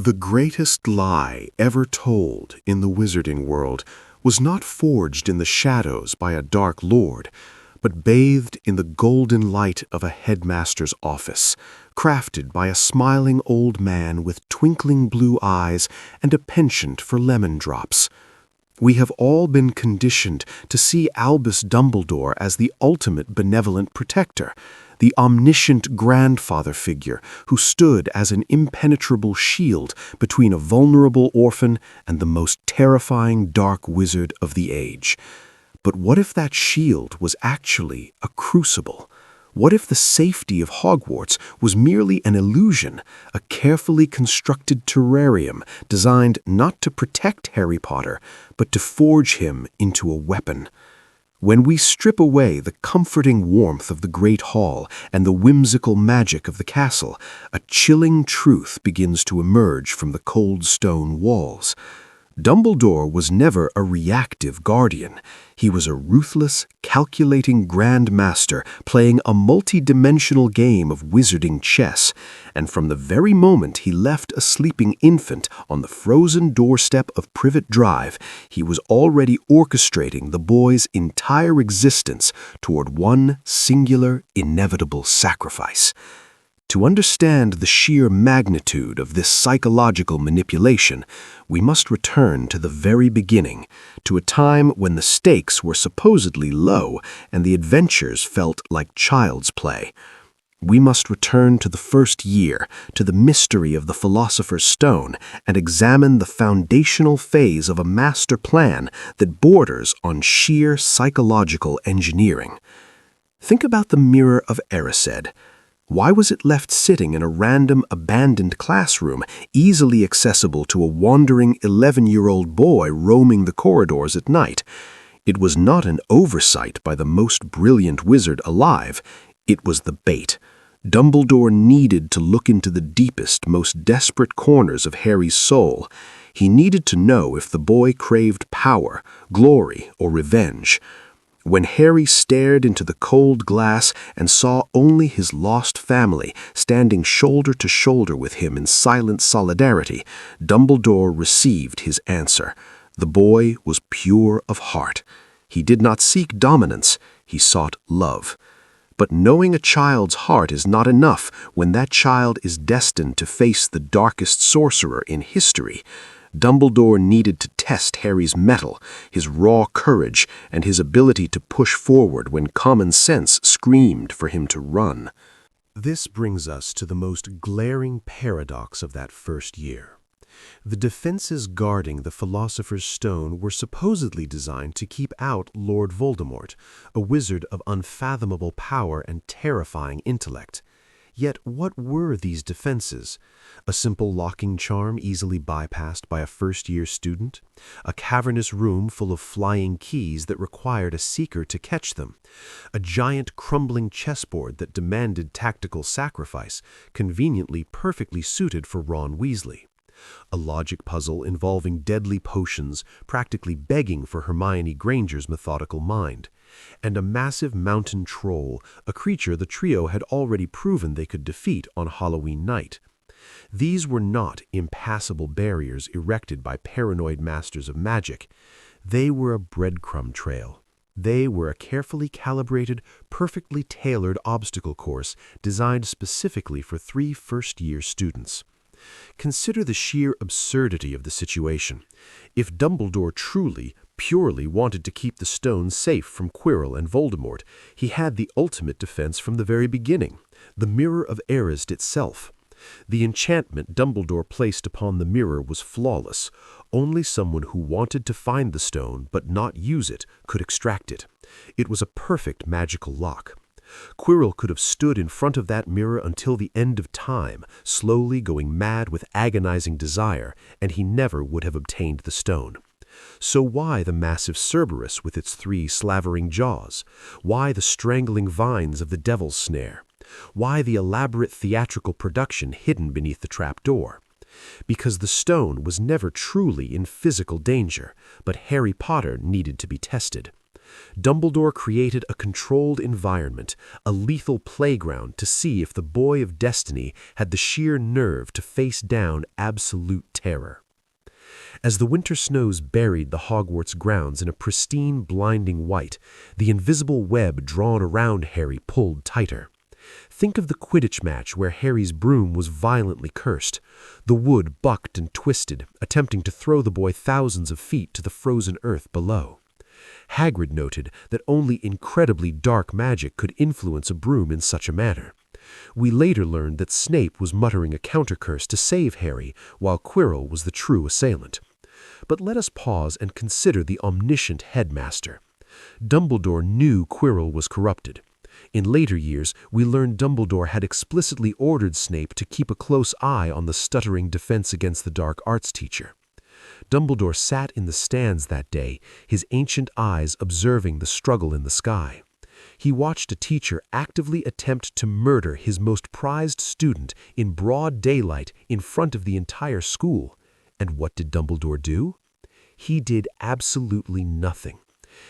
The greatest lie ever told in the wizarding world was not forged in the shadows by a dark lord, but bathed in the golden light of a headmaster's office, crafted by a smiling old man with twinkling blue eyes and a penchant for lemon drops. We have all been conditioned to see Albus Dumbledore as the ultimate benevolent protector, the omniscient grandfather figure who stood as an impenetrable shield between a vulnerable orphan and the most terrifying dark wizard of the age. But what if that shield was actually a crucible? What if the safety of Hogwarts was merely an illusion, a carefully constructed terrarium designed not to protect Harry Potter, but to forge him into a weapon? When we strip away the comforting warmth of the Great Hall and the whimsical magic of the castle, a chilling truth begins to emerge from the cold stone walls. Dumbledore was never a reactive guardian. He was a ruthless, calculating Grand Master playing a multi-dimensional game of wizarding chess, and from the very moment he left a sleeping infant on the frozen doorstep of Privet Drive, he was already orchestrating the boy's entire existence toward one singular, inevitable sacrifice. To understand the sheer magnitude of this psychological manipulation, we must return to the very beginning, to a time when the stakes were supposedly low and the adventures felt like child's play. We must return to the first year, to the mystery of the Philosopher's Stone, and examine the foundational phase of a master plan that borders on sheer psychological engineering. Think about the Mirror of Erised. Why was it left sitting in a random, abandoned classroom, easily accessible to a wandering 11-year-old boy roaming the corridors at night? It was not an oversight by the most brilliant wizard alive. It was the bait. Dumbledore needed to look into the deepest, most desperate corners of Harry's soul. He needed to know if the boy craved power, glory, or revenge. When Harry stared into the cold glass and saw only his lost family standing shoulder to shoulder with him in silent solidarity, Dumbledore received his answer. The boy was pure of heart. He did not seek dominance, he sought love. But knowing a child's heart is not enough when that child is destined to face the darkest sorcerer in history. Dumbledore needed to test Harry's mettle, his raw courage, and his ability to push forward when common sense screamed for him to run. This brings us to the most glaring paradox of that first year. The defenses guarding the Philosopher's Stone were supposedly designed to keep out Lord Voldemort, a wizard of unfathomable power and terrifying intellect. Yet what were these defenses? A simple locking charm easily bypassed by a first-year student? A cavernous room full of flying keys that required a seeker to catch them? A giant crumbling chessboard that demanded tactical sacrifice, conveniently perfectly suited for Ron Weasley? A logic puzzle involving deadly potions, practically begging for Hermione Granger's methodical mind? And a massive mountain troll, a creature the trio had already proven they could defeat on Halloween night. These were not impassable barriers erected by paranoid masters of magic. They were a breadcrumb trail. They were a carefully calibrated, perfectly tailored obstacle course designed specifically for 3 first-year students. Consider the sheer absurdity of the situation. If Dumbledore truly, purely wanted to keep the stone safe from Quirrell and Voldemort, he had the ultimate defense from the very beginning, the Mirror of Erised itself. The enchantment Dumbledore placed upon the mirror was flawless. Only someone who wanted to find the stone but not use it could extract it. It was a perfect magical lock. Quirrell could have stood in front of that mirror until the end of time, slowly going mad with agonizing desire, and he never would have obtained the stone. So why the massive Cerberus with its 3 slavering jaws? Why the strangling vines of the Devil's Snare? Why the elaborate theatrical production hidden beneath the trapdoor? Because the stone was never truly in physical danger, but Harry Potter needed to be tested. Dumbledore created a controlled environment, a lethal playground to see if the Boy of Destiny had the sheer nerve to face down absolute terror. As the winter snows buried the Hogwarts grounds in a pristine, blinding white, the invisible web drawn around Harry pulled tighter. Think of the Quidditch match where Harry's broom was violently cursed. The wood bucked and twisted, attempting to throw the boy thousands of feet to the frozen earth below. Hagrid noted that only incredibly dark magic could influence a broom in such a manner. We later learned that Snape was muttering a counter-curse to save Harry, while Quirrell was the true assailant. But let us pause and consider the omniscient headmaster. Dumbledore knew Quirrell was corrupted. In later years, we learned Dumbledore had explicitly ordered Snape to keep a close eye on the stuttering Defense Against the Dark Arts teacher. Dumbledore sat in the stands that day, his ancient eyes observing the struggle in the sky. He watched a teacher actively attempt to murder his most prized student in broad daylight in front of the entire school. And what did Dumbledore do? He did absolutely nothing.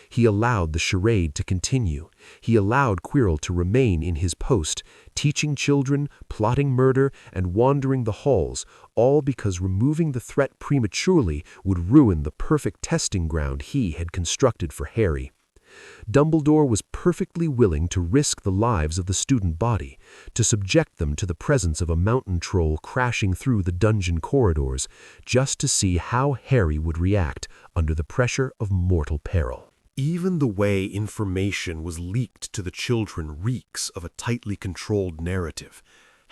He allowed the charade to continue. He allowed Quirrell to remain in his post, teaching children, plotting murder, and wandering the halls, all because removing the threat prematurely would ruin the perfect testing ground he had constructed for Harry. Dumbledore was perfectly willing to risk the lives of the student body, to subject them to the presence of a mountain troll crashing through the dungeon corridors, just to see how Harry would react under the pressure of mortal peril. Even the way information was leaked to the children reeks of a tightly controlled narrative.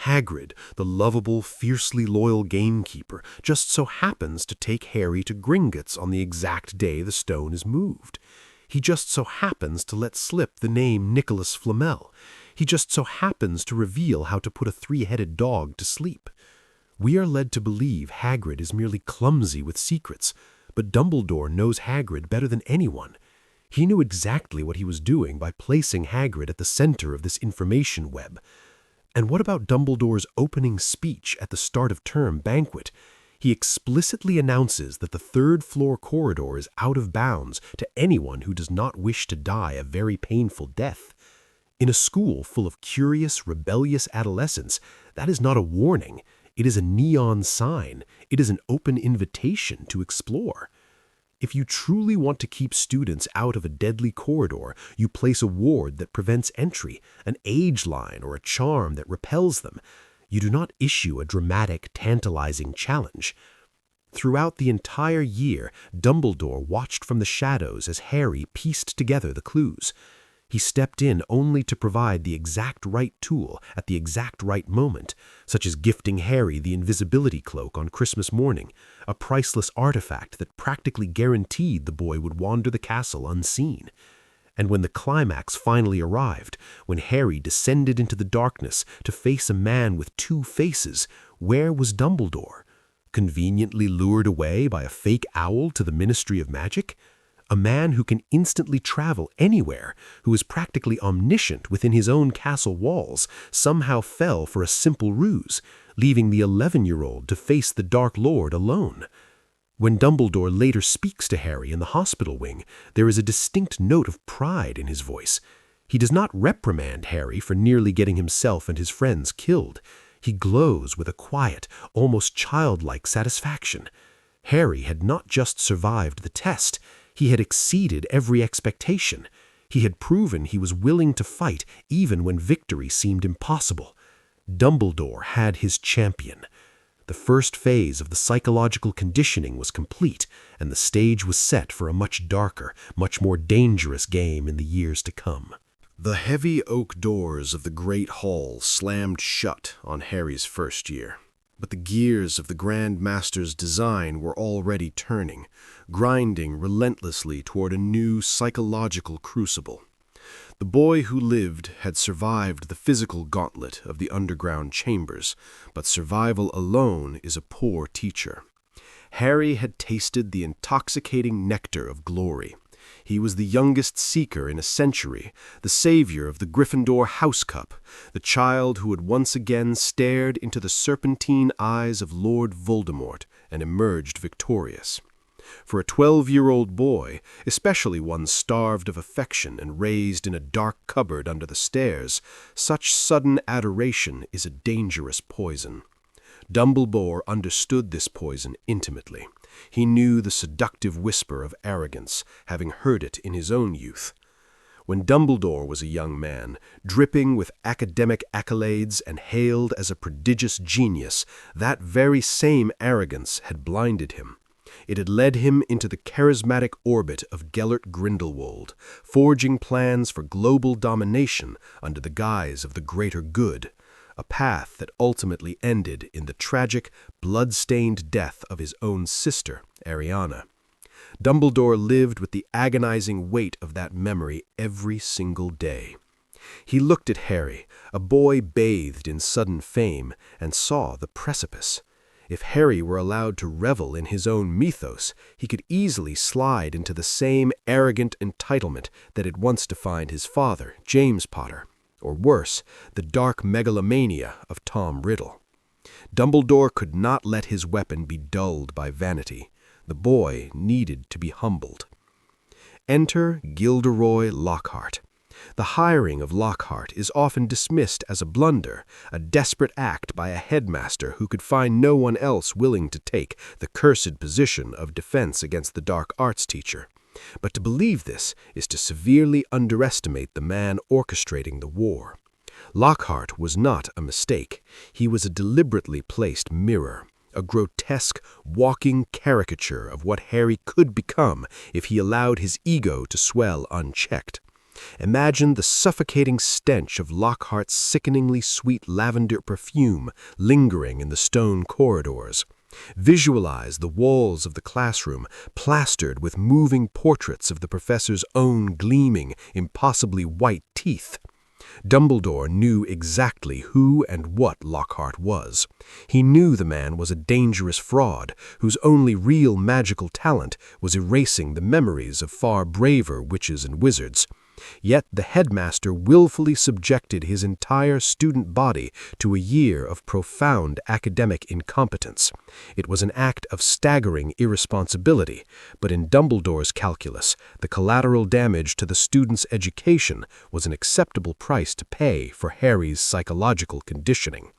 Hagrid, the lovable, fiercely loyal gamekeeper, just so happens to take Harry to Gringotts on the exact day the stone is moved. He just so happens to let slip the name Nicholas Flamel. He just so happens to reveal how to put a three-headed dog to sleep. We are led to believe Hagrid is merely clumsy with secrets, but Dumbledore knows Hagrid better than anyone. He knew exactly what he was doing by placing Hagrid at the center of this information web. And what about Dumbledore's opening speech at the start-of-term banquet? He explicitly announces that the third-floor corridor is out of bounds to anyone who does not wish to die a very painful death. In a school full of curious, rebellious adolescents, that is not a warning. It is a neon sign. It is an open invitation to explore. If you truly want to keep students out of a deadly corridor, you place a ward that prevents entry, an age line, or a charm that repels them. You do not issue a dramatic, tantalizing challenge. Throughout the entire year, Dumbledore watched from the shadows as Harry pieced together the clues. He stepped in only to provide the exact right tool at the exact right moment, such as gifting Harry the invisibility cloak on Christmas morning, a priceless artifact that practically guaranteed the boy would wander the castle unseen. And when the climax finally arrived, when Harry descended into the darkness to face a man with two faces, where was Dumbledore? Conveniently lured away by a fake owl to the Ministry of Magic? A man who can instantly travel anywhere, who is practically omniscient within his own castle walls, somehow fell for a simple ruse, leaving the 11-year-old to face the Dark Lord alone. When Dumbledore later speaks to Harry in the hospital wing, there is a distinct note of pride in his voice. He does not reprimand Harry for nearly getting himself and his friends killed. He glows with a quiet, almost childlike satisfaction. Harry had not just survived the test, he had exceeded every expectation. He had proven he was willing to fight even when victory seemed impossible. Dumbledore had his champion. The first phase of the psychological conditioning was complete, and the stage was set for a much darker, much more dangerous game in the years to come. The heavy oak doors of the great hall slammed shut on Harry's first year, but the gears of the Grand Master's design were already turning, grinding relentlessly toward a new psychological crucible. The boy who lived had survived the physical gauntlet of the underground chambers, but survival alone is a poor teacher. Harry had tasted the intoxicating nectar of glory. He was the youngest seeker in a century, the savior of the Gryffindor House Cup, the child who had once again stared into the serpentine eyes of Lord Voldemort and emerged victorious. For a 12-year-old boy, especially one starved of affection and raised in a dark cupboard under the stairs, such sudden adoration is a dangerous poison. Dumbledore understood this poison intimately. He knew the seductive whisper of arrogance, having heard it in his own youth. When Dumbledore was a young man, dripping with academic accolades and hailed as a prodigious genius, that very same arrogance had blinded him. It had led him into the charismatic orbit of Gellert Grindelwald, forging plans for global domination under the guise of the greater good, a path that ultimately ended in the tragic, blood-stained death of his own sister, Ariana. Dumbledore lived with the agonizing weight of that memory every single day. He looked at Harry, a boy bathed in sudden fame, and saw the precipice. If Harry were allowed to revel in his own mythos, he could easily slide into the same arrogant entitlement that had once defined his father, James Potter, or worse, the dark megalomania of Tom Riddle. Dumbledore could not let his weapon be dulled by vanity. The boy needed to be humbled. Enter Gilderoy Lockhart. The hiring of Lockhart is often dismissed as a blunder, a desperate act by a headmaster who could find no one else willing to take the cursed position of defense against the dark arts teacher. But to believe this is to severely underestimate the man orchestrating the war. Lockhart was not a mistake. He was a deliberately placed mirror, a grotesque, walking caricature of what Harry could become if he allowed his ego to swell unchecked. Imagine the suffocating stench of Lockhart's sickeningly sweet lavender perfume lingering in the stone corridors. Visualize the walls of the classroom plastered with moving portraits of the professor's own gleaming, impossibly white teeth. Dumbledore knew exactly who and what Lockhart was. He knew the man was a dangerous fraud, whose only real magical talent was erasing the memories of far braver witches and wizards. Yet the headmaster willfully subjected his entire student body to a year of profound academic incompetence. It was an act of staggering irresponsibility, but in Dumbledore's calculus, the collateral damage to the student's education was an acceptable price to pay for Harry's psychological conditioning.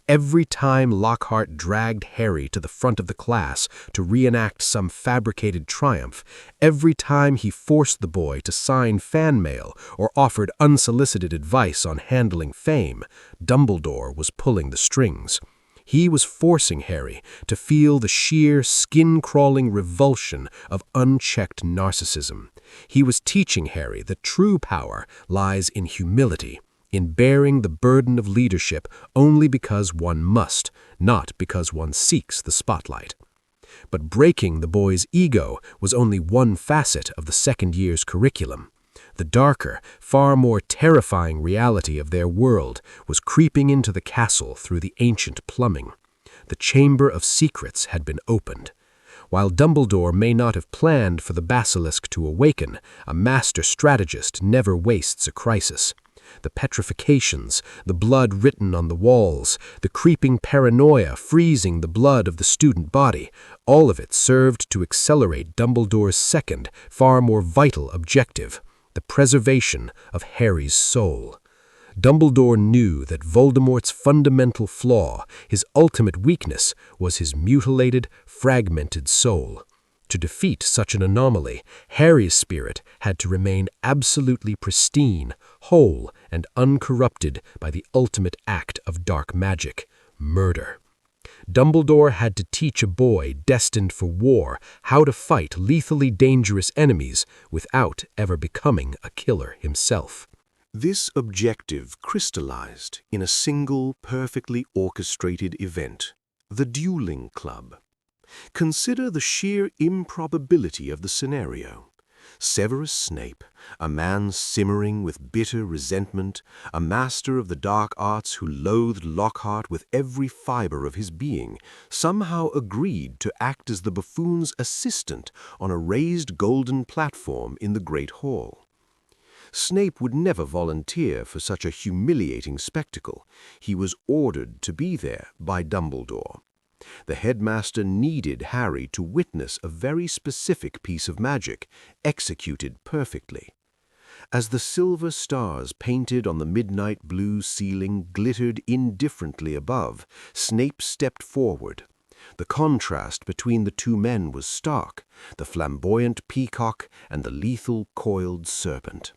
Every time Lockhart dragged Harry to the front of the class to reenact some fabricated triumph, every time he forced the boy to sign fan mail or offered unsolicited advice on handling fame, Dumbledore was pulling the strings. He was forcing Harry to feel the sheer, skin-crawling revulsion of unchecked narcissism. He was teaching Harry that true power lies in humility, in bearing the burden of leadership only because one must, not because one seeks the spotlight. But breaking the boy's ego was only one facet of the second year's curriculum. The darker, far more terrifying reality of their world was creeping into the castle through the ancient plumbing. The Chamber of Secrets had been opened. While Dumbledore may not have planned for the basilisk to awaken, a master strategist never wastes a crisis. The petrifications, the blood written on the walls, the creeping paranoia freezing the blood of the student body, all of it served to accelerate Dumbledore's second, far more vital objective, the preservation of Harry's soul. Dumbledore knew that Voldemort's fundamental flaw, his ultimate weakness, was his mutilated, fragmented soul. To defeat such an anomaly, Harry's spirit had to remain absolutely pristine, whole, and uncorrupted by the ultimate act of dark magic, murder. Dumbledore had to teach a boy destined for war how to fight lethally dangerous enemies without ever becoming a killer himself. This objective crystallized in a single, perfectly orchestrated event, the Dueling Club. Consider the sheer improbability of the scenario. Severus Snape, a man simmering with bitter resentment, a master of the dark arts who loathed Lockhart with every fiber of his being, somehow agreed to act as the buffoon's assistant on a raised golden platform in the Great Hall. Snape would never volunteer for such a humiliating spectacle. He was ordered to be there by Dumbledore. The headmaster needed Harry to witness a very specific piece of magic, executed perfectly. As the silver stars painted on the midnight blue ceiling glittered indifferently above, Snape stepped forward. The contrast between the two men was stark, the flamboyant peacock and the lethal coiled serpent.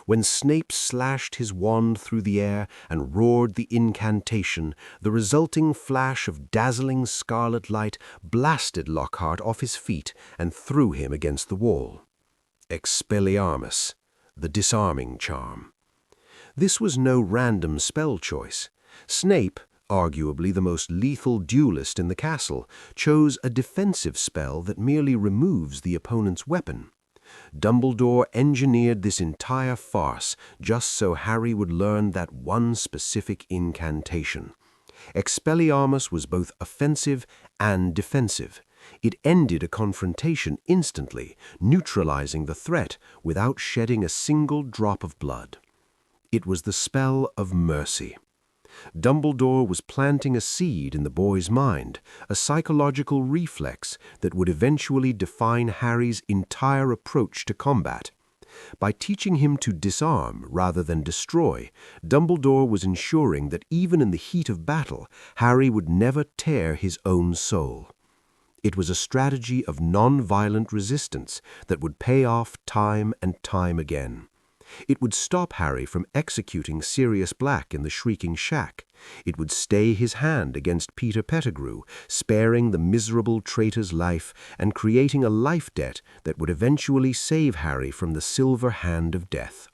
When Snape slashed his wand through the air and roared the incantation, the resulting flash of dazzling scarlet light blasted Lockhart off his feet and threw him against the wall. Expelliarmus, the disarming charm. This was no random spell choice. Snape, arguably the most lethal duelist in the castle, chose a defensive spell that merely removes the opponent's weapon. Dumbledore engineered this entire farce just so Harry would learn that one specific incantation. Expelliarmus was both offensive and defensive. It ended a confrontation instantly, neutralizing the threat without shedding a single drop of blood. It was the spell of mercy. Dumbledore was planting a seed in the boy's mind, a psychological reflex that would eventually define Harry's entire approach to combat. By teaching him to disarm rather than destroy, Dumbledore was ensuring that even in the heat of battle, Harry would never tear his own soul. It was a strategy of non-violent resistance that would pay off time and time again. It would stop Harry from executing Sirius Black in the Shrieking Shack. It would stay his hand against Peter Pettigrew, sparing the miserable traitor's life and creating a life debt that would eventually save Harry from the silver hand of death.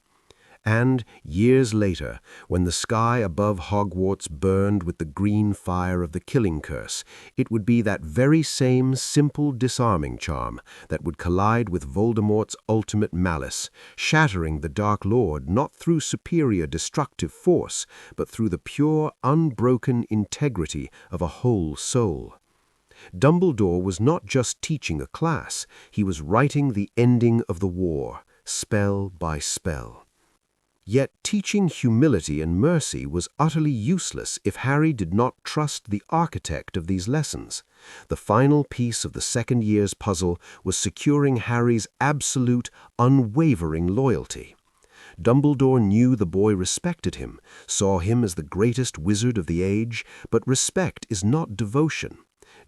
And, years later, when the sky above Hogwarts burned with the green fire of the Killing Curse, it would be that very same simple disarming charm that would collide with Voldemort's ultimate malice, shattering the Dark Lord not through superior destructive force, but through the pure, unbroken integrity of a whole soul. Dumbledore was not just teaching a class, he was writing the ending of the war, spell by spell. Yet teaching humility and mercy was utterly useless if Harry did not trust the architect of these lessons. The final piece of the second year's puzzle was securing Harry's absolute, unwavering loyalty. Dumbledore knew the boy respected him, saw him as the greatest wizard of the age, but respect is not devotion.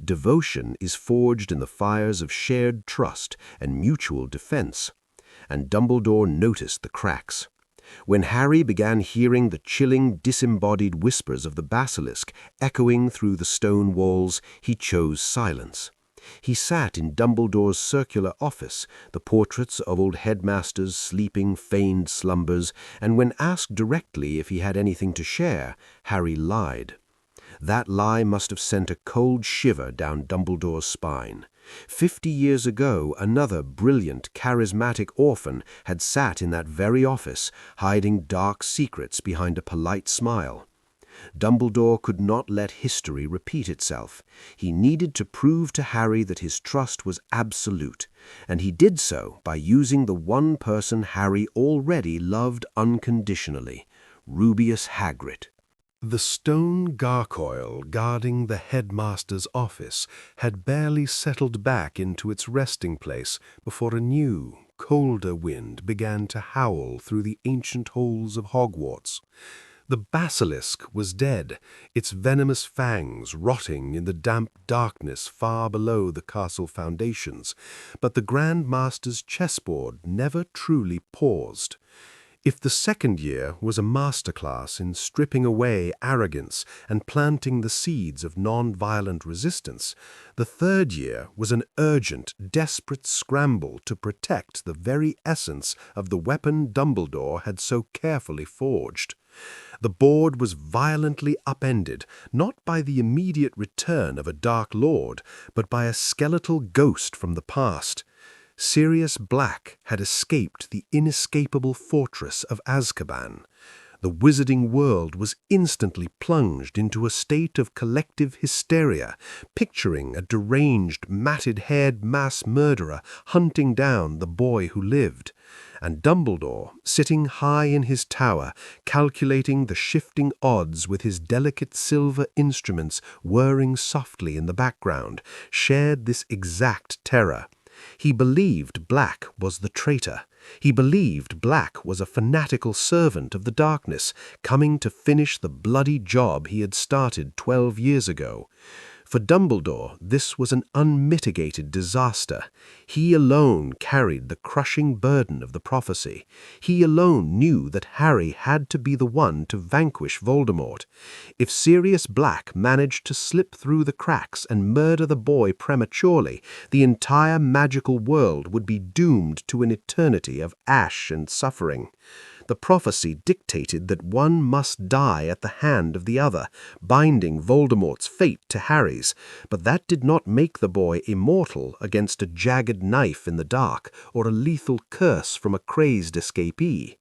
Devotion is forged in the fires of shared trust and mutual defense. And Dumbledore noticed the cracks. When Harry began hearing the chilling, disembodied whispers of the basilisk echoing through the stone walls, he chose silence. He sat in Dumbledore's circular office, the portraits of old headmasters sleeping feigned slumbers, and when asked directly if he had anything to share, Harry lied. That lie must have sent a cold shiver down Dumbledore's spine. 50 years ago, another brilliant, charismatic orphan had sat in that very office, hiding dark secrets behind a polite smile. Dumbledore could not let history repeat itself. He needed to prove to Harry that his trust was absolute, and he did so by using the one person Harry already loved unconditionally, Rubeus Hagrid. The stone gargoyle guarding the headmaster's office had barely settled back into its resting place before a new, colder wind began to howl through the ancient halls of Hogwarts. The basilisk was dead, its venomous fangs rotting in the damp darkness far below the castle foundations, but the Grand Master's chessboard never truly paused. If the second year was a masterclass in stripping away arrogance and planting the seeds of non-violent resistance, the third year was an urgent, desperate scramble to protect the very essence of the weapon Dumbledore had so carefully forged. The board was violently upended, not by the immediate return of a Dark Lord, but by a skeletal ghost from the past. Sirius Black had escaped the inescapable fortress of Azkaban. The wizarding world was instantly plunged into a state of collective hysteria, picturing a deranged, matted-haired mass murderer hunting down the boy who lived, and Dumbledore, sitting high in his tower, calculating the shifting odds with his delicate silver instruments whirring softly in the background, shared this exact terror. He believed Black was the traitor. He believed Black was a fanatical servant of the darkness, coming to finish the bloody job he had started 12 years ago. For Dumbledore, this was an unmitigated disaster. He alone carried the crushing burden of the prophecy. He alone knew that Harry had to be the one to vanquish Voldemort. If Sirius Black managed to slip through the cracks and murder the boy prematurely, the entire magical world would be doomed to an eternity of ash and suffering. The prophecy dictated that one must die at the hand of the other, binding Voldemort's fate to Harry's, but that did not make the boy immortal against a jagged knife in the dark or a lethal curse from a crazed escapee.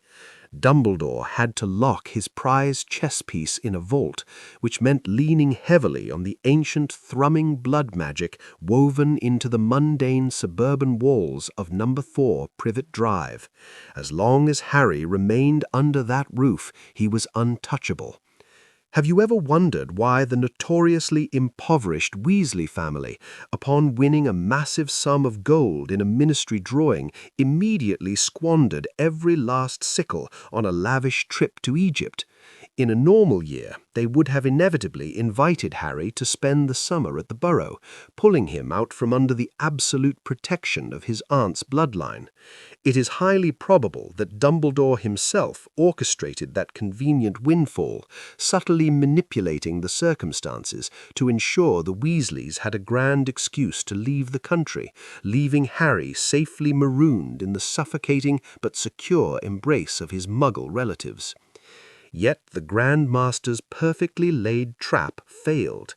Dumbledore had to lock his prize chess piece in a vault, which meant leaning heavily on the ancient thrumming blood magic woven into the mundane suburban walls of No. 4 Privet Drive. As long as Harry remained under that roof, he was untouchable. Have you ever wondered why the notoriously impoverished Weasley family, upon winning a massive sum of gold in a ministry drawing, immediately squandered every last sickle on a lavish trip to Egypt? In a normal year, they would have inevitably invited Harry to spend the summer at the Burrow, pulling him out from under the absolute protection of his aunt's bloodline. It is highly probable that Dumbledore himself orchestrated that convenient windfall, subtly manipulating the circumstances to ensure the Weasleys had a grand excuse to leave the country, leaving Harry safely marooned in the suffocating but secure embrace of his Muggle relatives. Yet the Grand Master's perfectly laid trap failed.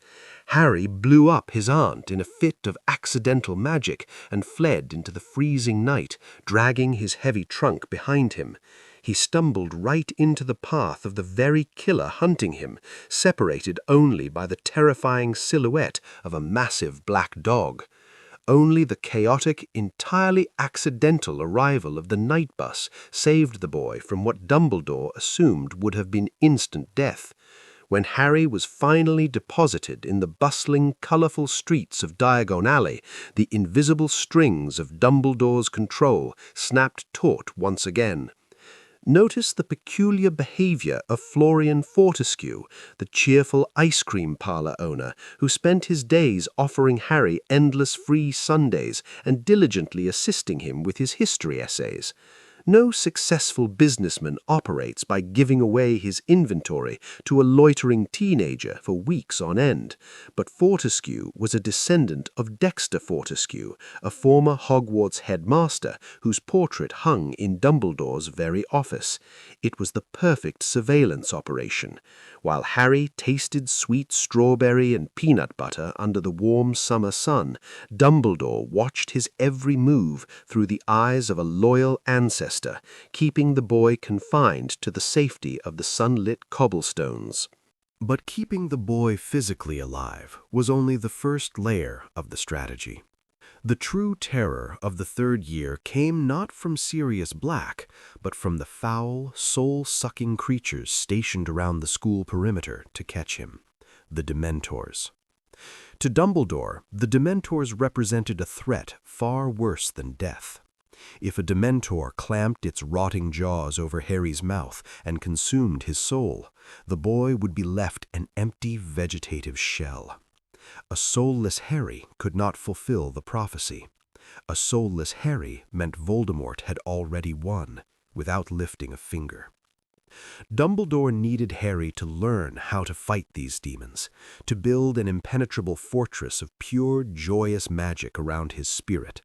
Harry blew up his aunt in a fit of accidental magic and fled into the freezing night, dragging his heavy trunk behind him. He stumbled right into the path of the very killer hunting him, separated only by the terrifying silhouette of a massive black dog. Only the chaotic, entirely accidental arrival of the night bus saved the boy from what Dumbledore assumed would have been instant death. When Harry was finally deposited in the bustling, colorful streets of Diagon Alley, the invisible strings of Dumbledore's control snapped taut once again. Notice the peculiar behavior of Florian Fortescue, the cheerful ice cream parlor owner who spent his days offering Harry endless free Sundays and diligently assisting him with his history essays. No successful businessman operates by giving away his inventory to a loitering teenager for weeks on end, but Fortescue was a descendant of Dexter Fortescue, a former Hogwarts headmaster whose portrait hung in Dumbledore's very office. It was the perfect surveillance operation. While Harry tasted sweet strawberry and peanut butter under the warm summer sun, Dumbledore watched his every move through the eyes of a loyal ancestor, keeping the boy confined to the safety of the sunlit cobblestones. But keeping the boy physically alive was only the first layer of the strategy. The true terror of the third year came not from Sirius Black, but from the foul, soul-sucking creatures stationed around the school perimeter to catch him, the Dementors. To Dumbledore, the Dementors represented a threat far worse than death. If a Dementor clamped its rotting jaws over Harry's mouth and consumed his soul, the boy would be left an empty vegetative shell. A soulless Harry could not fulfill the prophecy. A soulless Harry meant Voldemort had already won, without lifting a finger. Dumbledore needed Harry to learn how to fight these demons, to build an impenetrable fortress of pure, joyous magic around his spirit.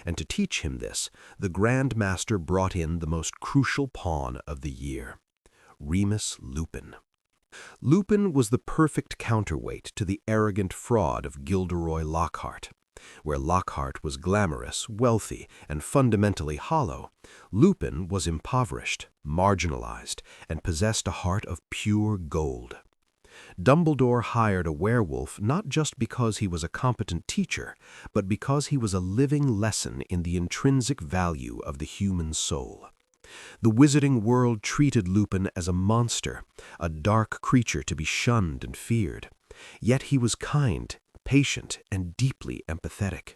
And to teach him this, the Grand Master brought in the most crucial pawn of the year, Remus Lupin. Lupin was the perfect counterweight to the arrogant fraud of Gilderoy Lockhart. Where Lockhart was glamorous, wealthy, and fundamentally hollow, Lupin was impoverished, marginalized, and possessed a heart of pure gold. Dumbledore hired a werewolf not just because he was a competent teacher, but because he was a living lesson in the intrinsic value of the human soul. The wizarding world treated Lupin as a monster, a dark creature to be shunned and feared. Yet he was kind, patient, and deeply empathetic.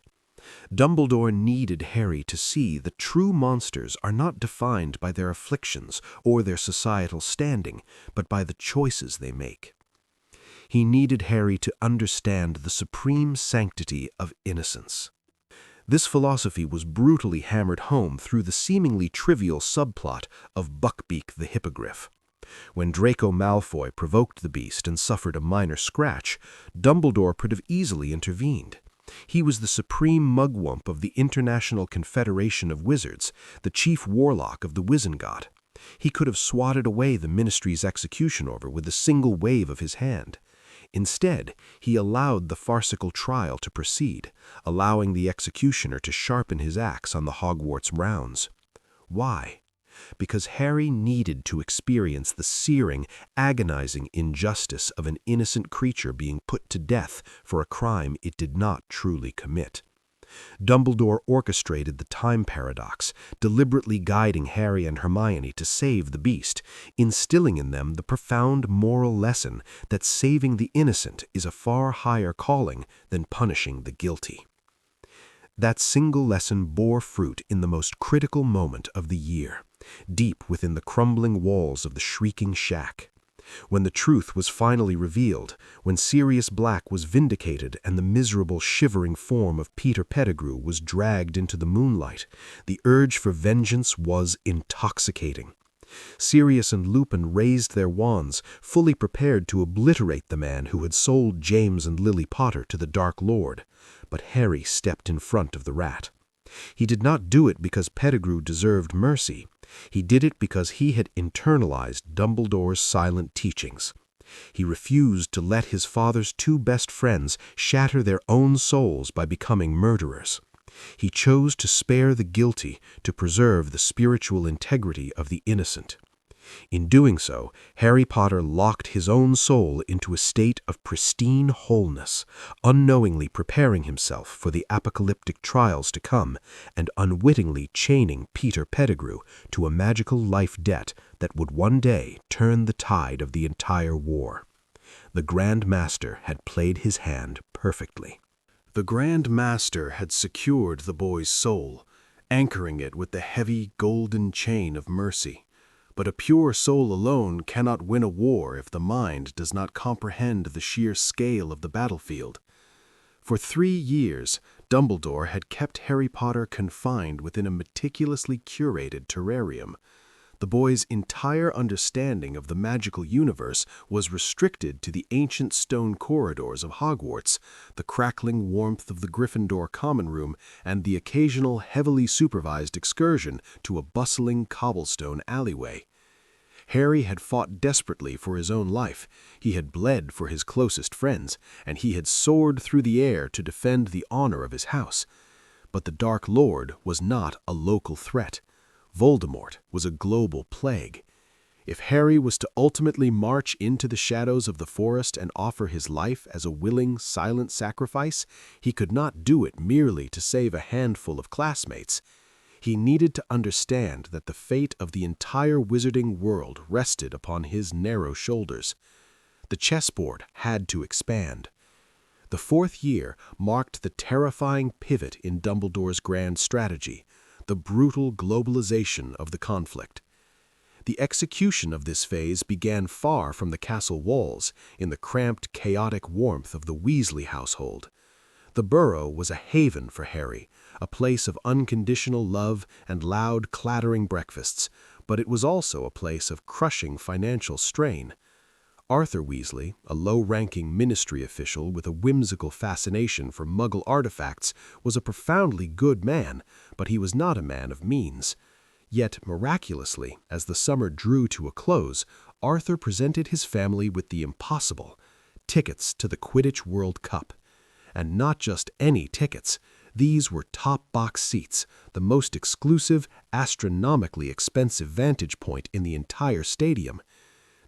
Dumbledore needed Harry to see that true monsters are not defined by their afflictions or their societal standing, but by the choices they make. He needed Harry to understand the supreme sanctity of innocence. This philosophy was brutally hammered home through the seemingly trivial subplot of Buckbeak the Hippogriff. When Draco Malfoy provoked the beast and suffered a minor scratch, Dumbledore could have easily intervened. He was the supreme mugwump of the International Confederation of Wizards, the chief warlock of the Wizengot. He could have swatted away the Ministry's execution order with a single wave of his hand. Instead, he allowed the farcical trial to proceed, allowing the executioner to sharpen his axe on the Hogwarts rounds. Why? Because Harry needed to experience the searing, agonizing injustice of an innocent creature being put to death for a crime it did not truly commit. Dumbledore orchestrated the time paradox, deliberately guiding Harry and Hermione to save the beast, instilling in them the profound moral lesson that saving the innocent is a far higher calling than punishing the guilty. That single lesson bore fruit in the most critical moment of the year, deep within the crumbling walls of the Shrieking Shack. When the truth was finally revealed, when Sirius Black was vindicated and the miserable, shivering form of Peter Pettigrew was dragged into the moonlight, the urge for vengeance was intoxicating. Sirius and Lupin raised their wands, fully prepared to obliterate the man who had sold James and Lily Potter to the Dark Lord, but Harry stepped in front of the rat. He did not do it because Pettigrew deserved mercy. He did it because he had internalized Dumbledore's silent teachings. He refused to let his father's two best friends shatter their own souls by becoming murderers. He chose to spare the guilty to preserve the spiritual integrity of the innocent. In doing so, Harry Potter locked his own soul into a state of pristine wholeness, unknowingly preparing himself for the apocalyptic trials to come, and unwittingly chaining Peter Pettigrew to a magical life debt that would one day turn the tide of the entire war. The Grand Master had played his hand perfectly. The Grand Master had secured the boy's soul, anchoring it with the heavy golden chain of mercy. But a pure soul alone cannot win a war if the mind does not comprehend the sheer scale of the battlefield. For 3 years, Dumbledore had kept Harry Potter confined within a meticulously curated terrarium. The boy's entire understanding of the magical universe was restricted to the ancient stone corridors of Hogwarts, the crackling warmth of the Gryffindor common room, and the occasional heavily supervised excursion to a bustling cobblestone alleyway. Harry had fought desperately for his own life, he had bled for his closest friends, and he had soared through the air to defend the honor of his house. But the Dark Lord was not a local threat. Voldemort was a global plague. If Harry was to ultimately march into the shadows of the forest and offer his life as a willing, silent sacrifice, he could not do it merely to save a handful of classmates. He needed to understand that the fate of the entire wizarding world rested upon his narrow shoulders. The chessboard had to expand. The 4th year marked the terrifying pivot in Dumbledore's grand strategy, the brutal globalization of the conflict. The execution of this phase began far from the castle walls, in the cramped, chaotic warmth of the Weasley household. The burrow was a haven for Harry, a place of unconditional love and loud, clattering breakfasts, but it was also a place of crushing financial strain. Arthur Weasley, a low-ranking ministry official with a whimsical fascination for Muggle artifacts, was a profoundly good man, but he was not a man of means. Yet, miraculously, as the summer drew to a close, Arthur presented his family with the impossible: tickets to the Quidditch World Cup. And not just any tickets. These were top box seats, the most exclusive, astronomically expensive vantage point in the entire stadium.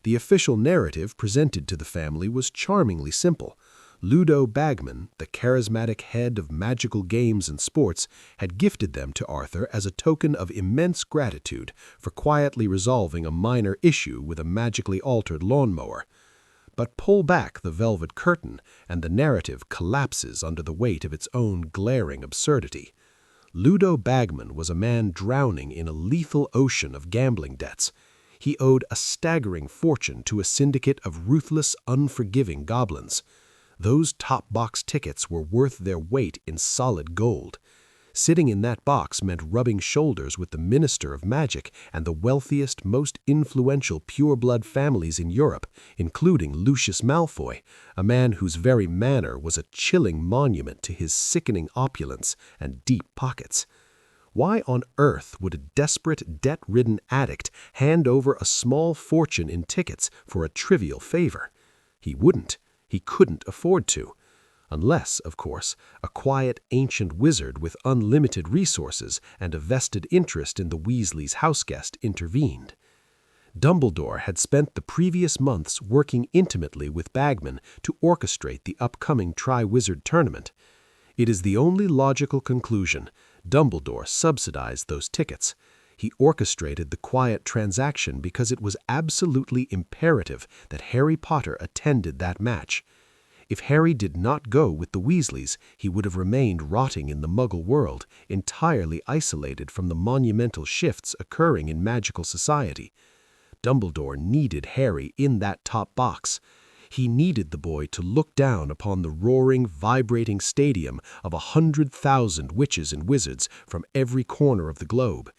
The official narrative presented to the family was charmingly simple. Ludo Bagman, the charismatic head of magical games and sports, had gifted them to Arthur as a token of immense gratitude for quietly resolving a minor issue with a magically altered lawnmower. But pull back the velvet curtain, and the narrative collapses under the weight of its own glaring absurdity. Ludo Bagman was a man drowning in a lethal ocean of gambling debts. He owed a staggering fortune to a syndicate of ruthless, unforgiving goblins. Those top-box tickets were worth their weight in solid gold. Sitting in that box meant rubbing shoulders with the Minister of Magic and the wealthiest, most influential pure-blood families in Europe, including Lucius Malfoy, a man whose very manner was a chilling monument to his sickening opulence and deep pockets. Why on earth would a desperate, debt-ridden addict hand over a small fortune in tickets for a trivial favor? He wouldn't. He couldn't afford to. Unless, of course, a quiet ancient wizard with unlimited resources and a vested interest in the Weasleys' houseguest intervened. Dumbledore had spent the previous months working intimately with Bagman to orchestrate the upcoming Triwizard Tournament. It is the only logical conclusion. Dumbledore subsidized those tickets. He orchestrated the quiet transaction because it was absolutely imperative that Harry Potter attended that match. If Harry did not go with the Weasleys, he would have remained rotting in the Muggle world, entirely isolated from the monumental shifts occurring in magical society. Dumbledore needed Harry in that top box. He needed the boy to look down upon the roaring, vibrating stadium of 100,000 witches and wizards from every corner of the globe.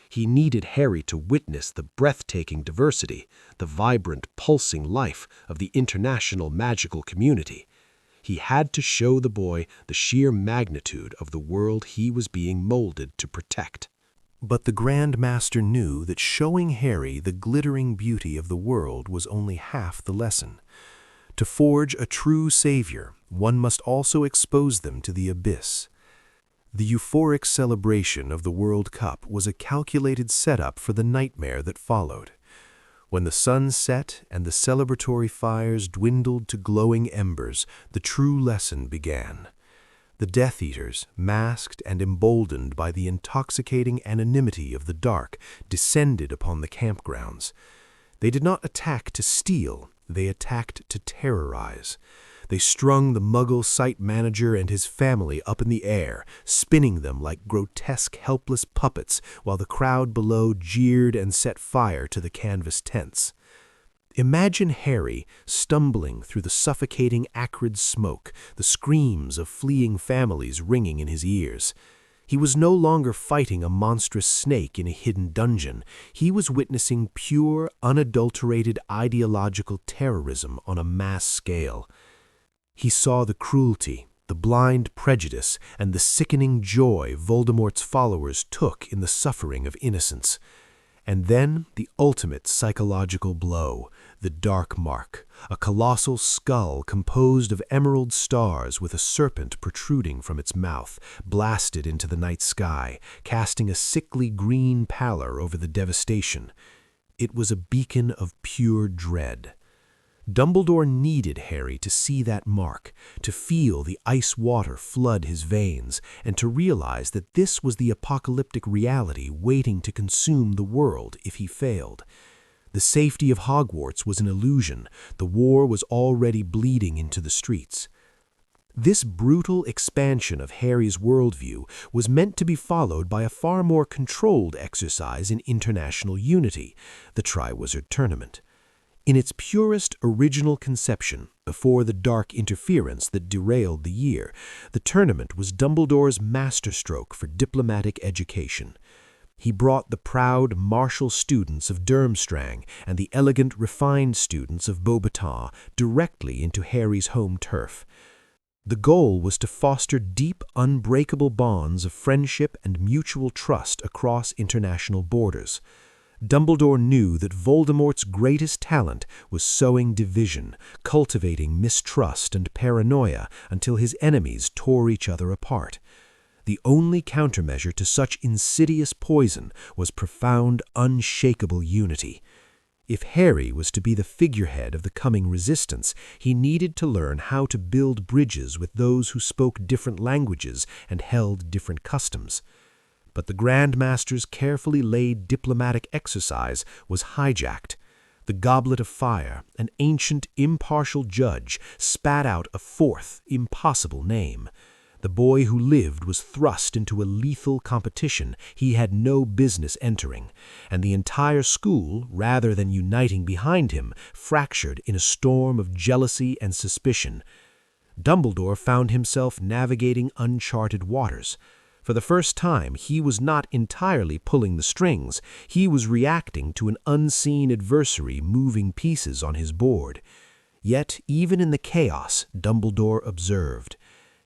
He needed Harry to witness the breathtaking diversity, the vibrant, pulsing life of the international magical community. He had to show the boy the sheer magnitude of the world he was being molded to protect. But the Grand Master knew that showing Harry the glittering beauty of the world was only half the lesson. To forge a true savior, one must also expose them to the abyss. The euphoric celebration of the World Cup was a calculated setup for the nightmare that followed. When the sun set and the celebratory fires dwindled to glowing embers, the true lesson began. The Death Eaters, masked and emboldened by the intoxicating anonymity of the dark, descended upon the campgrounds. They did not attack to steal, they attacked to terrorize. They strung the Muggle site manager and his family up in the air, spinning them like grotesque, helpless puppets, while the crowd below jeered and set fire to the canvas tents. Imagine Harry stumbling through the suffocating, acrid smoke, the screams of fleeing families ringing in his ears. He was no longer fighting a monstrous snake in a hidden dungeon. He was witnessing pure, unadulterated ideological terrorism on a mass scale. He saw the cruelty, the blind prejudice, and the sickening joy Voldemort's followers took in the suffering of innocents. And then the ultimate psychological blow, the Dark Mark, a colossal skull composed of emerald stars with a serpent protruding from its mouth, blasted into the night sky, casting a sickly green pallor over the devastation. It was a beacon of pure dread. Dumbledore needed Harry to see that mark, to feel the ice water flood his veins, and to realize that this was the apocalyptic reality waiting to consume the world if he failed. The safety of Hogwarts was an illusion. The war was already bleeding into the streets. This brutal expansion of Harry's worldview was meant to be followed by a far more controlled exercise in international unity, the Triwizard Tournament. In its purest original conception, before the dark interference that derailed the year, the tournament was Dumbledore's masterstroke for diplomatic education. He brought the proud, martial students of Durmstrang and the elegant, refined students of Beauxbaton directly into Harry's home turf. The goal was to foster deep, unbreakable bonds of friendship and mutual trust across international borders. Dumbledore knew that Voldemort's greatest talent was sowing division, cultivating mistrust and paranoia until his enemies tore each other apart. The only countermeasure to such insidious poison was profound, unshakable unity. If Harry was to be the figurehead of the coming resistance, he needed to learn how to build bridges with those who spoke different languages and held different customs. But the Grand Master's carefully laid diplomatic exercise was hijacked. The Goblet of Fire, an ancient, impartial judge, spat out a fourth, impossible name. The boy who lived was thrust into a lethal competition he had no business entering, and the entire school, rather than uniting behind him, fractured in a storm of jealousy and suspicion. Dumbledore found himself navigating uncharted waters. For the first time, he was not entirely pulling the strings. He was reacting to an unseen adversary moving pieces on his board. Yet, even in the chaos, Dumbledore observed.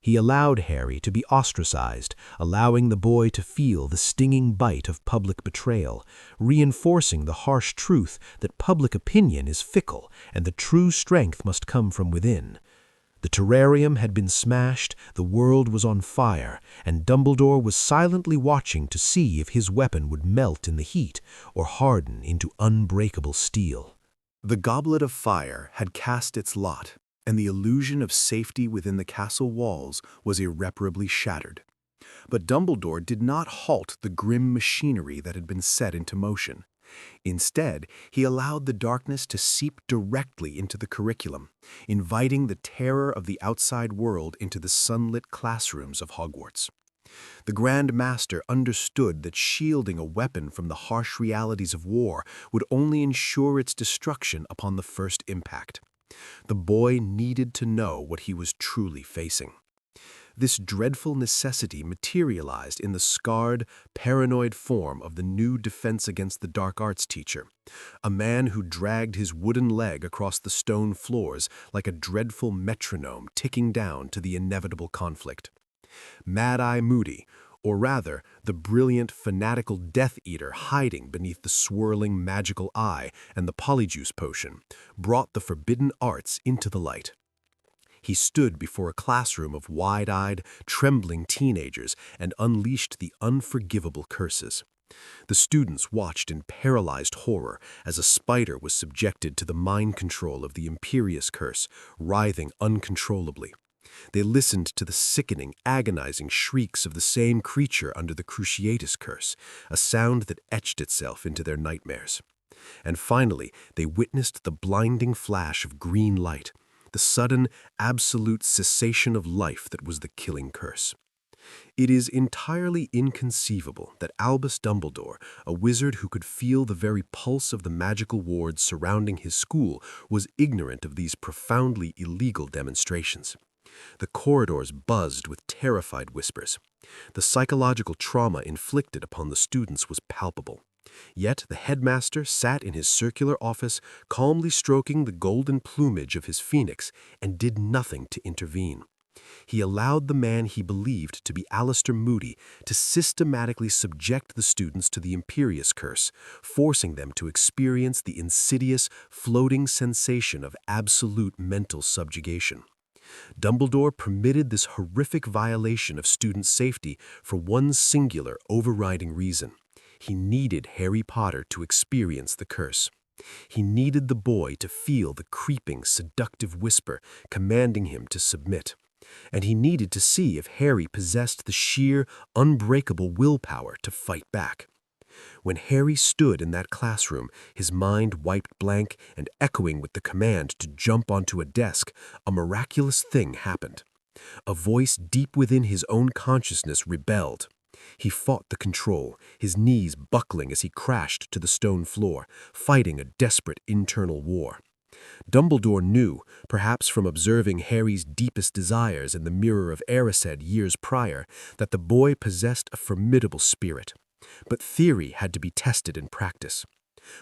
He allowed Harry to be ostracized, allowing the boy to feel the stinging bite of public betrayal, reinforcing the harsh truth that public opinion is fickle and the true strength must come from within. The terrarium had been smashed, the world was on fire, and Dumbledore was silently watching to see if his weapon would melt in the heat or harden into unbreakable steel. The Goblet of Fire had cast its lot, and the illusion of safety within the castle walls was irreparably shattered. But Dumbledore did not halt the grim machinery that had been set into motion. Instead, he allowed the darkness to seep directly into the curriculum, inviting the terror of the outside world into the sunlit classrooms of Hogwarts. The Grand Master understood that shielding a weapon from the harsh realities of war would only ensure its destruction upon the first impact. The boy needed to know what he was truly facing. This dreadful necessity materialized in the scarred, paranoid form of the new Defense Against the Dark Arts teacher, a man who dragged his wooden leg across the stone floors like a dreadful metronome ticking down to the inevitable conflict. Mad-Eye Moody, or rather, the brilliant, fanatical Death Eater hiding beneath the swirling magical eye and the polyjuice potion, brought the forbidden arts into the light. He stood before a classroom of wide-eyed, trembling teenagers and unleashed the unforgivable curses. The students watched in paralyzed horror as a spider was subjected to the mind control of the Imperious Curse, writhing uncontrollably. They listened to the sickening, agonizing shrieks of the same creature under the Cruciatus Curse, a sound that etched itself into their nightmares. And finally, they witnessed the blinding flash of green light, the sudden, absolute cessation of life that was the killing curse. It is entirely inconceivable that Albus Dumbledore, a wizard who could feel the very pulse of the magical wards surrounding his school, was ignorant of these profoundly illegal demonstrations. The corridors buzzed with terrified whispers. The psychological trauma inflicted upon the students was palpable. Yet the headmaster sat in his circular office, calmly stroking the golden plumage of his phoenix, and did nothing to intervene. He allowed the man he believed to be Alastor Moody to systematically subject the students to the Imperious Curse, forcing them to experience the insidious, floating sensation of absolute mental subjugation. Dumbledore permitted this horrific violation of student safety for one singular, overriding reason. He needed Harry Potter to experience the curse. He needed the boy to feel the creeping, seductive whisper commanding him to submit. And he needed to see if Harry possessed the sheer, unbreakable willpower to fight back. When Harry stood in that classroom, his mind wiped blank and echoing with the command to jump onto a desk, a miraculous thing happened. A voice deep within his own consciousness rebelled. He fought the control, his knees buckling as he crashed to the stone floor, fighting a desperate internal war. Dumbledore knew, perhaps from observing Harry's deepest desires in the Mirror of Erised years prior, that the boy possessed a formidable spirit. But theory had to be tested in practice.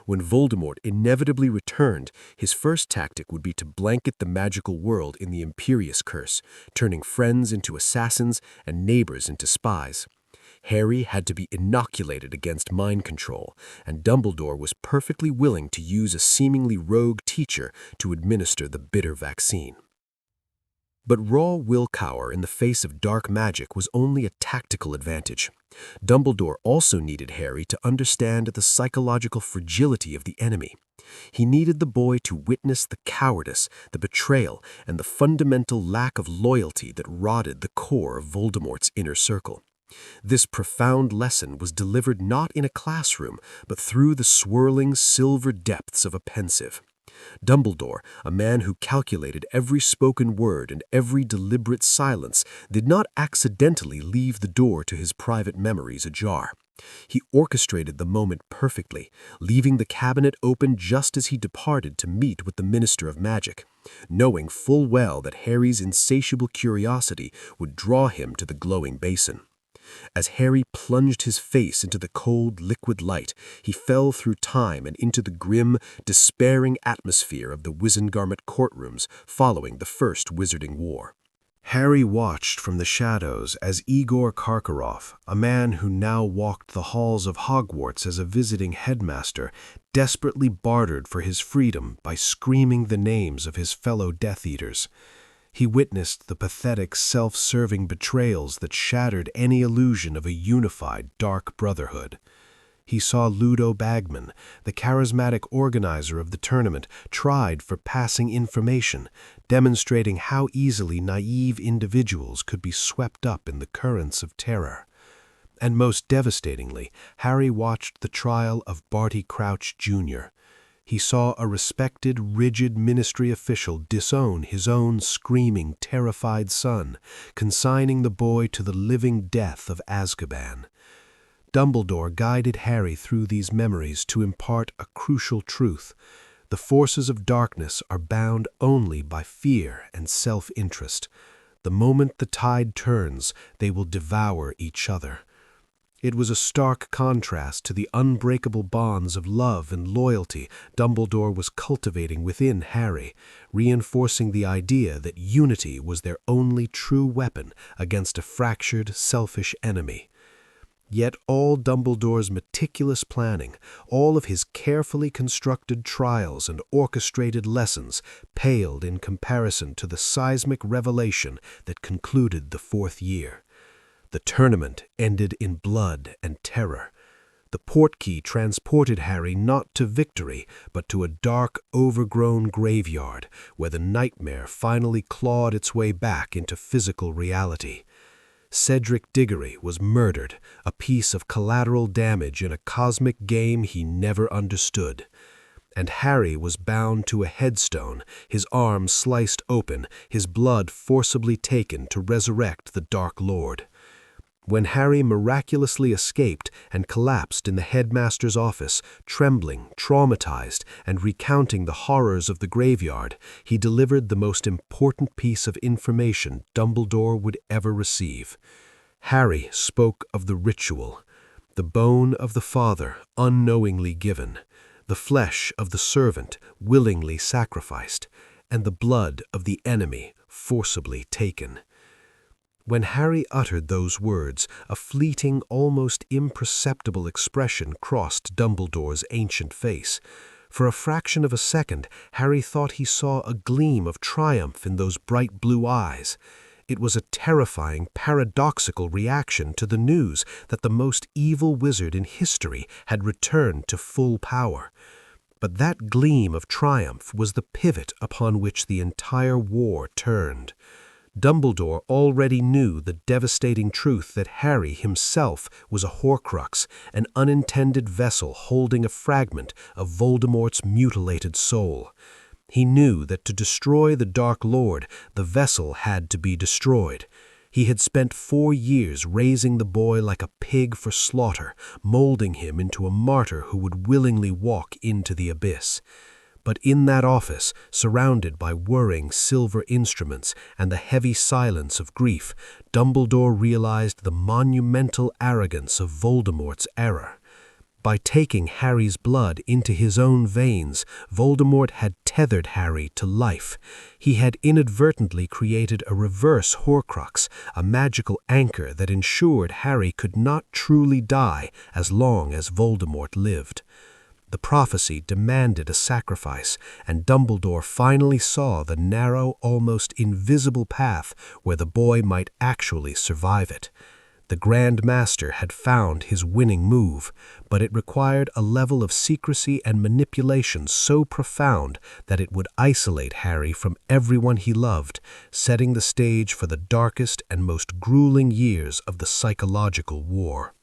When Voldemort inevitably returned, his first tactic would be to blanket the magical world in the Imperious Curse, turning friends into assassins and neighbors into spies. Harry had to be inoculated against mind control, and Dumbledore was perfectly willing to use a seemingly rogue teacher to administer the bitter vaccine. But raw willpower in the face of dark magic was only a tactical advantage. Dumbledore also needed Harry to understand the psychological fragility of the enemy. He needed the boy to witness the cowardice, the betrayal, and the fundamental lack of loyalty that rotted the core of Voldemort's inner circle. This profound lesson was delivered not in a classroom, but through the swirling silver depths of a pensieve. Dumbledore, a man who calculated every spoken word and every deliberate silence, did not accidentally leave the door to his private memories ajar. He orchestrated the moment perfectly, leaving the cabinet open just as he departed to meet with the Minister of Magic, knowing full well that Harry's insatiable curiosity would draw him to the glowing basin. As Harry plunged his face into the cold, liquid light, he fell through time and into the grim, despairing atmosphere of the Wizengarmet courtrooms following the First Wizarding War. Harry watched from the shadows as Igor Karkaroff, a man who now walked the halls of Hogwarts as a visiting headmaster, desperately bartered for his freedom by screaming the names of his fellow Death Eaters. He witnessed the pathetic, self-serving betrayals that shattered any illusion of a unified dark brotherhood. He saw Ludo Bagman, the charismatic organizer of the tournament, tried for passing information, demonstrating how easily naive individuals could be swept up in the currents of terror. And most devastatingly, Harry watched the trial of Barty Crouch Jr. He saw a respected, rigid ministry official disown his own screaming, terrified son, consigning the boy to the living death of Azkaban. Dumbledore guided Harry through these memories to impart a crucial truth. The forces of darkness are bound only by fear and self-interest. The moment the tide turns, they will devour each other. It was a stark contrast to the unbreakable bonds of love and loyalty Dumbledore was cultivating within Harry, reinforcing the idea that unity was their only true weapon against a fractured, selfish enemy. Yet all Dumbledore's meticulous planning, all of his carefully constructed trials and orchestrated lessons paled in comparison to the seismic revelation that concluded the fourth year. The tournament ended in blood and terror. The portkey transported Harry not to victory, but to a dark, overgrown graveyard, where the nightmare finally clawed its way back into physical reality. Cedric Diggory was murdered, a piece of collateral damage in a cosmic game he never understood. And Harry was bound to a headstone, his arm sliced open, his blood forcibly taken to resurrect the Dark Lord. When Harry miraculously escaped and collapsed in the headmaster's office, trembling, traumatized, and recounting the horrors of the graveyard, he delivered the most important piece of information Dumbledore would ever receive. Harry spoke of the ritual, the bone of the father unknowingly given, the flesh of the servant willingly sacrificed, and the blood of the enemy forcibly taken. When Harry uttered those words, a fleeting, almost imperceptible expression crossed Dumbledore's ancient face. For a fraction of a second, Harry thought he saw a gleam of triumph in those bright blue eyes. It was a terrifying, paradoxical reaction to the news that the most evil wizard in history had returned to full power. But that gleam of triumph was the pivot upon which the entire war turned. Dumbledore already knew the devastating truth that Harry himself was a Horcrux, an unintended vessel holding a fragment of Voldemort's mutilated soul. He knew that to destroy the Dark Lord, the vessel had to be destroyed. He had spent 4 years raising the boy like a pig for slaughter, molding him into a martyr who would willingly walk into the abyss. But in that office, surrounded by whirring silver instruments and the heavy silence of grief, Dumbledore realized the monumental arrogance of Voldemort's error. By taking Harry's blood into his own veins, Voldemort had tethered Harry to life. He had inadvertently created a reverse Horcrux, a magical anchor that ensured Harry could not truly die as long as Voldemort lived. The prophecy demanded a sacrifice, and Dumbledore finally saw the narrow, almost invisible path where the boy might actually survive it. The Grand Master had found his winning move, but it required a level of secrecy and manipulation so profound that it would isolate Harry from everyone he loved, setting the stage for the darkest and most grueling years of the psychological war.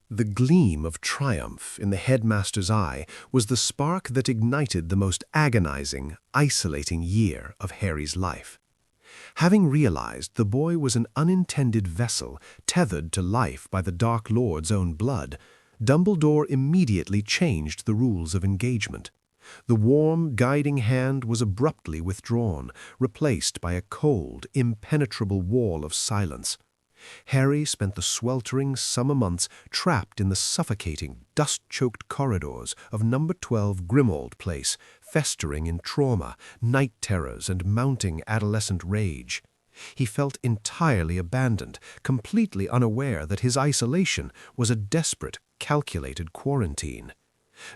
The gleam of triumph in the headmaster's eye was the spark that ignited the most agonizing, isolating year of Harry's life. Having realized the boy was an unintended vessel tethered to life by the Dark Lord's own blood, Dumbledore immediately changed the rules of engagement. The warm, guiding hand was abruptly withdrawn, replaced by a cold, impenetrable wall of silence. Harry spent the sweltering summer months trapped in the suffocating, dust-choked corridors of No. 12 Grimmauld Place, festering in trauma, night terrors, and mounting adolescent rage. He felt entirely abandoned, completely unaware that his isolation was a desperate, calculated quarantine.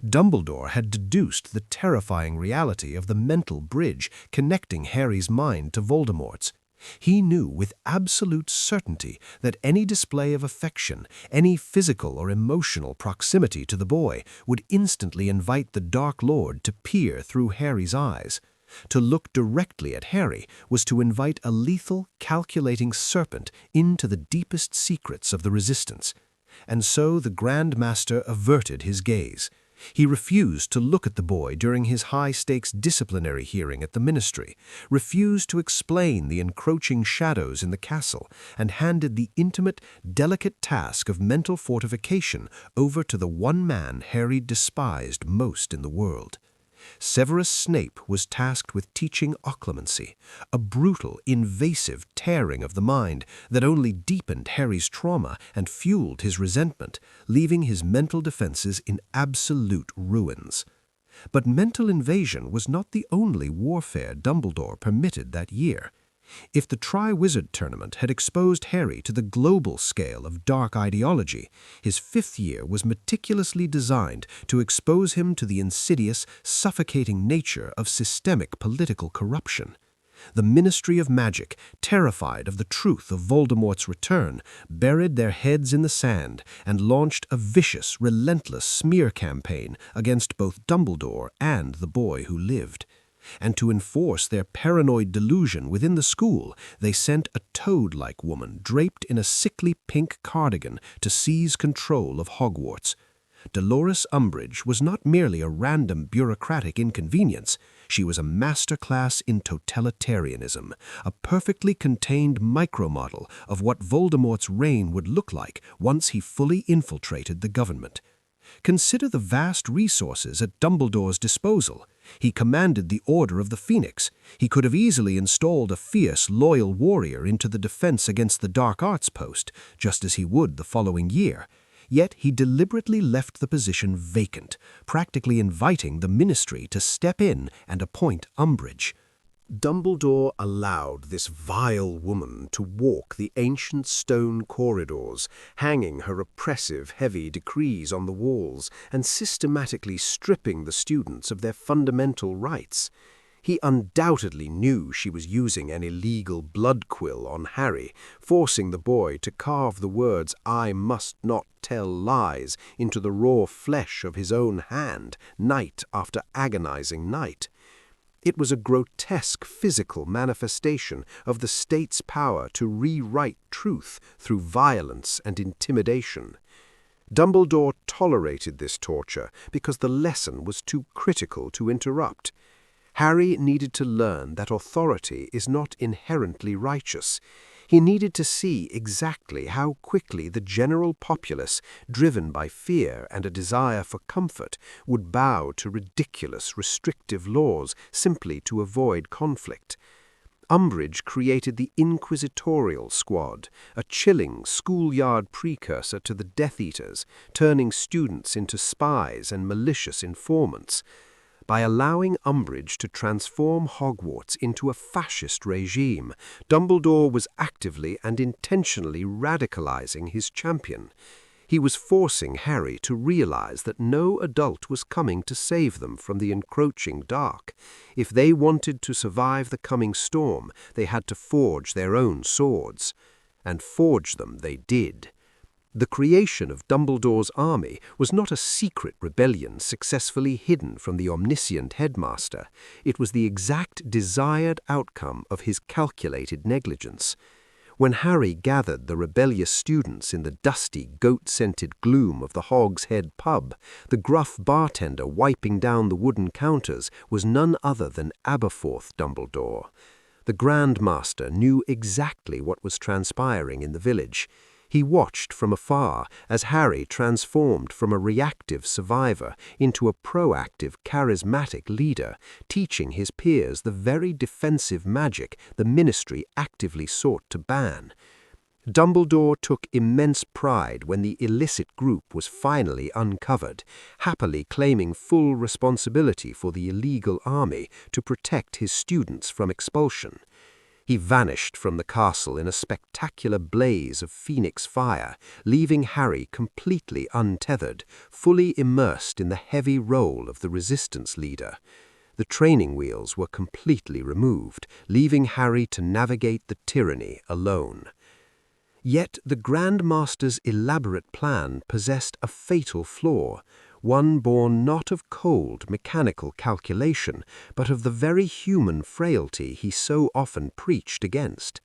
Dumbledore had deduced the terrifying reality of the mental bridge connecting Harry's mind to Voldemort's. He knew with absolute certainty that any display of affection, any physical or emotional proximity to the boy, would instantly invite the Dark Lord to peer through Harry's eyes. To look directly at Harry was to invite a lethal, calculating serpent into the deepest secrets of the Resistance. And so the Grand Master averted his gaze. He refused to look at the boy during his high-stakes disciplinary hearing at the Ministry, refused to explain the encroaching shadows in the castle, and handed the intimate, delicate task of mental fortification over to the one man Harry despised most in the world. Severus Snape was tasked with teaching occlumency, a brutal, invasive tearing of the mind that only deepened Harry's trauma and fueled his resentment, leaving his mental defenses in absolute ruins. But mental invasion was not the only warfare Dumbledore permitted that year. If the Triwizard Tournament had exposed Harry to the global scale of dark ideology, his fifth year was meticulously designed to expose him to the insidious, suffocating nature of systemic political corruption. The Ministry of Magic, terrified of the truth of Voldemort's return, buried their heads in the sand and launched a vicious, relentless smear campaign against both Dumbledore and the boy who lived. And to enforce their paranoid delusion within the school, they sent a toad-like woman draped in a sickly pink cardigan to seize control of Hogwarts. Dolores Umbridge was not merely a random bureaucratic inconvenience. She was a masterclass in totalitarianism, a perfectly contained micromodel of what Voldemort's reign would look like once he fully infiltrated the government. Consider the vast resources at Dumbledore's disposal. He commanded the Order of the Phoenix. He could have easily installed a fierce, loyal warrior into the defense against the Dark Arts post, just as he would the following year. Yet he deliberately left the position vacant, practically inviting the Ministry to step in and appoint Umbridge. Dumbledore allowed this vile woman to walk the ancient stone corridors, hanging her oppressive, heavy decrees on the walls and systematically stripping the students of their fundamental rights. He undoubtedly knew she was using an illegal blood quill on Harry, forcing the boy to carve the words "I must not tell lies" into the raw flesh of his own hand, night after agonizing night. It was a grotesque physical manifestation of the state's power to rewrite truth through violence and intimidation. Dumbledore tolerated this torture because the lesson was too critical to interrupt. Harry needed to learn that authority is not inherently righteous. He needed to see exactly how quickly the general populace, driven by fear and a desire for comfort, would bow to ridiculous, restrictive laws simply to avoid conflict. Umbridge created the Inquisitorial Squad, a chilling schoolyard precursor to the Death Eaters, turning students into spies and malicious informants. By allowing Umbridge to transform Hogwarts into a fascist regime, Dumbledore was actively and intentionally radicalizing his champion. He was forcing Harry to realize that no adult was coming to save them from the encroaching dark. If they wanted to survive the coming storm, they had to forge their own swords. And forge them they did. The creation of Dumbledore's army was not a secret rebellion successfully hidden from the omniscient headmaster. It was the exact desired outcome of his calculated negligence. When Harry gathered the rebellious students in the dusty, goat-scented gloom of the Hog's Head pub, the gruff bartender wiping down the wooden counters was none other than Aberforth Dumbledore. The Grand Master knew exactly what was transpiring in the village. He watched from afar as Harry transformed from a reactive survivor into a proactive, charismatic leader, teaching his peers the very defensive magic the Ministry actively sought to ban. Dumbledore took immense pride when the illicit group was finally uncovered, happily claiming full responsibility for the illegal army to protect his students from expulsion. He vanished from the castle in a spectacular blaze of phoenix fire, leaving Harry completely untethered, fully immersed in the heavy role of the resistance leader. The training wheels were completely removed, leaving Harry to navigate the tyranny alone. Yet the Grand Master's elaborate plan possessed a fatal flaw, one born not of cold, mechanical calculation, but of the very human frailty he so often preached against.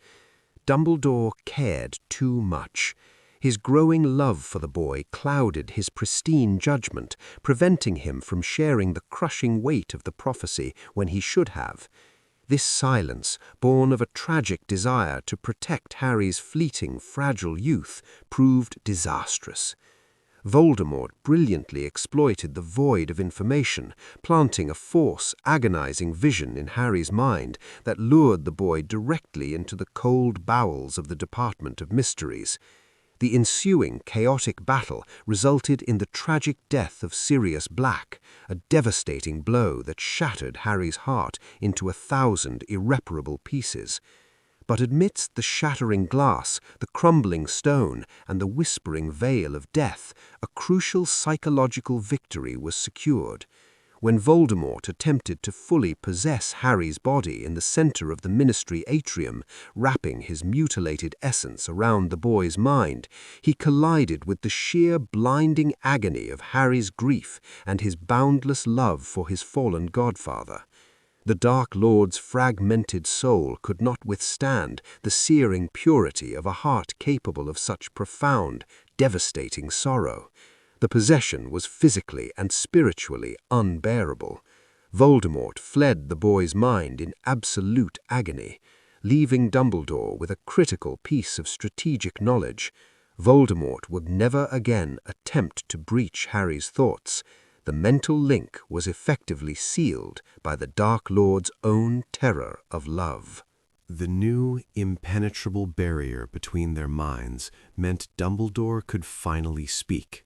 Dumbledore cared too much. His growing love for the boy clouded his pristine judgment, preventing him from sharing the crushing weight of the prophecy when he should have. This silence, born of a tragic desire to protect Harry's fleeting, fragile youth, proved disastrous. Voldemort brilliantly exploited the void of information, planting a false, agonizing vision in Harry's mind that lured the boy directly into the cold bowels of the Department of Mysteries. The ensuing chaotic battle resulted in the tragic death of Sirius Black, a devastating blow that shattered Harry's heart into 1,000 irreparable pieces. But amidst the shattering glass, the crumbling stone, and the whispering veil of death, a crucial psychological victory was secured. When Voldemort attempted to fully possess Harry's body in the center of the Ministry atrium, wrapping his mutilated essence around the boy's mind, he collided with the sheer blinding agony of Harry's grief and his boundless love for his fallen godfather. The Dark Lord's fragmented soul could not withstand the searing purity of a heart capable of such profound, devastating sorrow. The possession was physically and spiritually unbearable. Voldemort fled the boy's mind in absolute agony, leaving Dumbledore with a critical piece of strategic knowledge. Voldemort would never again attempt to breach Harry's thoughts. The mental link was effectively sealed by the Dark Lord's own terror of love. The new, impenetrable barrier between their minds meant Dumbledore could finally speak.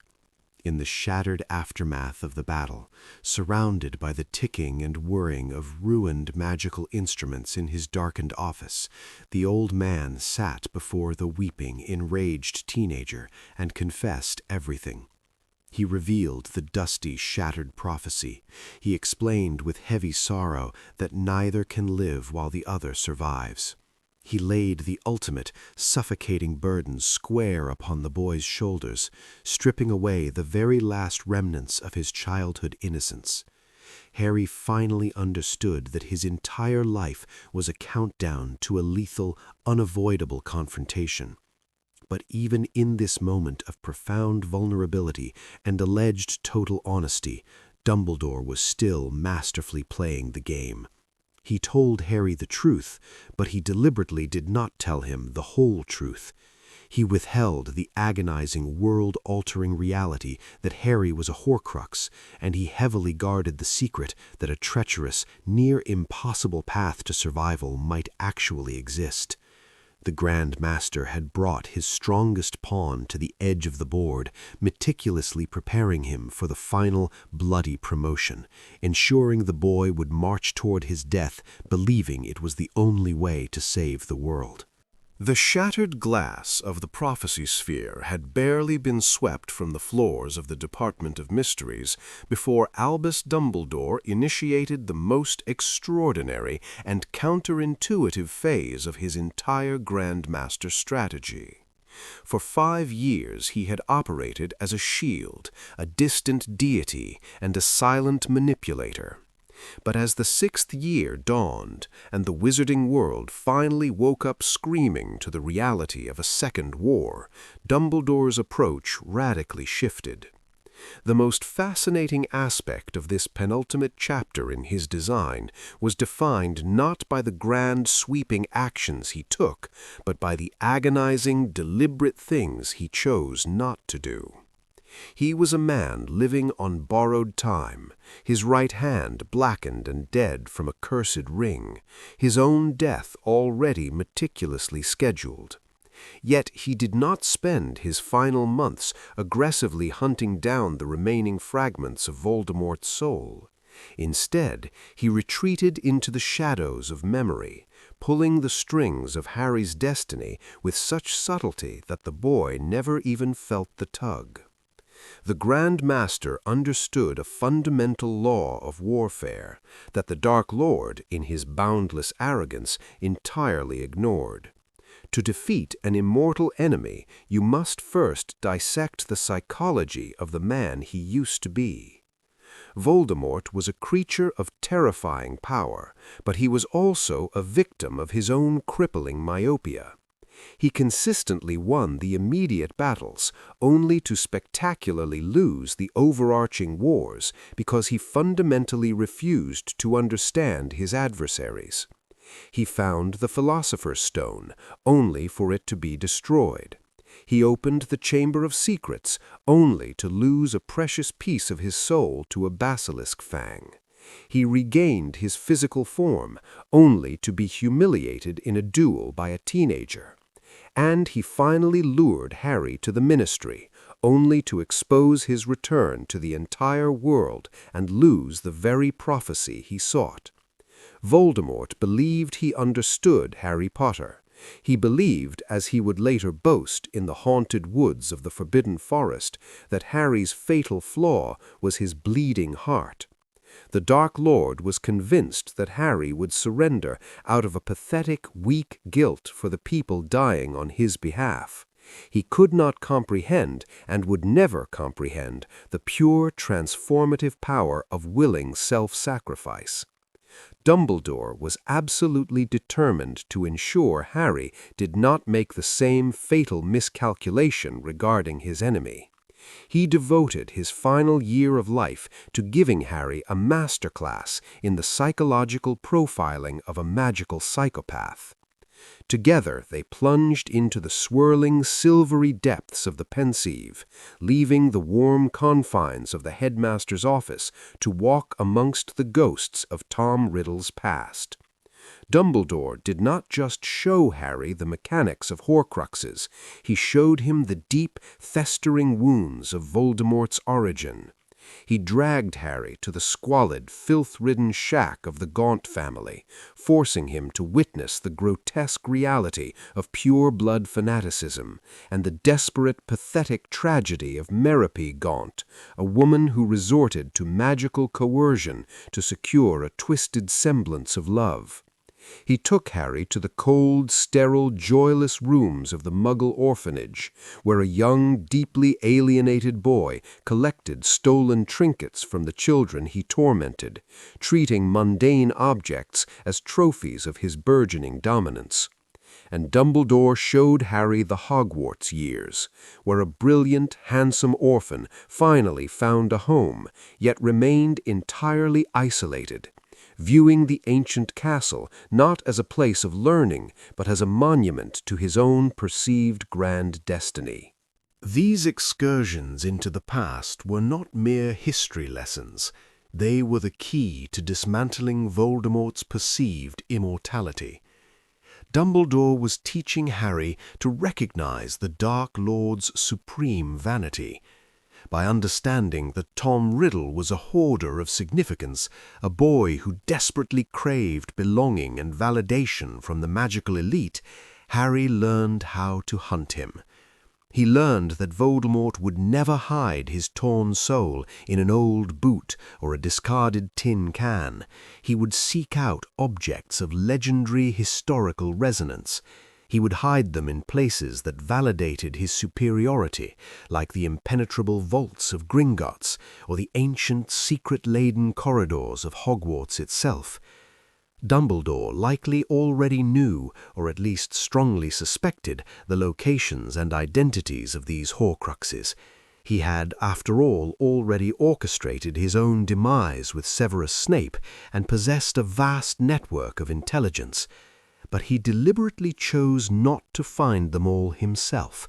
In the shattered aftermath of the battle, surrounded by the ticking and whirring of ruined magical instruments in his darkened office, the old man sat before the weeping, enraged teenager and confessed everything. He revealed the dusty, shattered prophecy. He explained with heavy sorrow that neither can live while the other survives. He laid the ultimate, suffocating burden square upon the boy's shoulders, stripping away the very last remnants of his childhood innocence. Harry finally understood that his entire life was a countdown to a lethal, unavoidable confrontation. But even in this moment of profound vulnerability and alleged total honesty, Dumbledore was still masterfully playing the game. He told Harry the truth, but he deliberately did not tell him the whole truth. He withheld the agonizing, world-altering reality that Harry was a Horcrux, and he heavily guarded the secret that a treacherous, near-impossible path to survival might actually exist. The Grand Master had brought his strongest pawn to the edge of the board, meticulously preparing him for the final, bloody promotion, ensuring the boy would march toward his death, believing it was the only way to save the world. The shattered glass of the prophecy sphere had barely been swept from the floors of the Department of Mysteries before Albus Dumbledore initiated the most extraordinary and counterintuitive phase of his entire Grand Master strategy. For 5 years he had operated as a shield, a distant deity, and a silent manipulator. But as the 6th year dawned and the wizarding world finally woke up screaming to the reality of a second war, Dumbledore's approach radically shifted. The most fascinating aspect of this penultimate chapter in his design was defined not by the grand sweeping actions he took, but by the agonizing, deliberate things he chose not to do. He was a man living on borrowed time, his right hand blackened and dead from a cursed ring, his own death already meticulously scheduled. Yet he did not spend his final months aggressively hunting down the remaining fragments of Voldemort's soul. Instead, he retreated into the shadows of memory, pulling the strings of Harry's destiny with such subtlety that the boy never even felt the tug. The Grand Master understood a fundamental law of warfare that the Dark Lord, in his boundless arrogance, entirely ignored. To defeat an immortal enemy, you must first dissect the psychology of the man he used to be. Voldemort was a creature of terrifying power, but he was also a victim of his own crippling myopia. He consistently won the immediate battles, only to spectacularly lose the overarching wars because he fundamentally refused to understand his adversaries. He found the Philosopher's Stone, only for it to be destroyed. He opened the Chamber of Secrets, only to lose a precious piece of his soul to a basilisk fang. He regained his physical form, only to be humiliated in a duel by a teenager. And he finally lured Harry to the Ministry, only to expose his return to the entire world and lose the very prophecy he sought. Voldemort believed he understood Harry Potter. He believed, as he would later boast in the haunted woods of the Forbidden Forest, that Harry's fatal flaw was his bleeding heart. The Dark Lord was convinced that Harry would surrender out of a pathetic, weak guilt for the people dying on his behalf. He could not comprehend, and would never comprehend, the pure, transformative power of willing self-sacrifice. Dumbledore was absolutely determined to ensure Harry did not make the same fatal miscalculation regarding his enemy. He devoted his final year of life to giving Harry a masterclass in the psychological profiling of a magical psychopath. Together they plunged into the swirling, silvery depths of the Pensieve, leaving the warm confines of the headmaster's office to walk amongst the ghosts of Tom Riddle's past. Dumbledore did not just show Harry the mechanics of Horcruxes, he showed him the deep, festering wounds of Voldemort's origin. He dragged Harry to the squalid, filth-ridden shack of the Gaunt family, forcing him to witness the grotesque reality of pure-blood fanaticism and the desperate, pathetic tragedy of Merope Gaunt, a woman who resorted to magical coercion to secure a twisted semblance of love. He took Harry to the cold, sterile, joyless rooms of the Muggle orphanage, where a young, deeply alienated boy collected stolen trinkets from the children he tormented, treating mundane objects as trophies of his burgeoning dominance. And Dumbledore showed Harry the Hogwarts years, where a brilliant, handsome orphan finally found a home, yet remained entirely isolated. viewing the ancient castle not as a place of learning, but as a monument to his own perceived grand destiny. These excursions into the past were not mere history lessons. They were the key to dismantling Voldemort's perceived immortality. Dumbledore was teaching Harry to recognize the Dark Lord's supreme vanity. By understanding that Tom Riddle was a hoarder of significance, a boy who desperately craved belonging and validation from the magical elite, Harry learned how to hunt him. He learned that Voldemort would never hide his torn soul in an old boot or a discarded tin can. He would seek out objects of legendary historical resonance. He would hide them in places that validated his superiority, like the impenetrable vaults of Gringotts or the ancient secret-laden corridors of Hogwarts itself. Dumbledore likely already knew, or at least strongly suspected, the locations and identities of these Horcruxes. He had, after all, already orchestrated his own demise with Severus Snape and possessed a vast network of intelligence. But he deliberately chose not to find them all himself.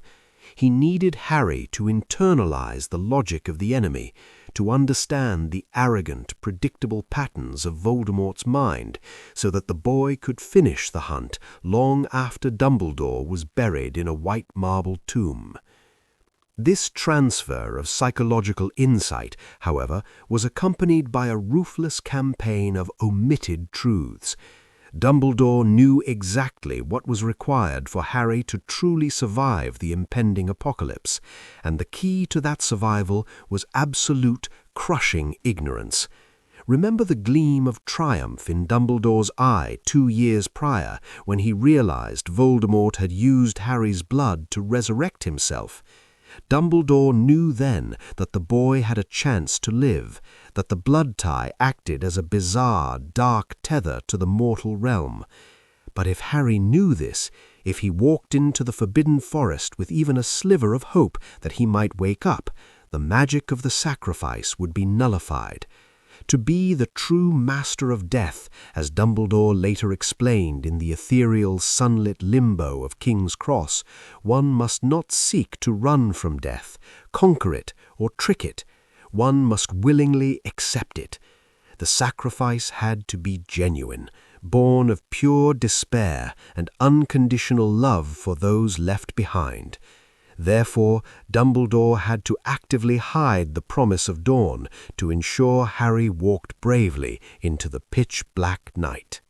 He needed Harry to internalize the logic of the enemy, to understand the arrogant, predictable patterns of Voldemort's mind, so that the boy could finish the hunt long after Dumbledore was buried in a white marble tomb. This transfer of psychological insight, however, was accompanied by a ruthless campaign of omitted truths. Dumbledore knew exactly what was required for Harry to truly survive the impending apocalypse, and the key to that survival was absolute, crushing ignorance. Remember the gleam of triumph in Dumbledore's eye 2 years prior when he realized Voldemort had used Harry's blood to resurrect himself. Dumbledore knew then that the boy had a chance to live, that the blood tie acted as a bizarre, dark tether to the mortal realm. But if Harry knew this, if he walked into the Forbidden Forest with even a sliver of hope that he might wake up, the magic of the sacrifice would be nullified. To be the true master of death, as Dumbledore later explained in the ethereal sunlit limbo of King's Cross, one must not seek to run from death, conquer it, or trick it. One must willingly accept it. The sacrifice had to be genuine, born of pure despair and unconditional love for those left behind. Therefore, Dumbledore had to actively hide the promise of dawn to ensure Harry walked bravely into the pitch-black night.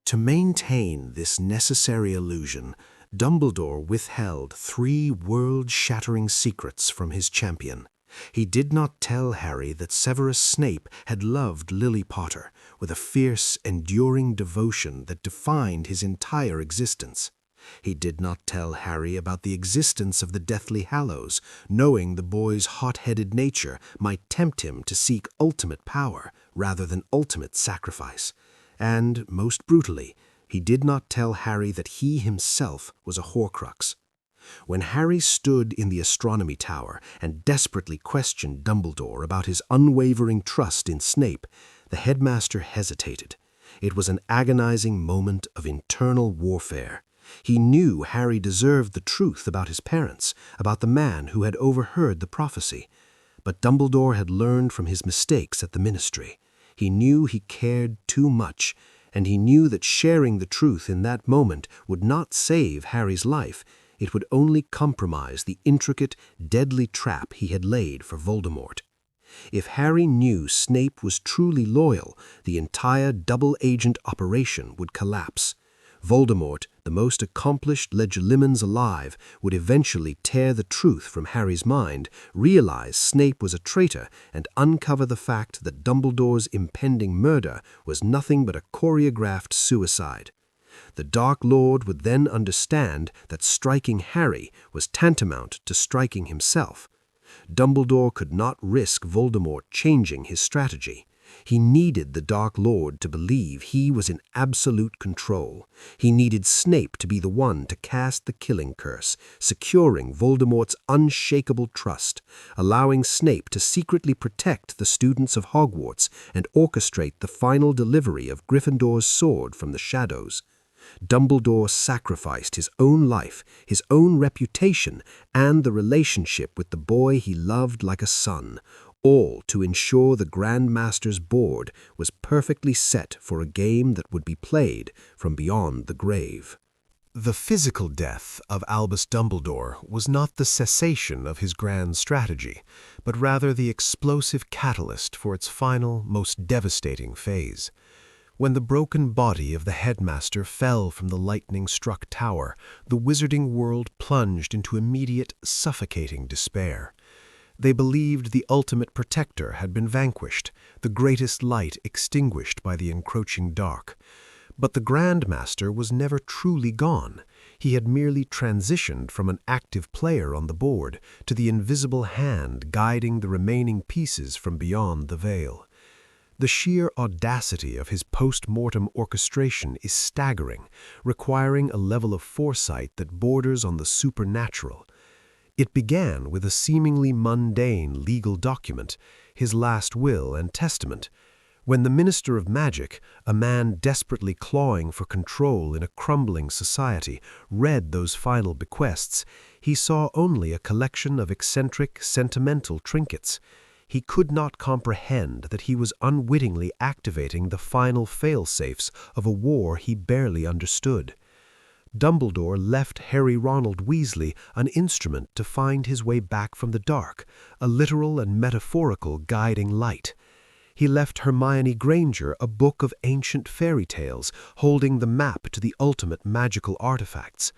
To maintain this necessary illusion, Dumbledore withheld 3 world-shattering secrets from his champion. He did not tell Harry that Severus Snape had loved Lily Potter with a fierce, enduring devotion that defined his entire existence. He did not tell Harry about the existence of the Deathly Hallows, knowing the boy's hot-headed nature might tempt him to seek ultimate power rather than ultimate sacrifice. And, most brutally, he did not tell Harry that he himself was a Horcrux. When Harry stood in the astronomy tower and desperately questioned Dumbledore about his unwavering trust in Snape, the headmaster hesitated. It was an agonizing moment of internal warfare. He knew Harry deserved the truth about his parents, about the man who had overheard the prophecy. But Dumbledore had learned from his mistakes at the Ministry. He knew he cared too much, and he knew that sharing the truth in that moment would not save Harry's life. It would only compromise the intricate, deadly trap he had laid for Voldemort. If Harry knew Snape was truly loyal, the entire double-agent operation would collapse. Voldemort, the most accomplished Legilimens alive, would eventually tear the truth from Harry's mind, realize Snape was a traitor, and uncover the fact that Dumbledore's impending murder was nothing but a choreographed suicide. The Dark Lord would then understand that striking Harry was tantamount to striking himself. Dumbledore could not risk Voldemort changing his strategy. He needed the Dark Lord to believe he was in absolute control. He needed Snape to be the one to cast the killing curse, securing Voldemort's unshakable trust, allowing Snape to secretly protect the students of Hogwarts and orchestrate the final delivery of Gryffindor's sword from the shadows. Dumbledore sacrificed his own life, his own reputation, and the relationship with the boy he loved like a son, all to ensure the Grand Master's board was perfectly set for a game that would be played from beyond the grave. The physical death of Albus Dumbledore was not the cessation of his grand strategy, but rather the explosive catalyst for its final, most devastating phase. When the broken body of the headmaster fell from the lightning-struck tower, the wizarding world plunged into immediate, suffocating despair. They believed the ultimate protector had been vanquished, the greatest light extinguished by the encroaching dark. But the Grand Master was never truly gone. He had merely transitioned from an active player on the board to the invisible hand guiding the remaining pieces from beyond the veil. The sheer audacity of his post-mortem orchestration is staggering, requiring a level of foresight that borders on the supernatural. It began with a seemingly mundane legal document, his last will and testament. When the Minister of Magic, a man desperately clawing for control in a crumbling society, read those final bequests, he saw only a collection of eccentric, sentimental trinkets. He could not comprehend that he was unwittingly activating the final fail-safes of a war he barely understood. Dumbledore left Harry Ronald Weasley an instrument to find his way back from the dark, a literal and metaphorical guiding light. He left Hermione Granger a book of ancient fairy tales, holding the map to the ultimate magical artifacts.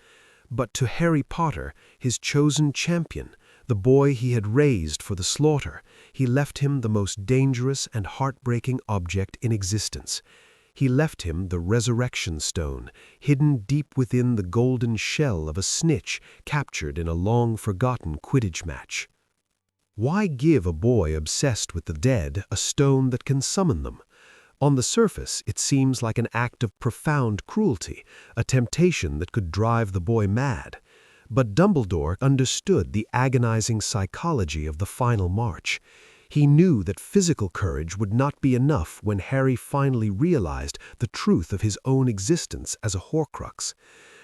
But to Harry Potter, his chosen champion, the boy he had raised for the slaughter, he left him the most dangerous and heartbreaking object in existence. He left him the Resurrection Stone, hidden deep within the golden shell of a snitch captured in a long-forgotten Quidditch match. Why give a boy obsessed with the dead a stone that can summon them? On the surface, it seems like an act of profound cruelty, a temptation that could drive the boy mad. But Dumbledore understood the agonizing psychology of the final march. He knew that physical courage would not be enough when Harry finally realized the truth of his own existence as a Horcrux.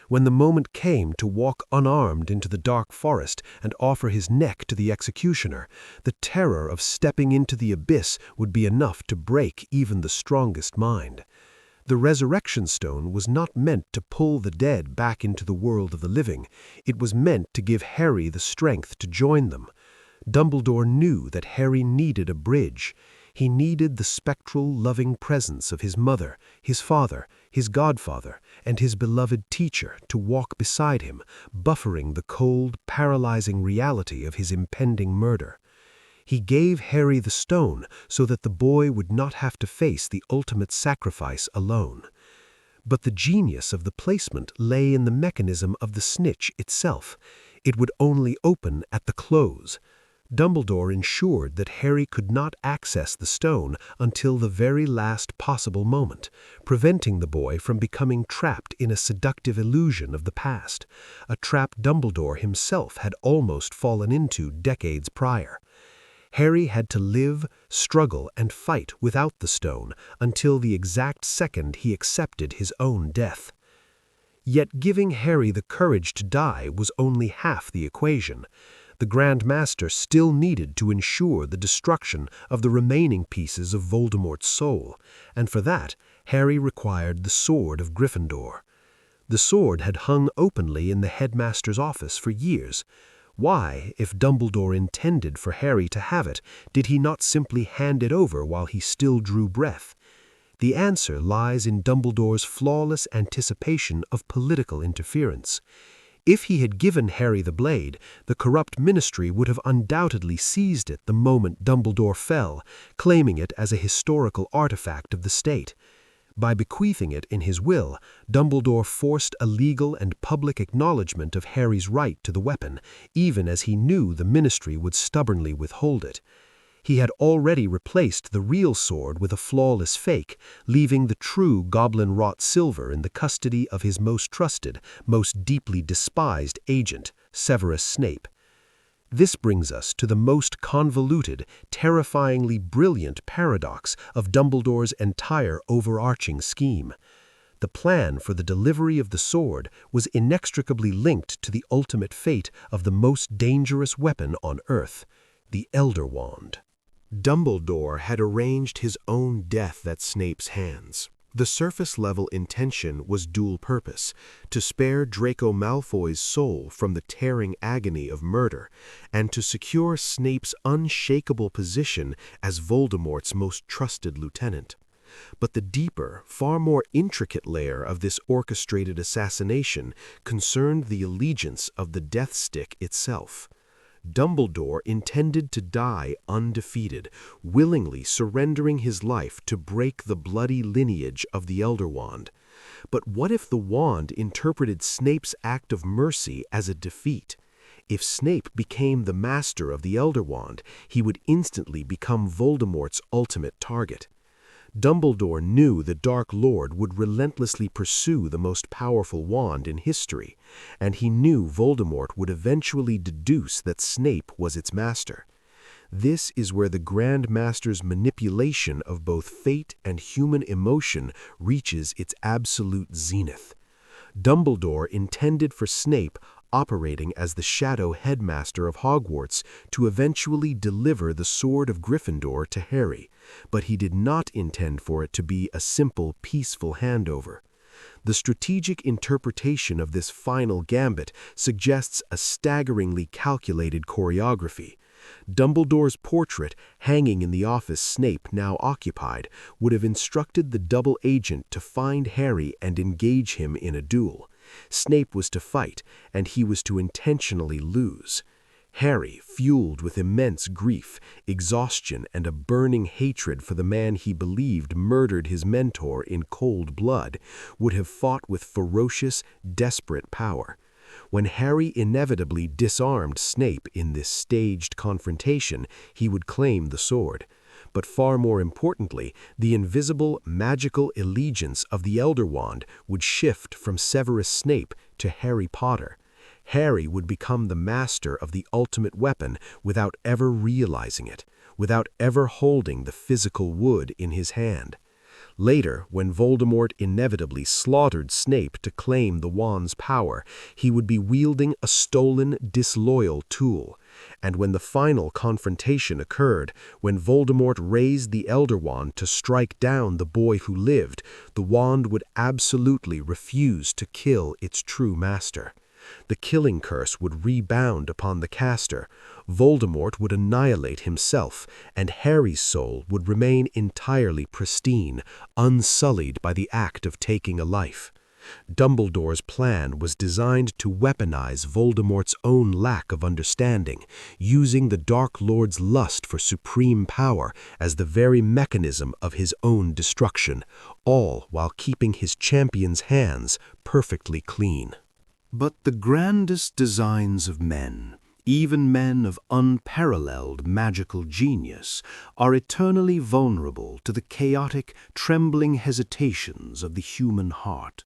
When the moment came to walk unarmed into the dark forest and offer his neck to the executioner, the terror of stepping into the abyss would be enough to break even the strongest mind. The Resurrection Stone was not meant to pull the dead back into the world of the living. It was meant to give Harry the strength to join them. Dumbledore knew that Harry needed a bridge. He needed the spectral, loving presence of his mother, his father, his godfather, and his beloved teacher to walk beside him, buffering the cold, paralyzing reality of his impending murder. He gave Harry the stone so that the boy would not have to face the ultimate sacrifice alone. But the genius of the placement lay in the mechanism of the snitch itself. It would only open at the close. Dumbledore ensured that Harry could not access the stone until the very last possible moment, preventing the boy from becoming trapped in a seductive illusion of the past, a trap Dumbledore himself had almost fallen into decades prior. Harry had to live, struggle, and fight without the stone until the exact second he accepted his own death. Yet giving Harry the courage to die was only half the equation. The Grand Master still needed to ensure the destruction of the remaining pieces of Voldemort's soul, and for that, Harry required the Sword of Gryffindor. The sword had hung openly in the headmaster's office for years. Why, if Dumbledore intended for Harry to have it, did he not simply hand it over while he still drew breath? The answer lies in Dumbledore's flawless anticipation of political interference. If he had given Harry the blade, the corrupt ministry would have undoubtedly seized it the moment Dumbledore fell, claiming it as a historical artifact of the state. By bequeathing it in his will, Dumbledore forced a legal and public acknowledgement of Harry's right to the weapon, even as he knew the ministry would stubbornly withhold it. He had already replaced the real sword with a flawless fake, leaving the true goblin-wrought silver in the custody of his most trusted, most deeply despised agent, Severus Snape. This brings us to the most convoluted, terrifyingly brilliant paradox of Dumbledore's entire overarching scheme. The plan for the delivery of the sword was inextricably linked to the ultimate fate of the most dangerous weapon on Earth, the Elder Wand. Dumbledore had arranged his own death at Snape's hands. The surface-level intention was dual-purpose, to spare Draco Malfoy's soul from the tearing agony of murder, and to secure Snape's unshakable position as Voldemort's most trusted lieutenant. But the deeper, far more intricate layer of this orchestrated assassination concerned the allegiance of the Death Stick itself. Dumbledore intended to die undefeated, willingly surrendering his life to break the bloody lineage of the Elder Wand. But what if the wand interpreted Snape's act of mercy as a defeat? If Snape became the master of the Elder Wand, he would instantly become Voldemort's ultimate target. Dumbledore knew the Dark Lord would relentlessly pursue the most powerful wand in history, and he knew Voldemort would eventually deduce that Snape was its master. This is where the Grand Master's manipulation of both fate and human emotion reaches its absolute zenith. Dumbledore intended for Snape, operating as the shadow headmaster of Hogwarts, to eventually deliver the Sword of Gryffindor to Harry, but he did not intend for it to be a simple, peaceful handover. The strategic interpretation of this final gambit suggests a staggeringly calculated choreography. Dumbledore's portrait, hanging in the office Snape now occupied, would have instructed the double agent to find Harry and engage him in a duel. Snape was to fight, and he was to intentionally lose. Harry, fueled with immense grief, exhaustion, and a burning hatred for the man he believed murdered his mentor in cold blood, would have fought with ferocious, desperate power. When Harry inevitably disarmed Snape in this staged confrontation, he would claim the sword. But far more importantly, the invisible, magical allegiance of the Elder Wand would shift from Severus Snape to Harry Potter. Harry would become the master of the ultimate weapon without ever realizing it, without ever holding the physical wood in his hand. Later, when Voldemort inevitably slaughtered Snape to claim the wand's power, he would be wielding a stolen, disloyal tool. And when the final confrontation occurred, when Voldemort raised the Elder Wand to strike down the boy who lived, the wand would absolutely refuse to kill its true master. The killing curse would rebound upon the caster, Voldemort would annihilate himself, and Harry's soul would remain entirely pristine, unsullied by the act of taking a life. Dumbledore's plan was designed to weaponize Voldemort's own lack of understanding, using the Dark Lord's lust for supreme power as the very mechanism of his own destruction, all while keeping his champion's hands perfectly clean. But the grandest designs of men, even men of unparalleled magical genius, are eternally vulnerable to the chaotic, trembling hesitations of the human heart.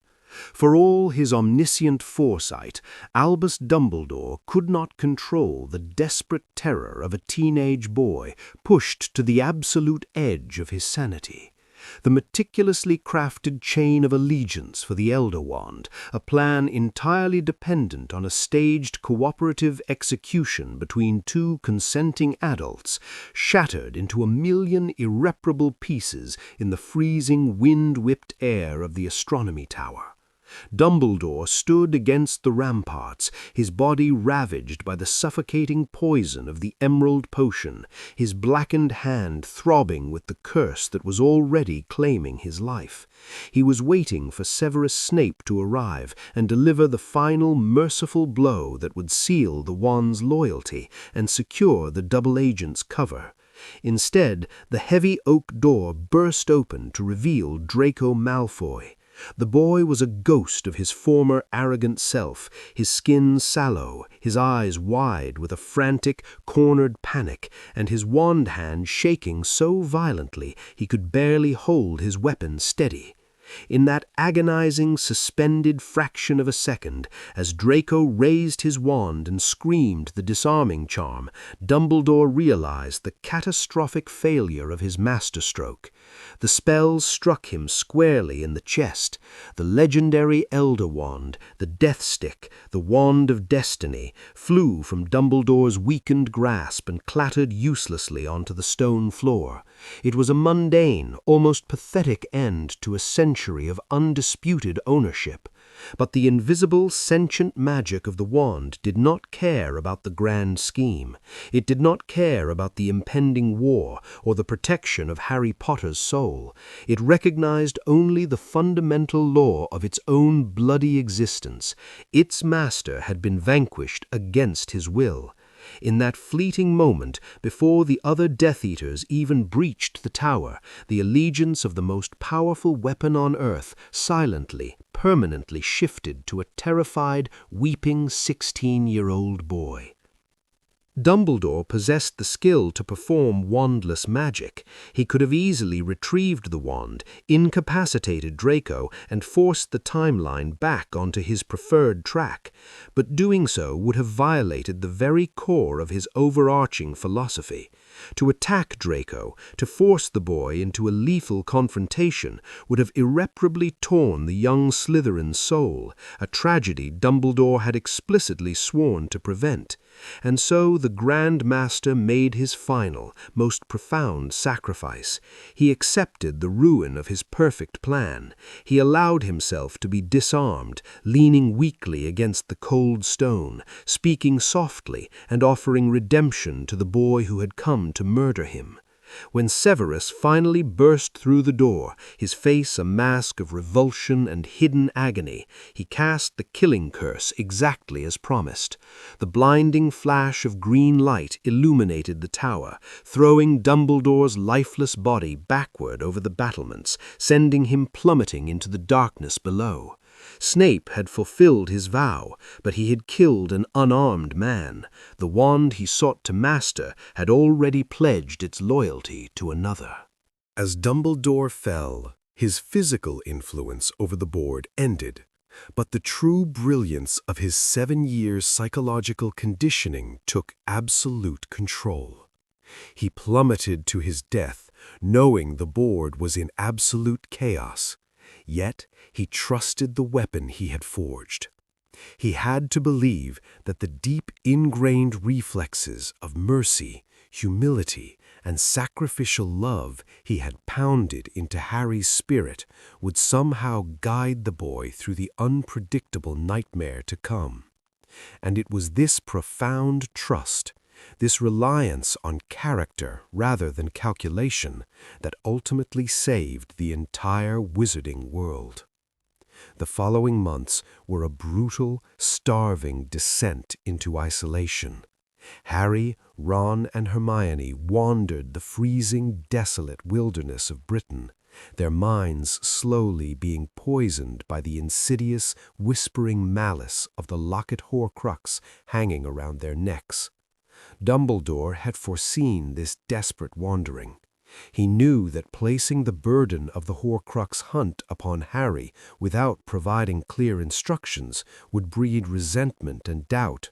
For all his omniscient foresight, Albus Dumbledore could not control the desperate terror of a teenage boy pushed to the absolute edge of his sanity. The meticulously crafted chain of allegiance for the Elder Wand, a plan entirely dependent on a staged cooperative execution between two consenting adults, shattered into a million irreparable pieces in the freezing, wind-whipped air of the astronomy tower. Dumbledore stood against the ramparts, his body ravaged by the suffocating poison of the Emerald Potion, his blackened hand throbbing with the curse that was already claiming his life. He was waiting for Severus Snape to arrive and deliver the final merciful blow that would seal the wand's loyalty and secure the double agent's cover. Instead, the heavy oak door burst open to reveal Draco Malfoy. The boy was a ghost of his former arrogant self, his skin sallow, his eyes wide with a frantic, cornered panic, and his wand hand shaking so violently he could barely hold his weapon steady. In that agonizing, suspended fraction of a second, as Draco raised his wand and screamed the disarming charm, Dumbledore realized the catastrophic failure of his masterstroke. The spell struck him squarely in the chest. The legendary Elder Wand, the Death Stick, the Wand of Destiny, flew from Dumbledore's weakened grasp and clattered uselessly onto the stone floor. It was a mundane, almost pathetic end to a century of undisputed ownership. But the invisible, sentient magic of the wand did not care about the grand scheme. It did not care about the impending war or the protection of Harry Potter's soul. It recognized only the fundamental law of its own bloody existence. Its master had been vanquished against his will. In that fleeting moment, before the other Death Eaters even breached the tower, the allegiance of the most powerful weapon on earth silently, permanently shifted to a terrified, weeping 16-year-old boy. Dumbledore possessed the skill to perform wandless magic. He could have easily retrieved the wand, incapacitated Draco, and forced the timeline back onto his preferred track. But doing so would have violated the very core of his overarching philosophy. To attack Draco, to force the boy into a lethal confrontation, would have irreparably torn the young Slytherin's soul, a tragedy Dumbledore had explicitly sworn to prevent. And so the Grand Master made his final, most profound sacrifice. He accepted the ruin of his perfect plan. He allowed himself to be disarmed, leaning weakly against the cold stone, speaking softly and offering redemption to the boy who had come to murder him. When Severus finally burst through the door, his face a mask of revulsion and hidden agony, he cast the killing curse exactly as promised. The blinding flash of green light illuminated the tower, throwing Dumbledore's lifeless body backward over the battlements, sending him plummeting into the darkness below. Snape had fulfilled his vow, but he had killed an unarmed man. The wand he sought to master had already pledged its loyalty to another. As Dumbledore fell, his physical influence over the board ended, but the true brilliance of his 7 years' psychological conditioning took absolute control. He plummeted to his death, knowing the board was in absolute chaos. Yet he trusted the weapon he had forged. He had to believe that the deep ingrained reflexes of mercy, humility, and sacrificial love he had pounded into Harry's spirit would somehow guide the boy through the unpredictable nightmare to come. And it was this profound trust, this reliance on character rather than calculation, that ultimately saved the entire wizarding world. The following months were a brutal, starving descent into isolation. Harry, Ron, and Hermione wandered the freezing, desolate wilderness of Britain, their minds slowly being poisoned by the insidious, whispering malice of the locket Horcrux hanging around their necks. Dumbledore had foreseen this desperate wandering. He knew that placing the burden of the Horcrux hunt upon Harry without providing clear instructions would breed resentment and doubt.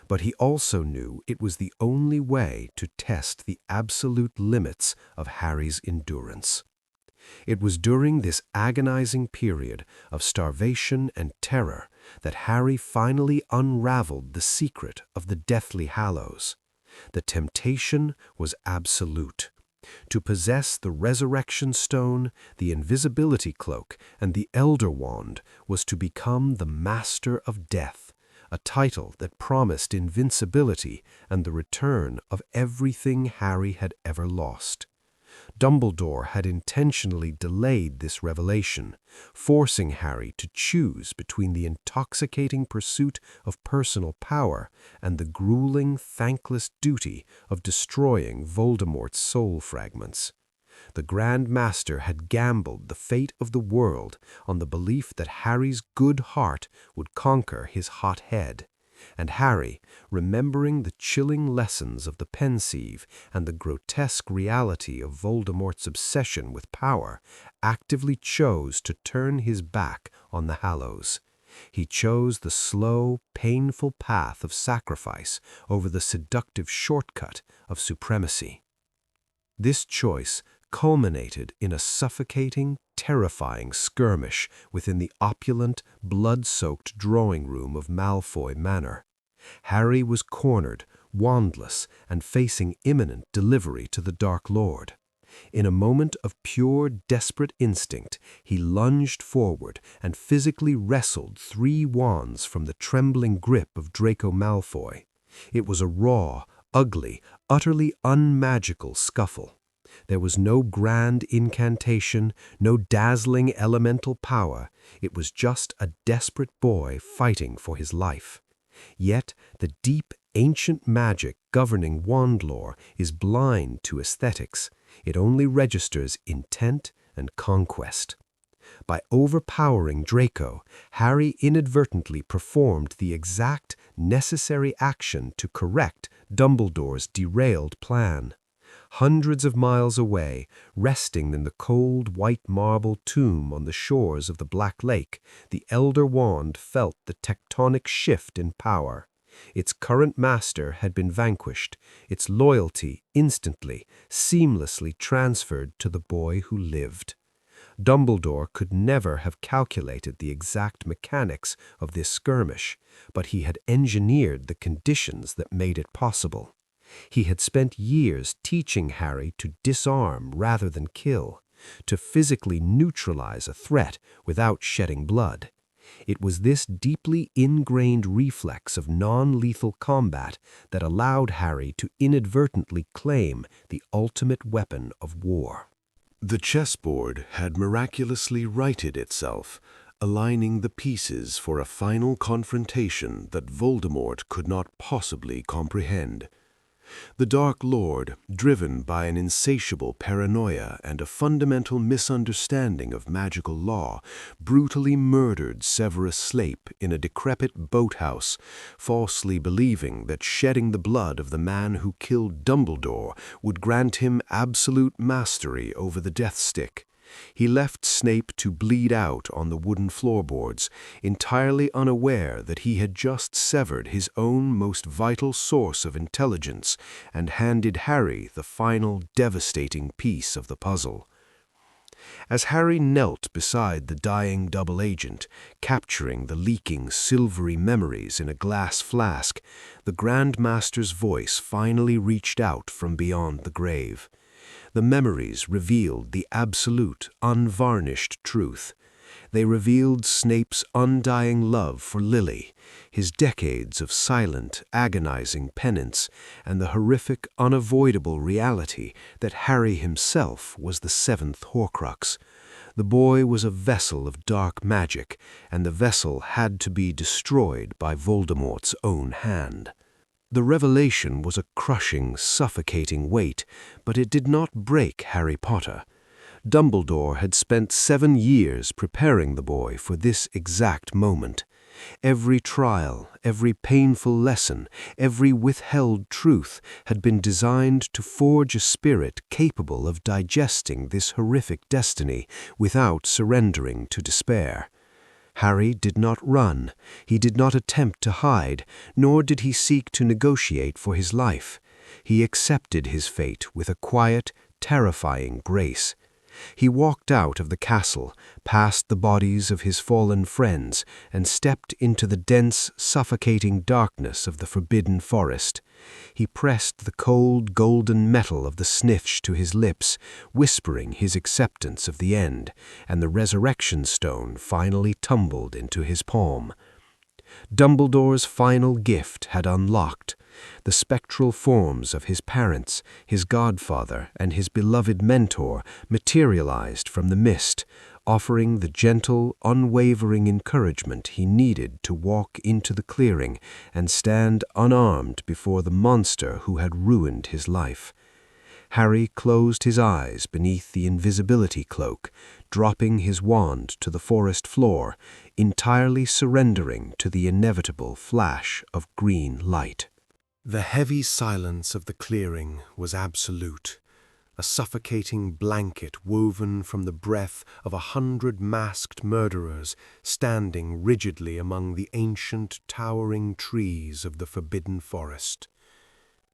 But he also knew it was the only way to test the absolute limits of Harry's endurance. It was during this agonizing period of starvation and terror that Harry finally unraveled the secret of the Deathly Hallows. The temptation was absolute. To possess the Resurrection Stone, the Invisibility Cloak, and the Elder Wand was to become the Master of Death, a title that promised invincibility and the return of everything Harry had ever lost. Dumbledore had intentionally delayed this revelation, forcing Harry to choose between the intoxicating pursuit of personal power and the grueling, thankless duty of destroying Voldemort's soul fragments. The Grand Master had gambled the fate of the world on the belief that Harry's good heart would conquer his hot head. And Harry, remembering the chilling lessons of the pensieve and the grotesque reality of Voldemort's obsession with power, actively chose to turn his back on the Hallows. He chose the slow, painful path of sacrifice over the seductive shortcut of supremacy. This choice culminated in a suffocating, terrifying skirmish within the opulent, blood-soaked drawing room of Malfoy Manor. Harry was cornered, wandless, and facing imminent delivery to the Dark Lord. In a moment of pure, desperate instinct, he lunged forward and physically wrestled 3 wands from the trembling grip of Draco Malfoy. It was a raw, ugly, utterly unmagical scuffle. There was no grand incantation, no dazzling elemental power. It was just a desperate boy fighting for his life. Yet the deep, ancient magic governing wand lore is blind to aesthetics. It only registers intent and conquest. By overpowering Draco, Harry inadvertently performed the exact necessary action to correct Dumbledore's derailed plan. Hundreds of miles away, resting in the cold white marble tomb on the shores of the Black Lake, the Elder Wand felt the tectonic shift in power. Its current master had been vanquished, its loyalty instantly, seamlessly transferred to the boy who lived. Dumbledore could never have calculated the exact mechanics of this skirmish, but he had engineered the conditions that made it possible. He had spent years teaching Harry to disarm rather than kill, to physically neutralize a threat without shedding blood. It was this deeply ingrained reflex of non-lethal combat that allowed Harry to inadvertently claim the ultimate weapon of war. The chessboard had miraculously righted itself, aligning the pieces for a final confrontation that Voldemort could not possibly comprehend. The Dark Lord, driven by an insatiable paranoia and a fundamental misunderstanding of magical law, brutally murdered Severus Snape in a decrepit boathouse, falsely believing that shedding the blood of the man who killed Dumbledore would grant him absolute mastery over the Death Stick. He left Snape to bleed out on the wooden floorboards, entirely unaware that he had just severed his own most vital source of intelligence and handed Harry the final devastating piece of the puzzle. As Harry knelt beside the dying double agent, capturing the leaking silvery memories in a glass flask, the Grand Master's voice finally reached out from beyond the grave. The memories revealed the absolute, unvarnished truth. They revealed Snape's undying love for Lily, his decades of silent, agonizing penance, and the horrific, unavoidable reality that Harry himself was the 7th Horcrux. The boy was a vessel of dark magic, and the vessel had to be destroyed by Voldemort's own hand. The revelation was a crushing, suffocating weight, but it did not break Harry Potter. Dumbledore had spent 7 years preparing the boy for this exact moment. Every trial, every painful lesson, every withheld truth had been designed to forge a spirit capable of digesting this horrific destiny without surrendering to despair. Harry did not run, he did not attempt to hide, nor did he seek to negotiate for his life. He accepted his fate with a quiet, terrifying grace. He walked out of the castle, past the bodies of his fallen friends, and stepped into the dense, suffocating darkness of the forbidden forest. He pressed the cold, golden metal of the Snitch to his lips, whispering his acceptance of the end, and the resurrection stone finally tumbled into his palm. Dumbledore's final gift had unlocked. The spectral forms of his parents, his godfather, and his beloved mentor materialized from the mist, offering the gentle, unwavering encouragement he needed to walk into the clearing and stand unarmed before the monster who had ruined his life. Harry closed his eyes beneath the invisibility cloak, dropping his wand to the forest floor, entirely surrendering to the inevitable flash of green light. The heavy silence of the clearing was absolute, a suffocating blanket woven from the breath of 100 masked murderers standing rigidly among the ancient towering trees of the forbidden forest.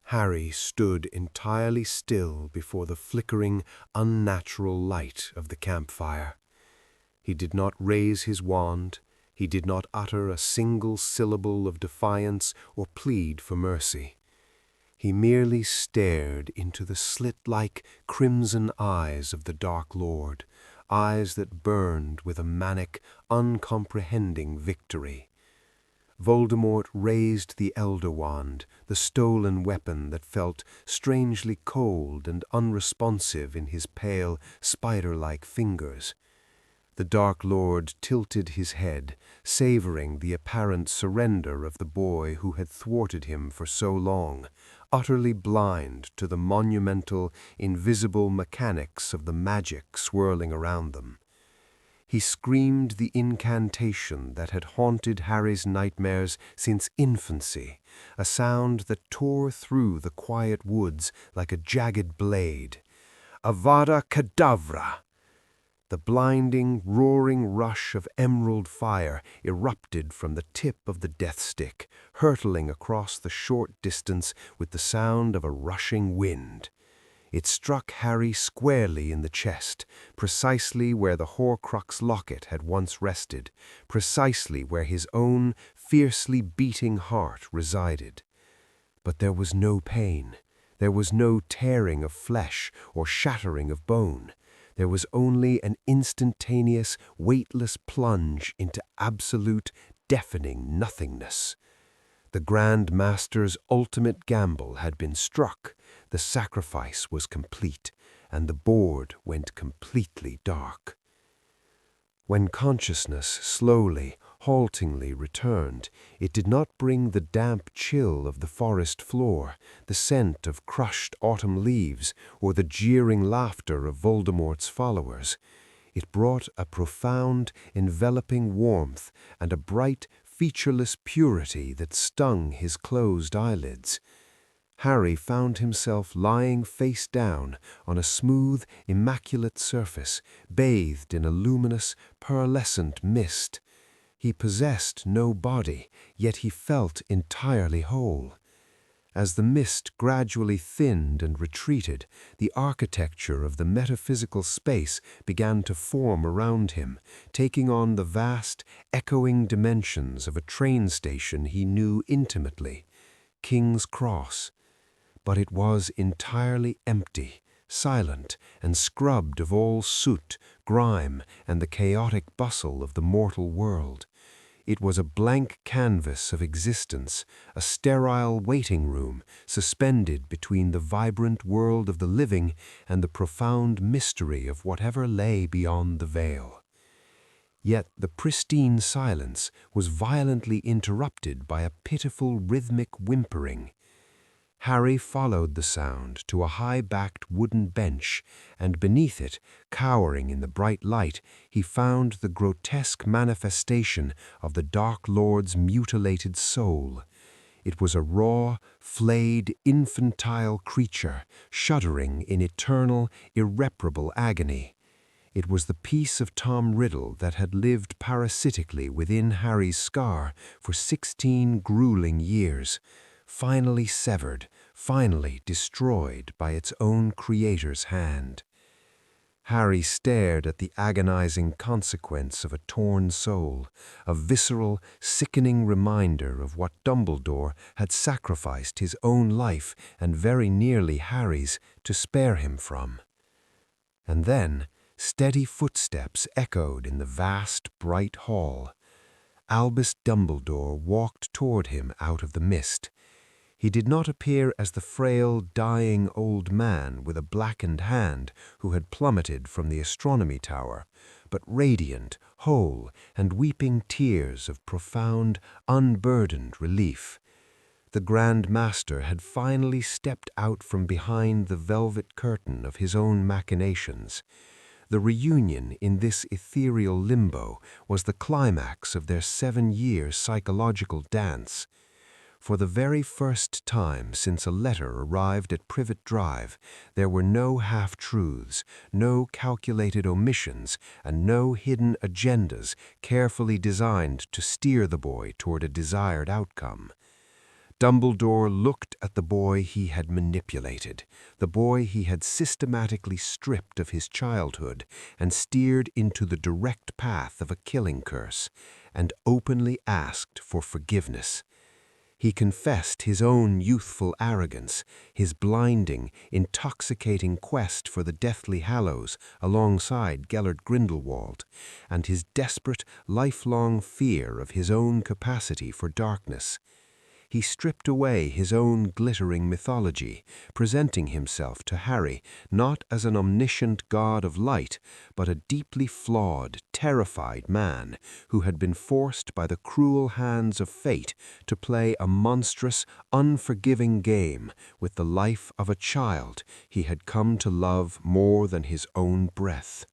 Harry stood entirely still before the flickering, unnatural light of the campfire. He did not raise his wand, he did not utter a single syllable of defiance or plead for mercy. He merely stared into the slit-like crimson eyes of the Dark Lord, eyes that burned with a manic, uncomprehending victory. Voldemort raised the Elder Wand, the stolen weapon that felt strangely cold and unresponsive in his pale, spider-like fingers. The Dark Lord tilted his head, savoring the apparent surrender of the boy who had thwarted him for so long, utterly blind to the monumental, invisible mechanics of the magic swirling around them. He screamed the incantation that had haunted Harry's nightmares since infancy, a sound that tore through the quiet woods like a jagged blade. Avada Kedavra! The blinding, roaring rush of emerald fire erupted from the tip of the death stick, hurtling across the short distance with the sound of a rushing wind. It struck Harry squarely in the chest, precisely where the Horcrux locket had once rested, precisely where his own fiercely beating heart resided. But there was no pain. There was no tearing of flesh or shattering of bone. There was only an instantaneous, weightless plunge into absolute, deafening nothingness. The Grand Master's ultimate gamble had been struck, the sacrifice was complete, and the board went completely dark. When consciousness slowly, haltingly returned, it did not bring the damp chill of the forest floor, the scent of crushed autumn leaves, or the jeering laughter of Voldemort's followers. It brought a profound, enveloping warmth and a bright, featureless purity that stung his closed eyelids. Harry found himself lying face down on a smooth, immaculate surface, bathed in a luminous, pearlescent mist. He possessed no body, yet he felt entirely whole. As the mist gradually thinned and retreated, the architecture of the metaphysical space began to form around him, taking on the vast, echoing dimensions of a train station he knew intimately, King's Cross. But it was entirely empty, silent, and scrubbed of all soot, grime, and the chaotic bustle of the mortal world. It was a blank canvas of existence, a sterile waiting room suspended between the vibrant world of the living and the profound mystery of whatever lay beyond the veil. Yet the pristine silence was violently interrupted by a pitiful rhythmic whimpering. Harry followed the sound to a high-backed wooden bench, and beneath it, cowering in the bright light, he found the grotesque manifestation of the Dark Lord's mutilated soul. It was a raw, flayed, infantile creature, shuddering in eternal, irreparable agony. It was the piece of Tom Riddle that had lived parasitically within Harry's scar for 16 grueling years, finally severed, finally destroyed by its own creator's hand. Harry stared at the agonizing consequence of a torn soul, a visceral, sickening reminder of what Dumbledore had sacrificed his own life and very nearly Harry's to spare him from. And then steady footsteps echoed in the vast, bright hall. Albus Dumbledore walked toward him out of the mist. He did not appear as the frail, dying old man with a blackened hand who had plummeted from the astronomy tower, but radiant, whole, and weeping tears of profound, unburdened relief. The Grand Master had finally stepped out from behind the velvet curtain of his own machinations. The reunion in this ethereal limbo was the climax of their 7-year psychological dance. For the very first time since a letter arrived at Privet Drive, there were no half-truths, no calculated omissions, and no hidden agendas carefully designed to steer the boy toward a desired outcome. Dumbledore looked at the boy he had manipulated, the boy he had systematically stripped of his childhood and steered into the direct path of a killing curse, and openly asked for forgiveness. He confessed his own youthful arrogance, his blinding, intoxicating quest for the Deathly Hallows alongside Gellert Grindelwald, and his desperate, lifelong fear of his own capacity for darkness. He stripped away his own glittering mythology, presenting himself to Harry not as an omniscient god of light, but a deeply flawed, terrified man who had been forced by the cruel hands of fate to play a monstrous, unforgiving game with the life of a child he had come to love more than his own breath.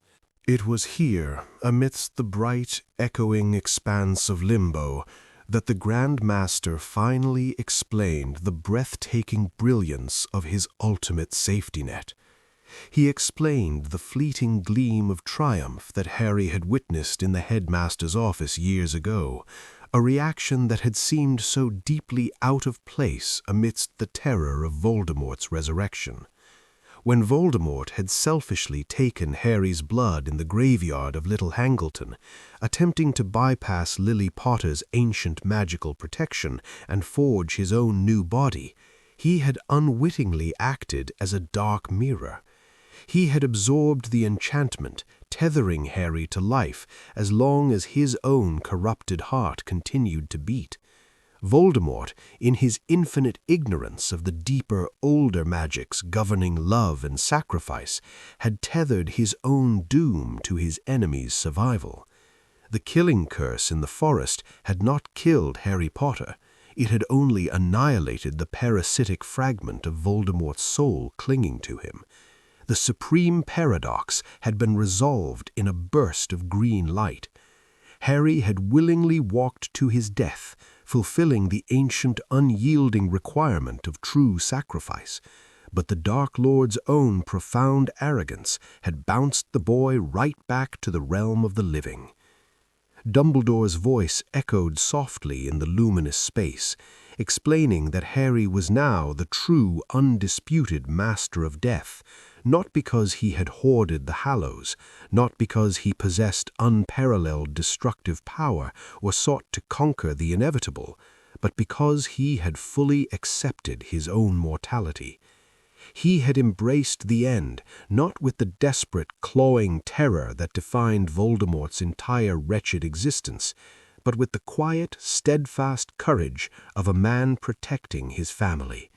It was here, amidst the bright, echoing expanse of limbo, that the Grand Master finally explained the breathtaking brilliance of his ultimate safety net. He explained the fleeting gleam of triumph that Harry had witnessed in the headmaster's office years ago, a reaction that had seemed so deeply out of place amidst the terror of Voldemort's resurrection. When Voldemort had selfishly taken Harry's blood in the graveyard of Little Hangleton, attempting to bypass Lily Potter's ancient magical protection and forge his own new body, he had unwittingly acted as a dark mirror. He had absorbed the enchantment, tethering Harry to life as long as his own corrupted heart continued to beat. Voldemort, in his infinite ignorance of the deeper, older magics governing love and sacrifice, had tethered his own doom to his enemy's survival. The killing curse in the forest had not killed Harry Potter. It had only annihilated the parasitic fragment of Voldemort's soul clinging to him. The supreme paradox had been resolved in a burst of green light. Harry had willingly walked to his death, fulfilling the ancient, unyielding requirement of true sacrifice. But the Dark Lord's own profound arrogance had bounced the boy right back to the realm of the living. Dumbledore's voice echoed softly in the luminous space, explaining that Harry was now the true, undisputed master of death, not because he had hoarded the Hallows, not because he possessed unparalleled destructive power or sought to conquer the inevitable, but because he had fully accepted his own mortality. He had embraced the end, not with the desperate, clawing terror that defined Voldemort's entire wretched existence, but with the quiet, steadfast courage of a man protecting his family.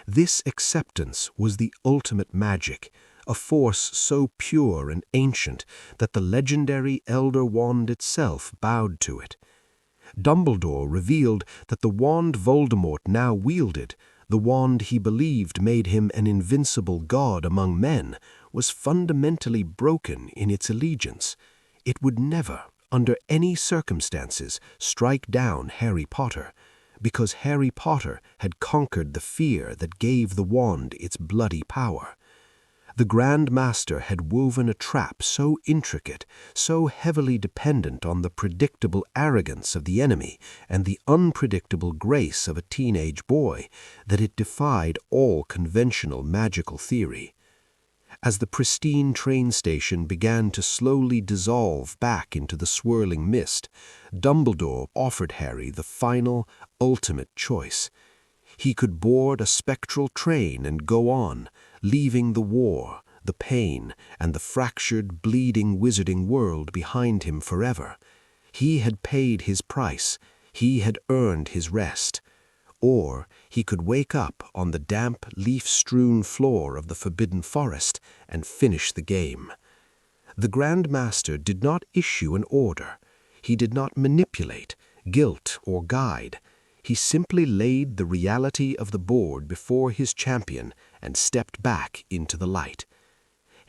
This acceptance was the ultimate magic, a force so pure and ancient that the legendary Elder Wand itself bowed to it. Dumbledore revealed that the wand Voldemort now wielded, the wand he believed made him an invincible god among men, was fundamentally broken in its allegiance. It would never, under any circumstances, strike down Harry Potter, because Harry Potter had conquered the fear that gave the wand its bloody power. The Grand Master had woven a trap so intricate, so heavily dependent on the predictable arrogance of the enemy and the unpredictable grace of a teenage boy, that it defied all conventional magical theory. As the pristine train station began to slowly dissolve back into the swirling mist, Dumbledore offered Harry the final, ultimate choice. He could board a spectral train and go on, leaving the war, the pain, and the fractured, bleeding wizarding world behind him forever. He had paid his price. He had earned his rest. Or he could wake up on the damp, leaf-strewn floor of the Forbidden Forest and finish the game. The Grand Master did not issue an order. He did not manipulate, guilt, or guide. He simply laid the reality of the board before his champion and stepped back into the light.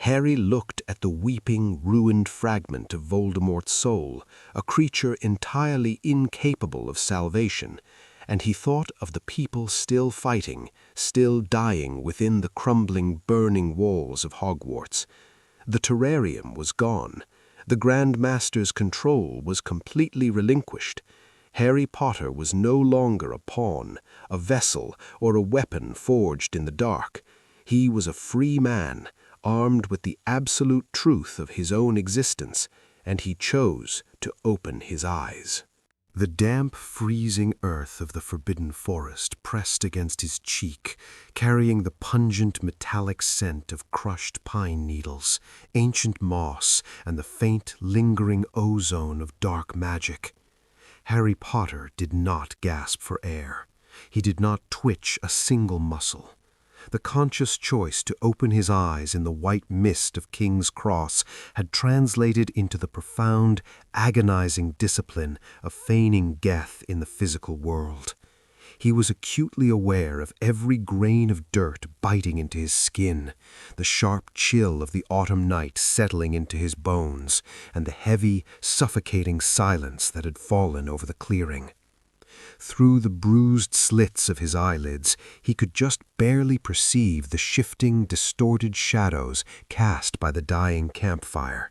Harry looked at the weeping, ruined fragment of Voldemort's soul, a creature entirely incapable of salvation, and he thought of the people still fighting, still dying within the crumbling, burning walls of Hogwarts. The terrarium was gone. The Grand Master's control was completely relinquished. Harry Potter was no longer a pawn, a vessel, or a weapon forged in the dark. He was a free man, armed with the absolute truth of his own existence, and he chose to open his eyes. The damp, freezing earth of the forbidden forest pressed against his cheek, carrying the pungent metallic scent of crushed pine needles, ancient moss, and the faint, lingering ozone of dark magic. Harry Potter did not gasp for air. He did not twitch a single muscle. The conscious choice to open his eyes in the white mist of King's Cross had translated into the profound, agonizing discipline of feigning death in the physical world. He was acutely aware of every grain of dirt biting into his skin, the sharp chill of the autumn night settling into his bones, and the heavy, suffocating silence that had fallen over the clearing. Through the bruised slits of his eyelids, he could just barely perceive the shifting, distorted shadows cast by the dying campfire.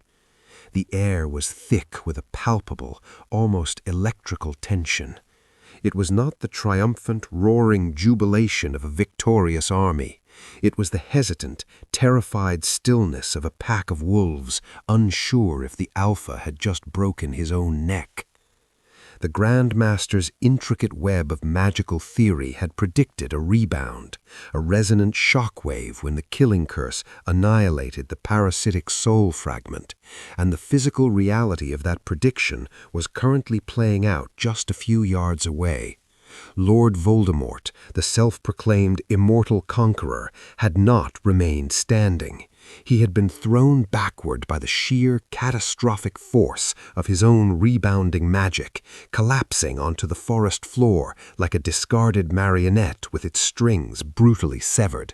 The air was thick with a palpable, almost electrical tension. It was not the triumphant, roaring jubilation of a victorious army. It was the hesitant, terrified stillness of a pack of wolves, unsure if the alpha had just broken his own neck. The Grand Master's intricate web of magical theory had predicted a rebound, a resonant shockwave when the killing curse annihilated the parasitic soul fragment, and the physical reality of that prediction was currently playing out just a few yards away. Lord Voldemort, the self-proclaimed immortal conqueror, had not remained standing. He had been thrown backward by the sheer catastrophic force of his own rebounding magic, collapsing onto the forest floor like a discarded marionette with its strings brutally severed.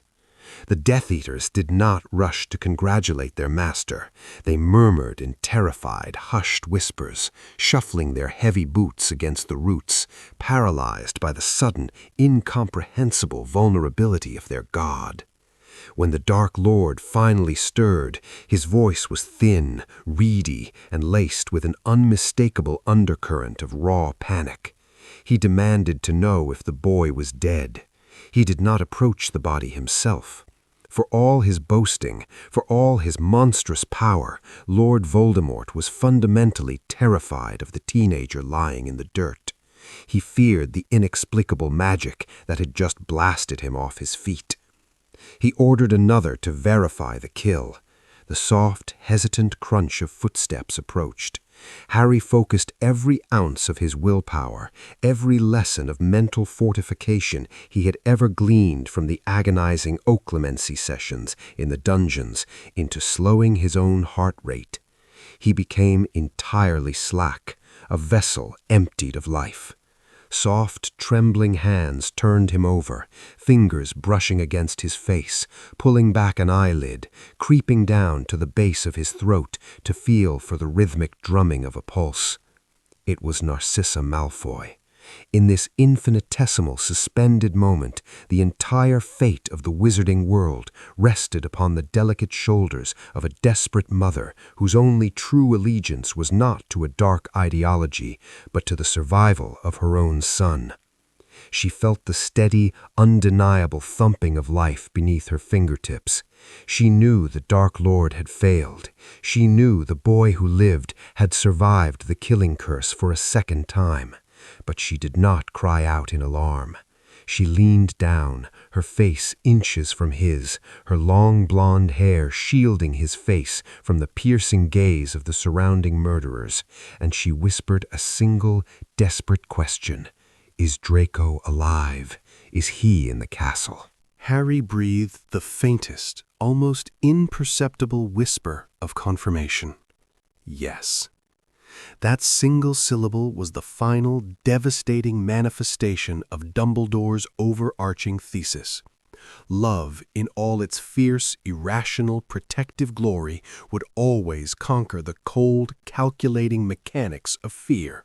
The Death Eaters did not rush to congratulate their master. They murmured in terrified, hushed whispers, shuffling their heavy boots against the roots, paralyzed by the sudden, incomprehensible vulnerability of their god. When the Dark Lord finally stirred, his voice was thin, reedy, and laced with an unmistakable undercurrent of raw panic. He demanded to know if the boy was dead. He did not approach the body himself. For all his boasting, for all his monstrous power, Lord Voldemort was fundamentally terrified of the teenager lying in the dirt. He feared the inexplicable magic that had just blasted him off his feet. He ordered another to verify the kill. The soft, hesitant crunch of footsteps approached. Harry focused every ounce of his willpower, every lesson of mental fortification he had ever gleaned from the agonizing occlumency sessions in the dungeons, into slowing his own heart rate. He became entirely slack, a vessel emptied of life. Soft, trembling hands turned him over, fingers brushing against his face, pulling back an eyelid, creeping down to the base of his throat to feel for the rhythmic drumming of a pulse. It was Narcissa Malfoy. In this infinitesimal suspended moment, the entire fate of the wizarding world rested upon the delicate shoulders of a desperate mother whose only true allegiance was not to a dark ideology, but to the survival of her own son. She felt the steady, undeniable thumping of life beneath her fingertips. She knew the Dark Lord had failed. She knew the boy who lived had survived the killing curse for a second time. But she did not cry out in alarm. She leaned down, her face inches from his, her long blonde hair shielding his face from the piercing gaze of the surrounding murderers, and she whispered a single, desperate question. Is Draco alive? Is he in the castle? Harry breathed the faintest, almost imperceptible whisper of confirmation. Yes. That single syllable was the final, devastating manifestation of Dumbledore's overarching thesis. Love, in all its fierce, irrational, protective glory, would always conquer the cold, calculating mechanics of fear.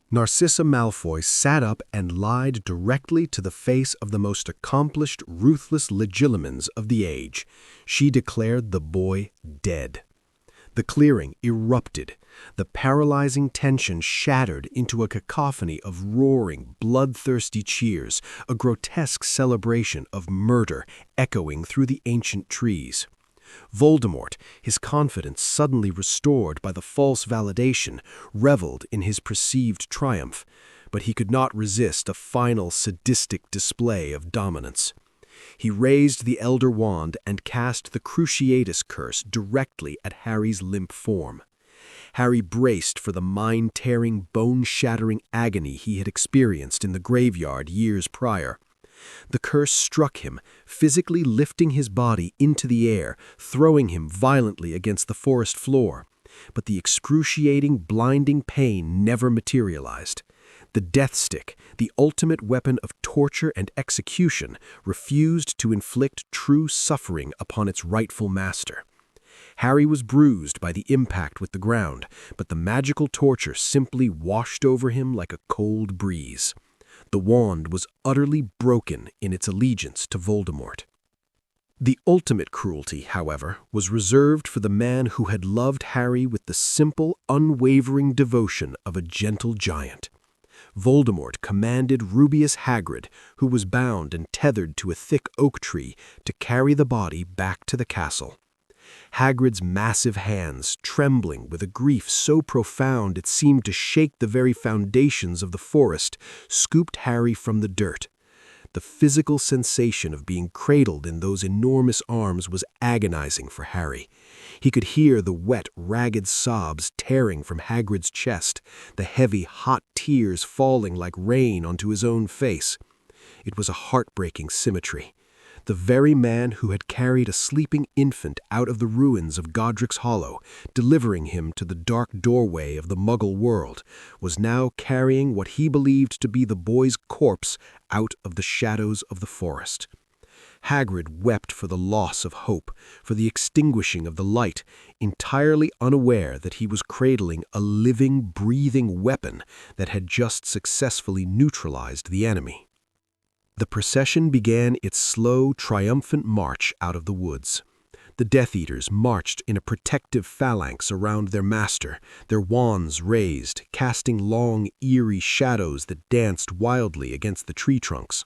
Narcissa Malfoy sat up and lied directly to the face of the most accomplished, ruthless legilimens of the age. She declared the boy dead. The clearing erupted. The paralyzing tension shattered into a cacophony of roaring, bloodthirsty cheers, a grotesque celebration of murder echoing through the ancient trees. Voldemort, his confidence suddenly restored by the false validation, reveled in his perceived triumph, but he could not resist a final sadistic display of dominance. He raised the Elder Wand and cast the Cruciatus Curse directly at Harry's limp form. Harry braced for the mind-tearing, bone-shattering agony he had experienced in the graveyard years prior. The curse struck him, physically lifting his body into the air, throwing him violently against the forest floor. But the excruciating, blinding pain never materialized. The death stick, the ultimate weapon of torture and execution, refused to inflict true suffering upon its rightful master. Harry was bruised by the impact with the ground, but the magical torture simply washed over him like a cold breeze. The wand was utterly broken in its allegiance to Voldemort. The ultimate cruelty, however, was reserved for the man who had loved Harry with the simple, unwavering devotion of a gentle giant. Voldemort commanded Rubeus Hagrid, who was bound and tethered to a thick oak tree, to carry the body back to the castle. Hagrid's massive hands, trembling with a grief so profound it seemed to shake the very foundations of the forest, scooped Harry from the dirt. The physical sensation of being cradled in those enormous arms was agonizing for Harry. He could hear the wet, ragged sobs tearing from Hagrid's chest, the heavy, hot tears falling like rain onto his own face. It was a heartbreaking symmetry. The very man who had carried a sleeping infant out of the ruins of Godric's Hollow, delivering him to the dark doorway of the Muggle world, was now carrying what he believed to be the boy's corpse out of the shadows of the forest. Hagrid wept for the loss of hope, for the extinguishing of the light, entirely unaware that he was cradling a living, breathing weapon that had just successfully neutralized the enemy. The procession began its slow, triumphant march out of the woods. The Death Eaters marched in a protective phalanx around their master, their wands raised, casting long, eerie shadows that danced wildly against the tree trunks.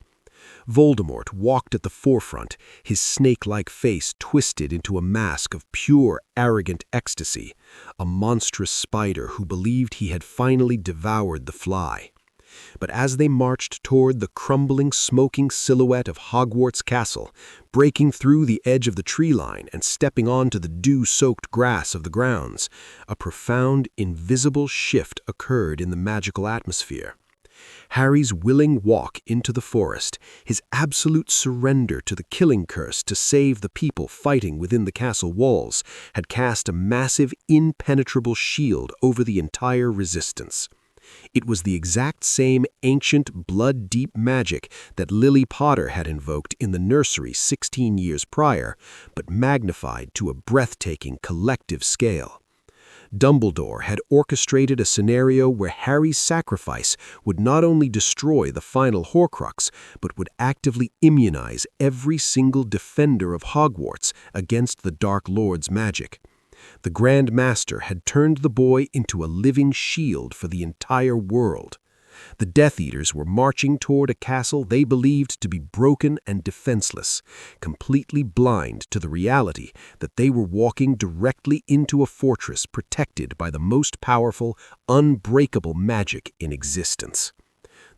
Voldemort walked at the forefront, his snake-like face twisted into a mask of pure, arrogant ecstasy, a monstrous spider who believed he had finally devoured the fly. But as they marched toward the crumbling, smoking silhouette of Hogwarts Castle, breaking through the edge of the tree line and stepping onto the dew-soaked grass of the grounds, a profound, invisible shift occurred in the magical atmosphere. Harry's willing walk into the forest, his absolute surrender to the killing curse to save the people fighting within the castle walls, had cast a massive, impenetrable shield over the entire resistance. It was the exact same ancient, blood-deep magic that Lily Potter had invoked in the nursery 16 years prior, but magnified to a breathtaking collective scale. Dumbledore had orchestrated a scenario where Harry's sacrifice would not only destroy the final Horcrux, but would actively immunize every single defender of Hogwarts against the Dark Lord's magic. The Grand Master had turned the boy into a living shield for the entire world. The Death Eaters were marching toward a castle they believed to be broken and defenseless, completely blind to the reality that they were walking directly into a fortress protected by the most powerful, unbreakable magic in existence.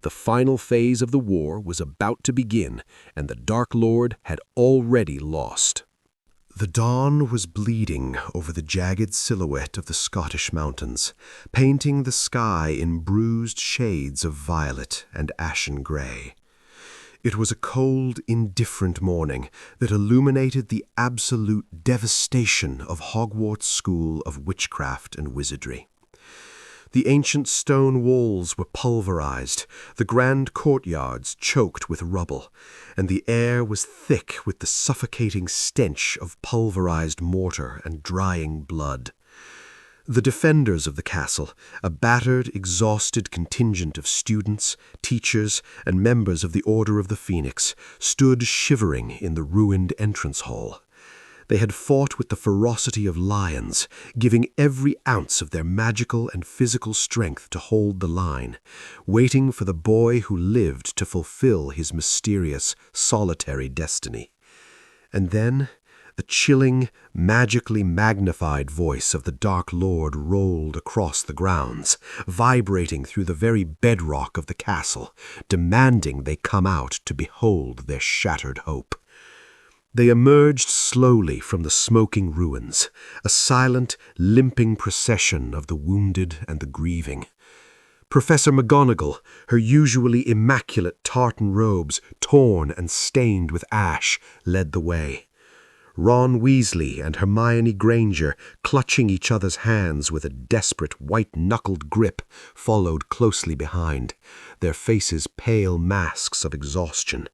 The final phase of the war was about to begin, and the Dark Lord had already lost. The dawn was bleeding over the jagged silhouette of the Scottish mountains, painting the sky in bruised shades of violet and ashen gray. It was a cold, indifferent morning that illuminated the absolute devastation of Hogwarts School of Witchcraft and Wizardry. The ancient stone walls were pulverized, the grand courtyards choked with rubble, and the air was thick with the suffocating stench of pulverized mortar and drying blood. The defenders of the castle, a battered, exhausted contingent of students, teachers, and members of the Order of the Phoenix, stood shivering in the ruined entrance hall. They had fought with the ferocity of lions, giving every ounce of their magical and physical strength to hold the line, waiting for the boy who lived to fulfill his mysterious, solitary destiny. And then the chilling, magically magnified voice of the Dark Lord rolled across the grounds, vibrating through the very bedrock of the castle, demanding they come out to behold their shattered hope. They emerged slowly from the smoking ruins, a silent, limping procession of the wounded and the grieving. Professor McGonagall, her usually immaculate tartan robes torn and stained with ash, led the way. Ron Weasley and Hermione Granger, clutching each other's hands with a desperate white-knuckled grip, followed closely behind, their faces pale masks of exhaustion.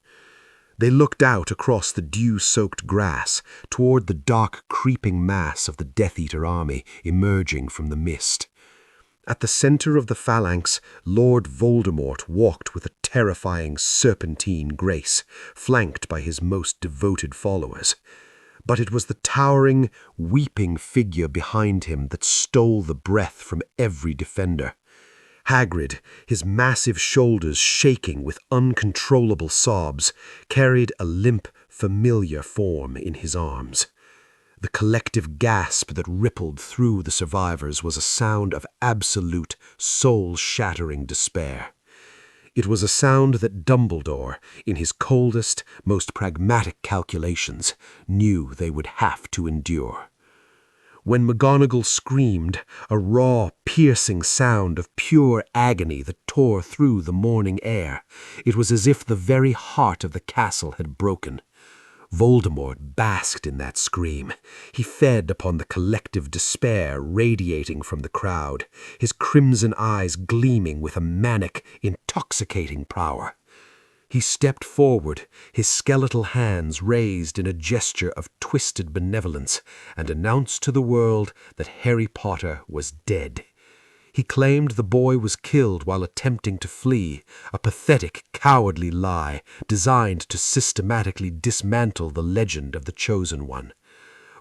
They looked out across the dew-soaked grass toward the dark, creeping mass of the Death Eater army emerging from the mist. At the center of the phalanx, Lord Voldemort walked with a terrifying serpentine grace, flanked by his most devoted followers. But it was the towering, weeping figure behind him that stole the breath from every defender. Hagrid, his massive shoulders shaking with uncontrollable sobs, carried a limp, familiar form in his arms. The collective gasp that rippled through the survivors was a sound of absolute, soul-shattering despair. It was a sound that Dumbledore, in his coldest, most pragmatic calculations, knew they would have to endure. When McGonagall screamed, a raw, piercing sound of pure agony that tore through the morning air, it was as if the very heart of the castle had broken. Voldemort basked in that scream. He fed upon the collective despair radiating from the crowd, his crimson eyes gleaming with a manic, intoxicating power. He stepped forward, his skeletal hands raised in a gesture of twisted benevolence, and announced to the world that Harry Potter was dead. He claimed the boy was killed while attempting to flee, a pathetic, cowardly lie designed to systematically dismantle the legend of the Chosen One.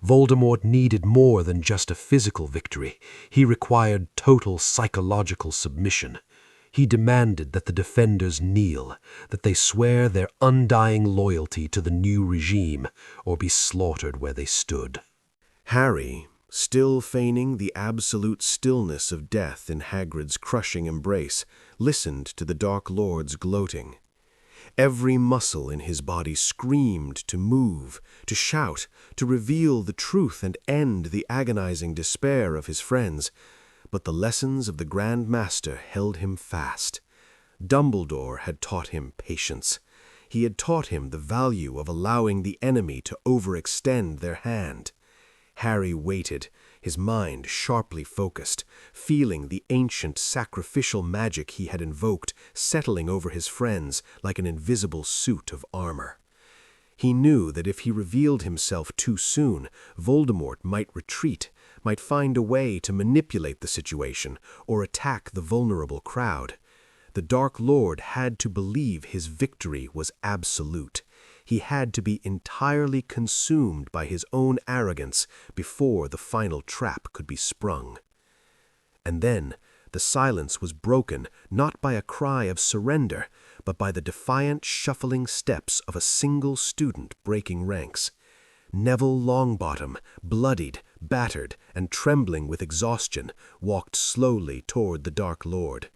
Voldemort needed more than just a physical victory. He required total psychological submission. He demanded that the defenders kneel, that they swear their undying loyalty to the new regime, or be slaughtered where they stood. Harry, still feigning the absolute stillness of death in Hagrid's crushing embrace, listened to the Dark Lord's gloating. Every muscle in his body screamed to move, to shout, to reveal the truth and end the agonizing despair of his friends. But the lessons of the Grand Master held him fast. Dumbledore had taught him patience. He had taught him the value of allowing the enemy to overextend their hand. Harry waited, his mind sharply focused, feeling the ancient sacrificial magic he had invoked settling over his friends like an invisible suit of armor. He knew that if he revealed himself too soon, Voldemort might retreat, might find a way to manipulate the situation or attack the vulnerable crowd. The Dark Lord had to believe his victory was absolute. He had to be entirely consumed by his own arrogance before the final trap could be sprung. And then the silence was broken not by a cry of surrender, but by the defiant shuffling steps of a single student breaking ranks. Neville Longbottom, bloodied, battered, and trembling with exhaustion, walked slowly toward the Dark Lord.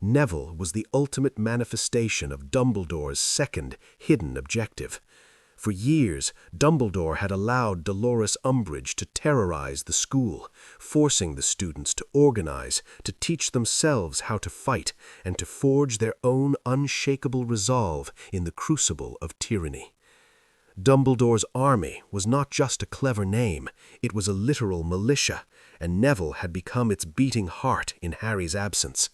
Neville was the ultimate manifestation of Dumbledore's second, hidden objective. For years, Dumbledore had allowed Dolores Umbridge to terrorize the school, forcing the students to organize, to teach themselves how to fight, and to forge their own unshakable resolve in the crucible of tyranny. Dumbledore's army was not just a clever name, it was a literal militia, and Neville had become its beating heart in Harry's absence.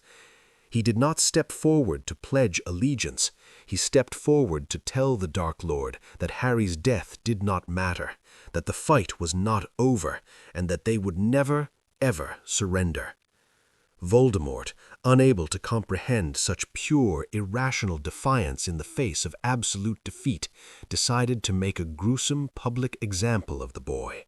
He did not step forward to pledge allegiance. He stepped forward to tell the Dark Lord that Harry's death did not matter, that the fight was not over, and that they would never, ever surrender. Voldemort, unable to comprehend such pure, irrational defiance in the face of absolute defeat, decided to make a gruesome public example of the boy.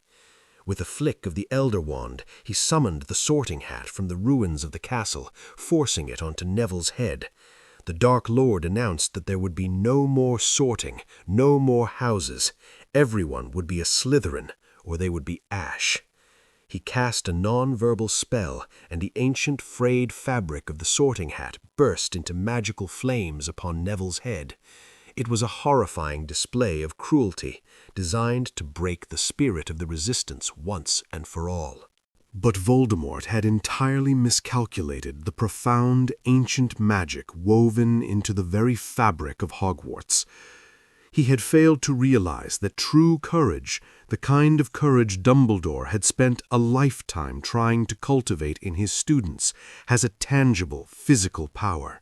With a flick of the Elder Wand, he summoned the Sorting Hat from the ruins of the castle, forcing it onto Neville's head. The Dark Lord announced that there would be no more sorting, no more houses. Everyone would be a Slytherin, or they would be ash. He cast a non-verbal spell, and the ancient frayed fabric of the Sorting Hat burst into magical flames upon Neville's head. It was a horrifying display of cruelty, designed to break the spirit of the resistance once and for all. But Voldemort had entirely miscalculated the profound ancient magic woven into the very fabric of Hogwarts. He had failed to realize that true courage, the kind of courage Dumbledore had spent a lifetime trying to cultivate in his students, has a tangible, physical power.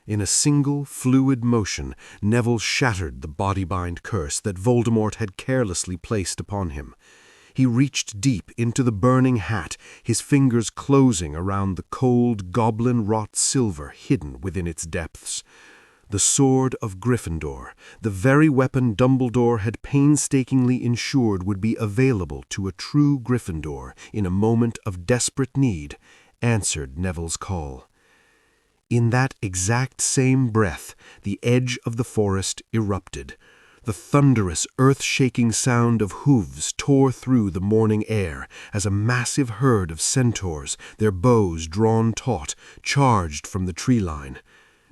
In a single, fluid motion, Neville shattered the body-bind curse that Voldemort had carelessly placed upon him. He reached deep into the burning hat, his fingers closing around the cold, goblin-wrought silver hidden within its depths. The sword of Gryffindor, the very weapon Dumbledore had painstakingly ensured would be available to a true Gryffindor in a moment of desperate need, answered Neville's call. In that exact same breath, the edge of the forest erupted. The thunderous, earth-shaking sound of hooves tore through the morning air as a massive herd of centaurs, their bows drawn taut, charged from the tree line.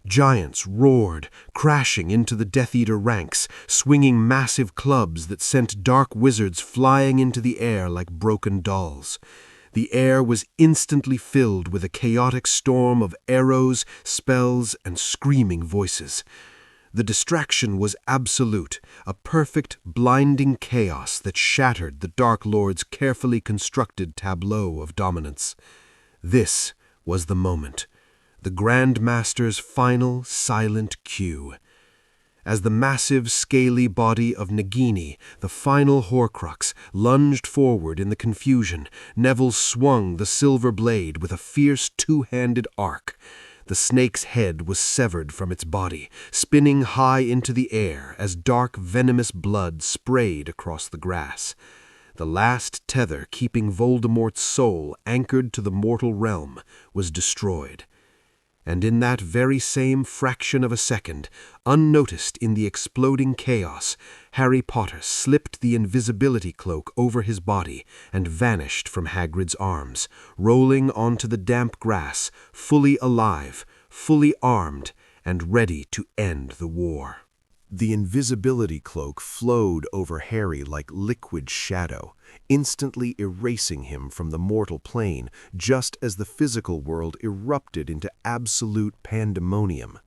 Giants roared, crashing into the Death Eater ranks, swinging massive clubs that sent dark wizards flying into the air like broken dolls. The air was instantly filled with a chaotic storm of arrows, spells, and screaming voices. The distraction was absolute, a perfect, blinding chaos that shattered the Dark Lord's carefully constructed tableau of dominance. This was the moment. The Grand Master's final, silent cue. As the massive, scaly body of Nagini, the final Horcrux, lunged forward in the confusion, Neville swung the silver blade with a fierce two-handed arc. The snake's head was severed from its body, spinning high into the air as dark, venomous blood sprayed across the grass. The last tether keeping Voldemort's soul anchored to the mortal realm was destroyed. And in that very same fraction of a second, unnoticed in the exploding chaos, Harry Potter slipped the invisibility cloak over his body and vanished from Hagrid's arms, rolling onto the damp grass, fully alive, fully armed, and ready to end the war. The invisibility cloak flowed over Harry like liquid shadow, instantly erasing him from the mortal plane, just as the physical world erupted into absolute pandemonium.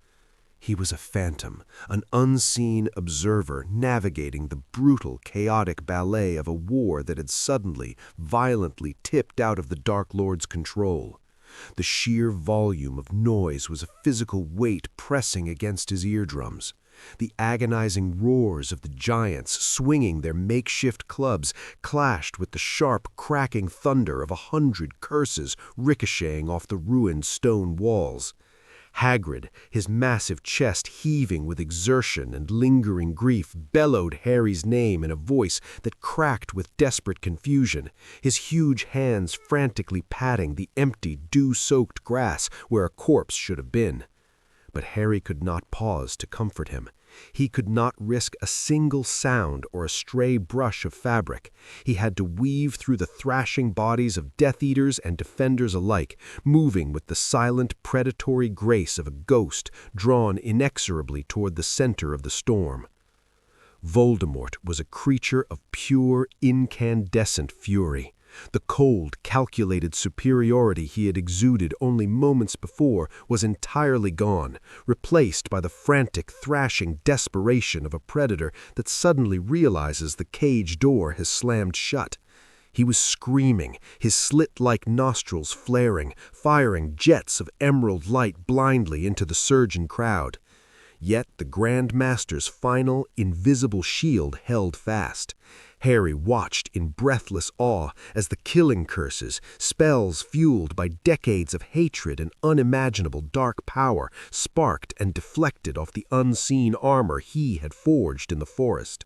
He was a phantom, an unseen observer navigating the brutal, chaotic ballet of a war that had suddenly, violently tipped out of the Dark Lord's control. The sheer volume of noise was a physical weight pressing against his eardrums. The agonizing roars of the giants swinging their makeshift clubs clashed with the sharp, cracking thunder of 100 curses ricocheting off the ruined stone walls. Hagrid, his massive chest heaving with exertion and lingering grief, bellowed Harry's name in a voice that cracked with desperate confusion, his huge hands frantically patting the empty, dew-soaked grass where a corpse should have been. But Harry could not pause to comfort him. He could not risk a single sound or a stray brush of fabric. He had to weave through the thrashing bodies of Death Eaters and Defenders alike, moving with the silent, predatory grace of a ghost drawn inexorably toward the center of the storm. Voldemort was a creature of pure, incandescent fury. The cold, calculated superiority he had exuded only moments before was entirely gone, replaced by the frantic, thrashing desperation of a predator that suddenly realizes the cage door has slammed shut. He was screaming, his slit-like nostrils flaring, firing jets of emerald light blindly into the surging crowd. Yet the Grand Master's final, invisible shield held fast. Harry watched in breathless awe as the killing curses, spells fueled by decades of hatred and unimaginable dark power, sparked and deflected off the unseen armor he had forged in the forest.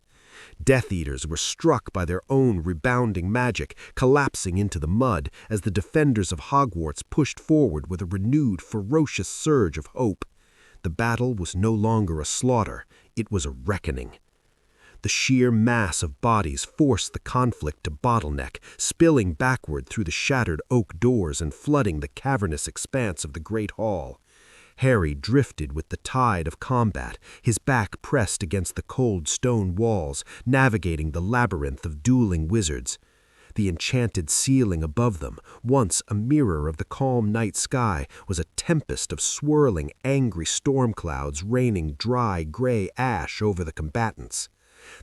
Death Eaters were struck by their own rebounding magic, collapsing into the mud as the defenders of Hogwarts pushed forward with a renewed, ferocious surge of hope. The battle was no longer a slaughter, it was a reckoning. The sheer mass of bodies forced the conflict to bottleneck, spilling backward through the shattered oak doors and flooding the cavernous expanse of the great hall. Harry drifted with the tide of combat, his back pressed against the cold stone walls, navigating the labyrinth of dueling wizards. The enchanted ceiling above them, once a mirror of the calm night sky, was a tempest of swirling, angry storm clouds raining dry, gray ash over the combatants.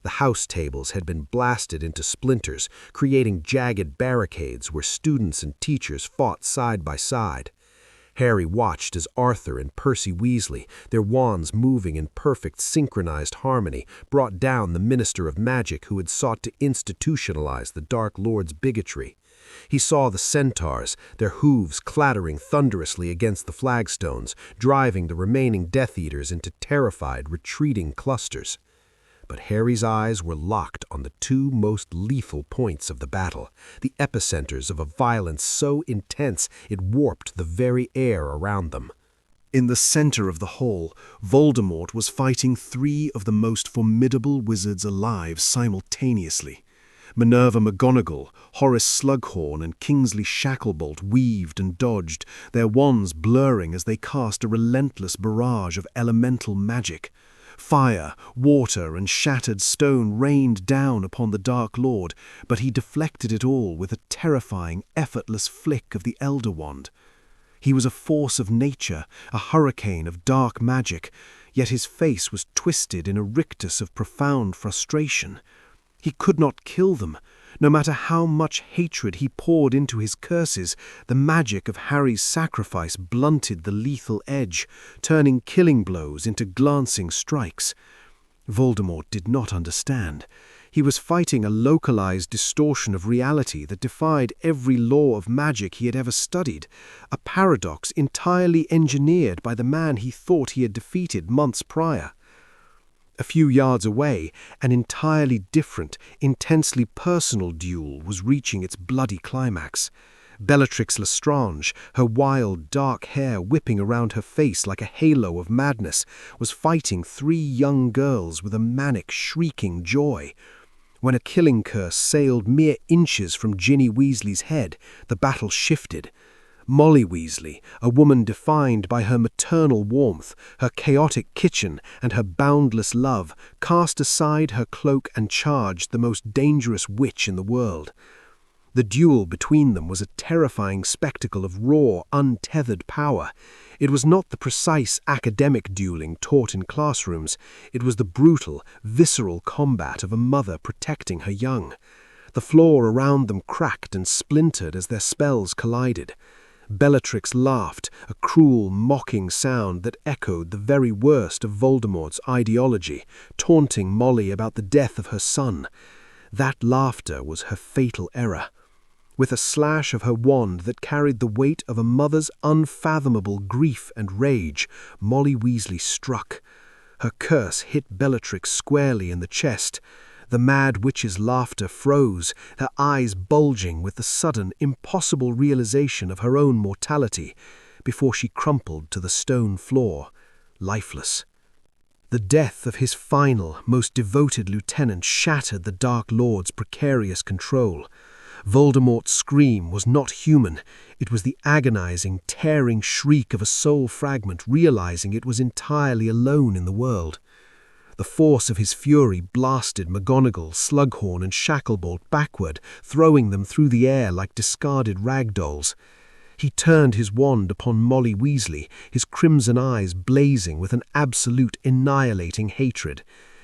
The house tables had been blasted into splinters, creating jagged barricades where students and teachers fought side by side. Harry watched as Arthur and Percy Weasley, their wands moving in perfect synchronized harmony, brought down the Minister of Magic who had sought to institutionalize the Dark Lord's bigotry. He saw the centaurs, their hooves clattering thunderously against the flagstones, driving the remaining Death Eaters into terrified, retreating clusters. But Harry's eyes were locked on the two most lethal points of the battle, the epicenters of a violence so intense it warped the very air around them. In the center of the hall, Voldemort was fighting three of the most formidable wizards alive simultaneously. Minerva McGonagall, Horace Slughorn, and Kingsley Shacklebolt weaved and dodged, their wands blurring as they cast a relentless barrage of elemental magic. Fire, water, and shattered stone rained down upon the Dark Lord, but he deflected it all with a terrifying, effortless flick of the Elder Wand. He was a force of nature, a hurricane of dark magic, yet his face was twisted in a rictus of profound frustration. He could not kill them. No matter how much hatred he poured into his curses, the magic of Harry's sacrifice blunted the lethal edge, turning killing blows into glancing strikes. Voldemort did not understand. He was fighting a localized distortion of reality that defied every law of magic he had ever studied, a paradox entirely engineered by the man he thought he had defeated months prior. A few yards away, an entirely different, intensely personal duel was reaching its bloody climax. Bellatrix Lestrange, her wild, dark hair whipping around her face like a halo of madness, was fighting three young girls with a manic, shrieking joy. When a killing curse sailed mere inches from Ginny Weasley's head, the battle shifted. Molly Weasley, a woman defined by her maternal warmth, her chaotic kitchen, and her boundless love, cast aside her cloak and charged the most dangerous witch in the world. The duel between them was a terrifying spectacle of raw, untethered power. It was not the precise academic dueling taught in classrooms. It was the brutal, visceral combat of a mother protecting her young. The floor around them cracked and splintered as their spells collided. Bellatrix laughed, a cruel, mocking sound that echoed the very worst of Voldemort's ideology, taunting Molly about the death of her son. That laughter was her fatal error. With a slash of her wand that carried the weight of a mother's unfathomable grief and rage, Molly Weasley struck. Her curse hit Bellatrix squarely in the chest. The mad witch's laughter froze, her eyes bulging with the sudden, impossible realization of her own mortality, before she crumpled to the stone floor, lifeless. The death of his final, most devoted lieutenant shattered the Dark Lord's precarious control. Voldemort's scream was not human. It was the agonizing, tearing shriek of a soul fragment realizing it was entirely alone in the world. The force of his fury blasted McGonagall, Slughorn, and Shacklebolt backward, throwing them through the air like discarded ragdolls. He turned his wand upon Molly Weasley, his crimson eyes blazing with an absolute annihilating hatred.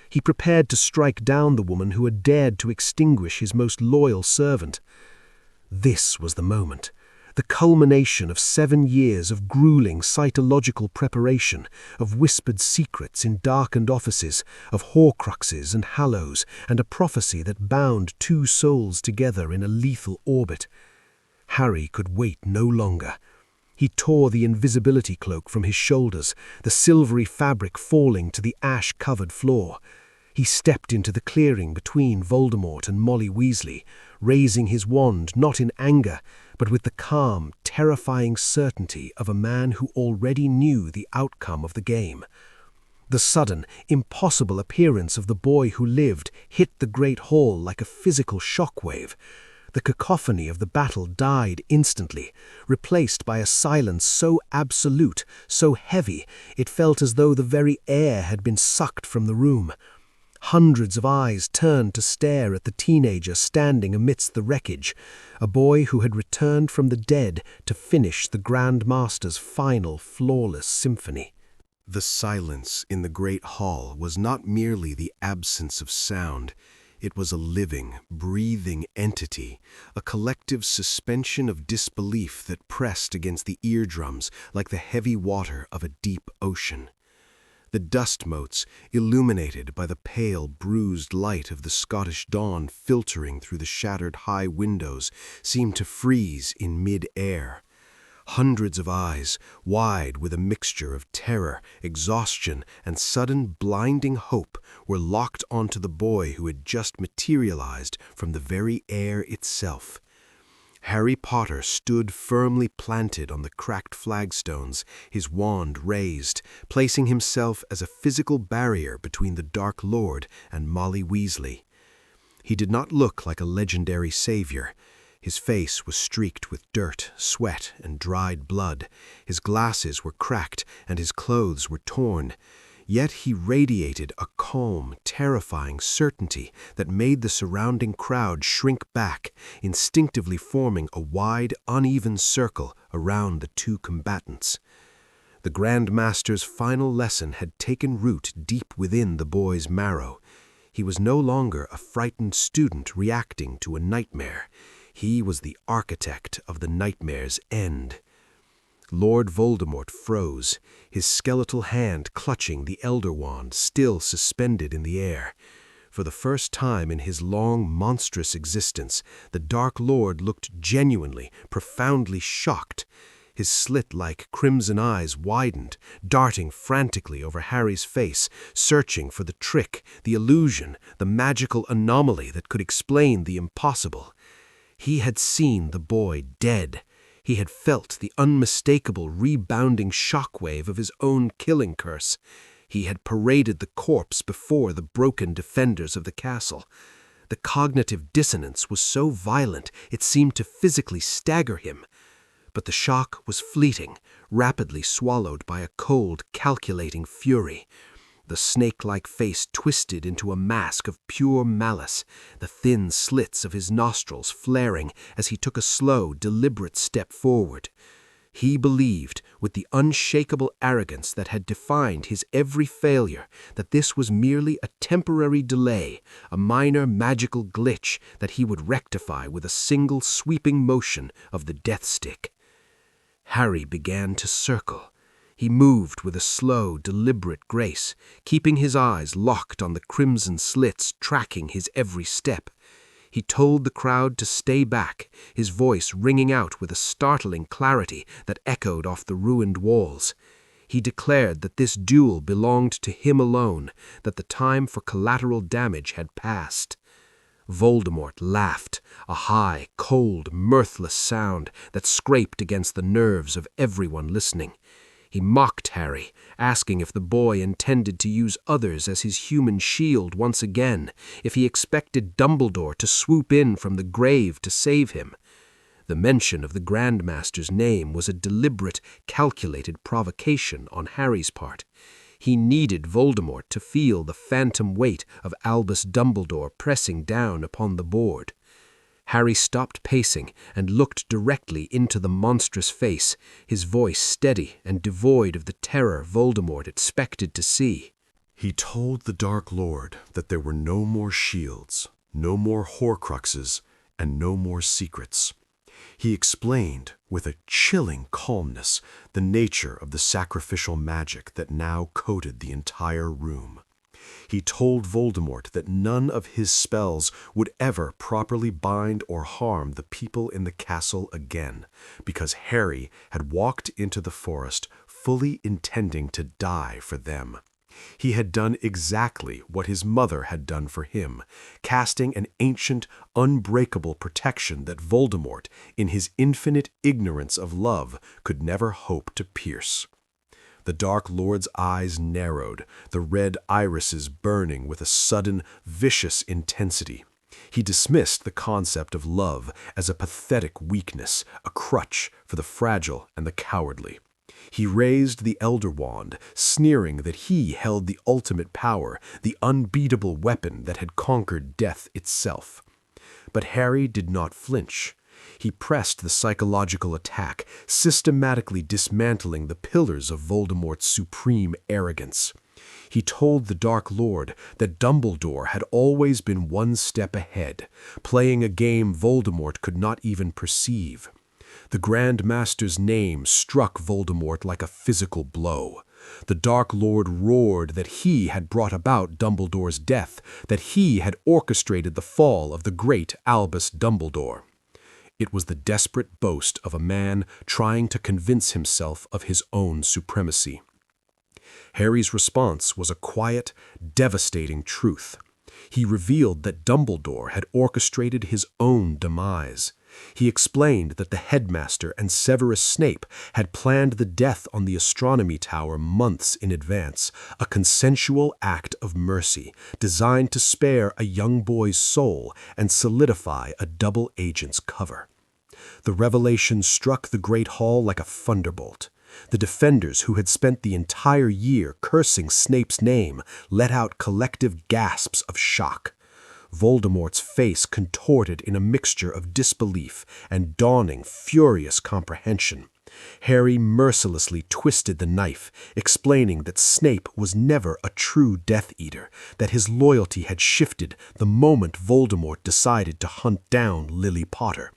He prepared to strike down the woman who had dared to extinguish his most loyal servant. This was the moment. The culmination of 7 years of grueling cytological preparation, of whispered secrets in darkened offices, of Horcruxes and Hallows, and a prophecy that bound 2 souls together in a lethal orbit. Harry could wait no longer. He tore the invisibility cloak from his shoulders, the silvery fabric falling to the ash-covered floor. He stepped into the clearing between Voldemort and Molly Weasley, raising his wand not in anger, but with the calm, terrifying certainty of a man who already knew the outcome of the game. The sudden, impossible appearance of the boy who lived hit the great hall like a physical shockwave. The cacophony of the battle died instantly, replaced by a silence so absolute, so heavy, it felt as though the very air had been sucked from the room. Hundreds of eyes turned to stare at the teenager standing amidst the wreckage, a boy who had returned from the dead to finish the Grand Master's final flawless symphony. The silence in the great hall was not merely the absence of sound. It was a living, breathing entity, a collective suspension of disbelief that pressed against the eardrums like the heavy water of a deep ocean. The dust motes, illuminated by the pale, bruised light of the Scottish dawn filtering through the shattered high windows, seemed to freeze in mid-air. Hundreds of eyes, wide with a mixture of terror, exhaustion, and sudden blinding hope, were locked onto the boy who had just materialized from the very air itself. Harry Potter stood firmly planted on the cracked flagstones, his wand raised, placing himself as a physical barrier between the Dark Lord and Molly Weasley. He did not look like a legendary savior. His face was streaked with dirt, sweat, and dried blood. His glasses were cracked, and his clothes were torn. Yet he radiated a calm, terrifying certainty that made the surrounding crowd shrink back, instinctively forming a wide, uneven circle around the 2 combatants. The Grand Master's final lesson had taken root deep within the boy's marrow. He was no longer a frightened student reacting to a nightmare. He was the architect of the nightmare's end. Lord Voldemort froze, his skeletal hand clutching the Elder Wand still suspended in the air. For the first time in his long, monstrous existence, the Dark Lord looked genuinely, profoundly shocked. His slit-like crimson eyes widened, darting frantically over Harry's face, searching for the trick, the illusion, the magical anomaly that could explain the impossible. He had seen the boy dead. He had felt the unmistakable rebounding shockwave of his own killing curse. He had paraded the corpse before the broken defenders of the castle. The cognitive dissonance was so violent it seemed to physically stagger him. But the shock was fleeting, rapidly swallowed by a cold, calculating fury. The snake-like face twisted into a mask of pure malice, the thin slits of his nostrils flaring as he took a slow, deliberate step forward. He believed, with the unshakable arrogance that had defined his every failure, that this was merely a temporary delay, a minor magical glitch that he would rectify with a single sweeping motion of the death stick. Harry began to circle. He moved with a slow, deliberate grace, keeping his eyes locked on the crimson slits, tracking his every step. He told the crowd to stay back, his voice ringing out with a startling clarity that echoed off the ruined walls. He declared that this duel belonged to him alone, that the time for collateral damage had passed. Voldemort laughed, a high, cold, mirthless sound that scraped against the nerves of everyone listening. He mocked Harry, asking if the boy intended to use others as his human shield once again, if he expected Dumbledore to swoop in from the grave to save him. The mention of the Grand Master's name was a deliberate, calculated provocation on Harry's part. He needed Voldemort to feel the phantom weight of Albus Dumbledore pressing down upon the board. Harry stopped pacing and looked directly into the monstrous face, his voice steady and devoid of the terror Voldemort expected to see. He told the Dark Lord that there were no more shields, no more Horcruxes, and no more secrets. He explained, with a chilling calmness, the nature of the sacrificial magic that now coated the entire room. He told Voldemort that none of his spells would ever properly bind or harm the people in the castle again, because Harry had walked into the forest fully intending to die for them. He had done exactly what his mother had done for him, casting an ancient, unbreakable protection that Voldemort, in his infinite ignorance of love, could never hope to pierce. The Dark Lord's eyes narrowed, the red irises burning with a sudden, vicious intensity. He dismissed the concept of love as a pathetic weakness, a crutch for the fragile and the cowardly. He raised the Elder Wand, sneering that he held the ultimate power, the unbeatable weapon that had conquered death itself. But Harry did not flinch. He pressed the psychological attack, systematically dismantling the pillars of Voldemort's supreme arrogance. He told the Dark Lord that Dumbledore had always been one step ahead, playing a game Voldemort could not even perceive. The Grand Master's name struck Voldemort like a physical blow. The Dark Lord roared that he had brought about Dumbledore's death, that he had orchestrated the fall of the great Albus Dumbledore. It was the desperate boast of a man trying to convince himself of his own supremacy. Harry's response was a quiet, devastating truth. He revealed that Dumbledore had orchestrated his own demise. He explained that the headmaster and Severus Snape had planned the death on the astronomy tower months in advance, a consensual act of mercy designed to spare a young boy's soul and solidify a double agent's cover. The revelation struck the Great Hall like a thunderbolt. The defenders, who had spent the entire year cursing Snape's name, let out collective gasps of shock. Voldemort's face contorted in a mixture of disbelief and dawning, furious comprehension. Harry mercilessly twisted the knife, explaining that Snape was never a true Death Eater, that his loyalty had shifted the moment Voldemort decided to hunt down Lily Potter.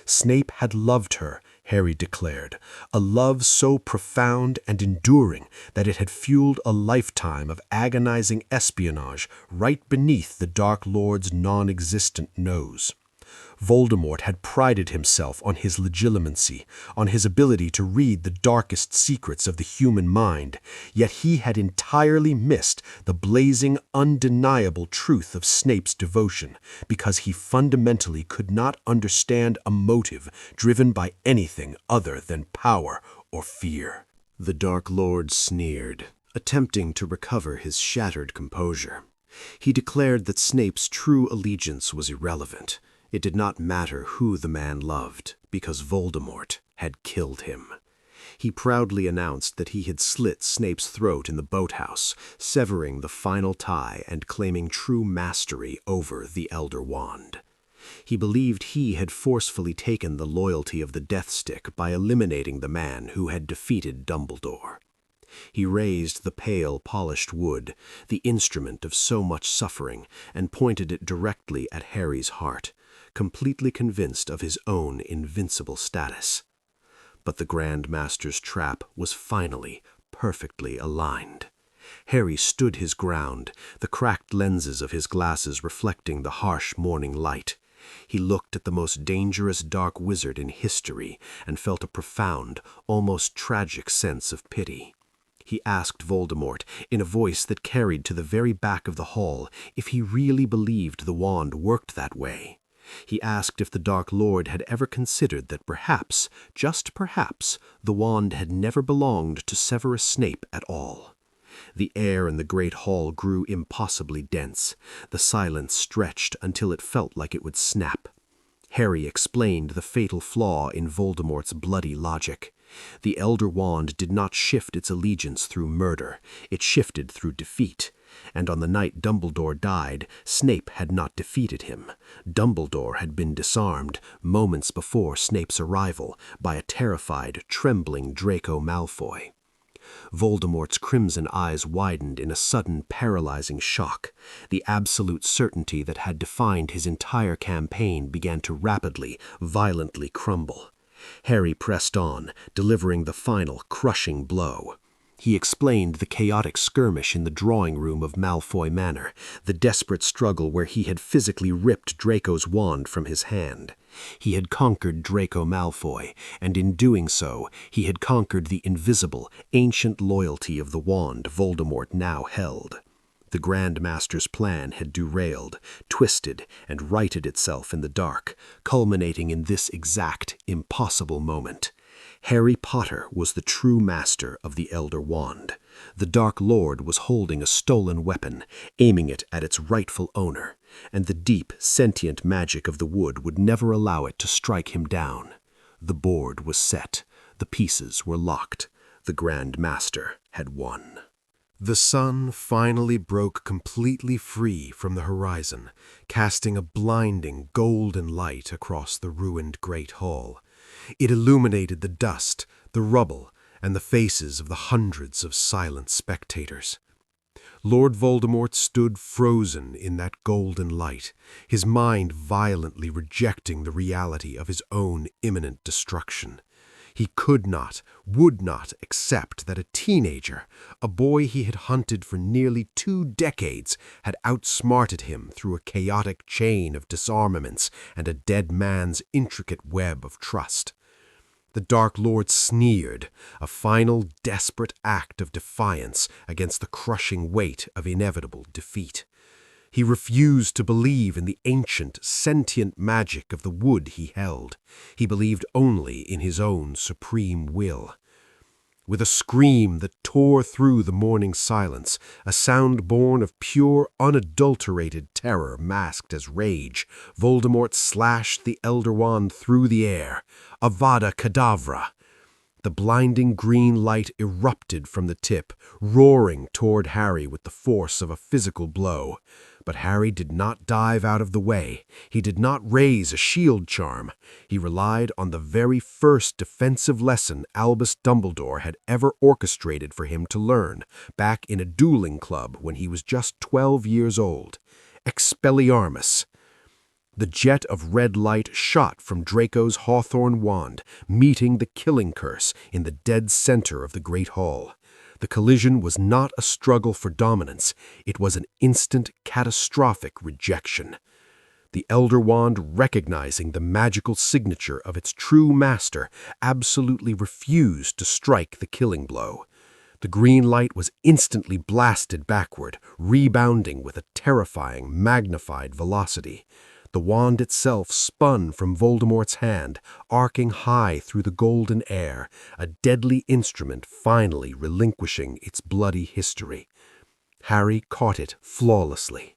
Snape had loved her, Harry declared, a love so profound and enduring that it had fueled a lifetime of agonizing espionage right beneath the Dark Lord's non-existent nose. Voldemort had prided himself on his legitimacy, on his ability to read the darkest secrets of the human mind, yet he had entirely missed the blazing, undeniable truth of Snape's devotion, because he fundamentally could not understand a motive driven by anything other than power or fear. The Dark Lord sneered, attempting to recover his shattered composure. He declared that Snape's true allegiance was irrelevant. It did not matter who the man loved, because Voldemort had killed him. He proudly announced that he had slit Snape's throat in the boathouse, severing the final tie and claiming true mastery over the Elder Wand. He believed he had forcefully taken the loyalty of the Death Stick by eliminating the man who had defeated Dumbledore. He raised the pale, polished wood, the instrument of so much suffering, and pointed it directly at Harry's heart, completely convinced of his own invincible status. But the Grand Master's trap was finally perfectly aligned. Harry stood his ground, the cracked lenses of his glasses reflecting the harsh morning light. He looked at the most dangerous dark wizard in history and felt a profound, almost tragic sense of pity. He asked Voldemort, in a voice that carried to the very back of the hall, if he really believed the wand worked that way. He asked if the Dark Lord had ever considered that perhaps, just perhaps, the wand had never belonged to Severus Snape at all. The air in the great hall grew impossibly dense. The silence stretched until it felt like it would snap. Harry explained the fatal flaw in Voldemort's bloody logic. The Elder Wand did not shift its allegiance through murder, it shifted through defeat. And on the night Dumbledore died, Snape had not defeated him. Dumbledore had been disarmed, moments before Snape's arrival, by a terrified, trembling Draco Malfoy. Voldemort's crimson eyes widened in a sudden, paralyzing shock. The absolute certainty that had defined his entire campaign began to rapidly, violently crumble. Harry pressed on, delivering the final, crushing blow. He explained the chaotic skirmish in the drawing room of Malfoy Manor, the desperate struggle where he had physically ripped Draco's wand from his hand. He had conquered Draco Malfoy, and in doing so, he had conquered the invisible, ancient loyalty of the wand Voldemort now held. The Grand Master's plan had derailed, twisted, and righted itself in the dark, culminating in this exact, impossible moment. Harry Potter was the true master of the Elder Wand. The Dark Lord was holding a stolen weapon, aiming it at its rightful owner, and the deep, sentient magic of the wood would never allow it to strike him down. The board was set. The pieces were locked. The Grand Master had won. The sun finally broke completely free from the horizon, casting a blinding golden light across the ruined Great Hall. It illuminated the dust, the rubble, and the faces of the hundreds of silent spectators. Lord Voldemort stood frozen in that golden light, his mind violently rejecting the reality of his own imminent destruction. He could not, would not accept that a teenager, a boy he had hunted for nearly 2 decades, had outsmarted him through a chaotic chain of disarmaments and a dead man's intricate web of trust. The Dark Lord sneered, a final desperate act of defiance against the crushing weight of inevitable defeat. He refused to believe in the ancient, sentient magic of the wood he held. He believed only in his own supreme will. With a scream that tore through the morning silence, a sound born of pure, unadulterated terror masked as rage, Voldemort slashed the Elder Wand through the air. Avada Kedavra! The blinding green light erupted from the tip, roaring toward Harry with the force of a physical blow. But Harry did not dive out of the way. He did not raise a shield charm. He relied on the very first defensive lesson Albus Dumbledore had ever orchestrated for him to learn, back in a dueling club when he was just 12 years old. Expelliarmus! The jet of red light shot from Draco's hawthorn wand, meeting the killing curse in the dead center of the Great Hall. The collision was not a struggle for dominance. It was an instant, catastrophic rejection. The Elder Wand, recognizing the magical signature of its true master, absolutely refused to strike the killing blow. The green light was instantly blasted backward, rebounding with a terrifying, magnified velocity. The wand itself spun from Voldemort's hand, arcing high through the golden air, a deadly instrument finally relinquishing its bloody history. Harry caught it flawlessly.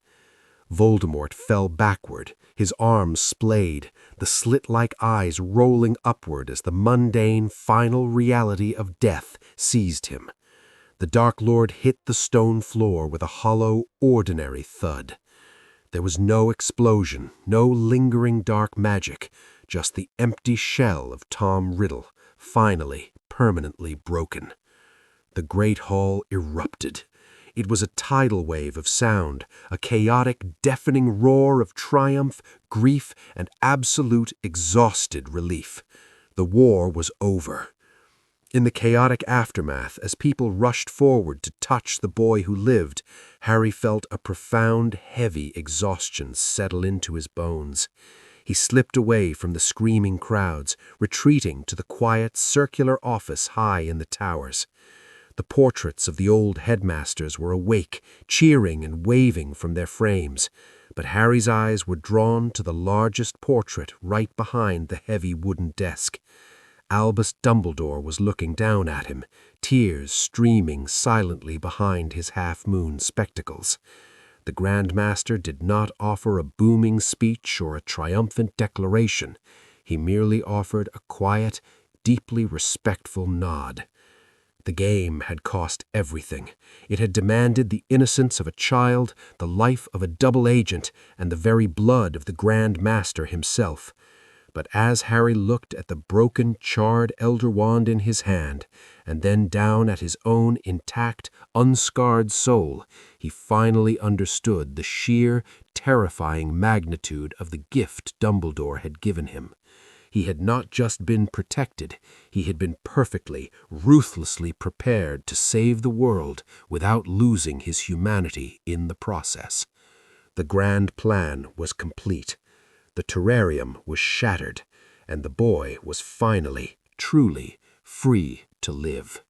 Voldemort fell backward, his arms splayed, the slit-like eyes rolling upward as the mundane, final reality of death seized him. The Dark Lord hit the stone floor with a hollow, ordinary thud. There was no explosion, no lingering dark magic, just the empty shell of Tom Riddle, finally, permanently broken. The Great Hall erupted. It was a tidal wave of sound, a chaotic, deafening roar of triumph, grief, and absolute, exhausted relief. The war was over. In the chaotic aftermath, as people rushed forward to touch the boy who lived, Harry felt a profound, heavy exhaustion settle into his bones. He slipped away from the screaming crowds, retreating to the quiet, circular office high in the towers. The portraits of the old headmasters were awake, cheering and waving from their frames, but Harry's eyes were drawn to the largest portrait right behind the heavy wooden desk. Albus Dumbledore was looking down at him, tears streaming silently behind his half-moon spectacles. The Grand Master did not offer a booming speech or a triumphant declaration. He merely offered a quiet, deeply respectful nod. The game had cost everything. It had demanded the innocence of a child, the life of a double agent, and the very blood of the Grand Master himself. But as Harry looked at the broken, charred Elder Wand in his hand, and then down at his own intact, unscarred soul, he finally understood the sheer, terrifying magnitude of the gift Dumbledore had given him. He had not just been protected, he had been perfectly, ruthlessly prepared to save the world without losing his humanity in the process. The grand plan was complete. The terrarium was shattered, and the boy was finally, truly free to live.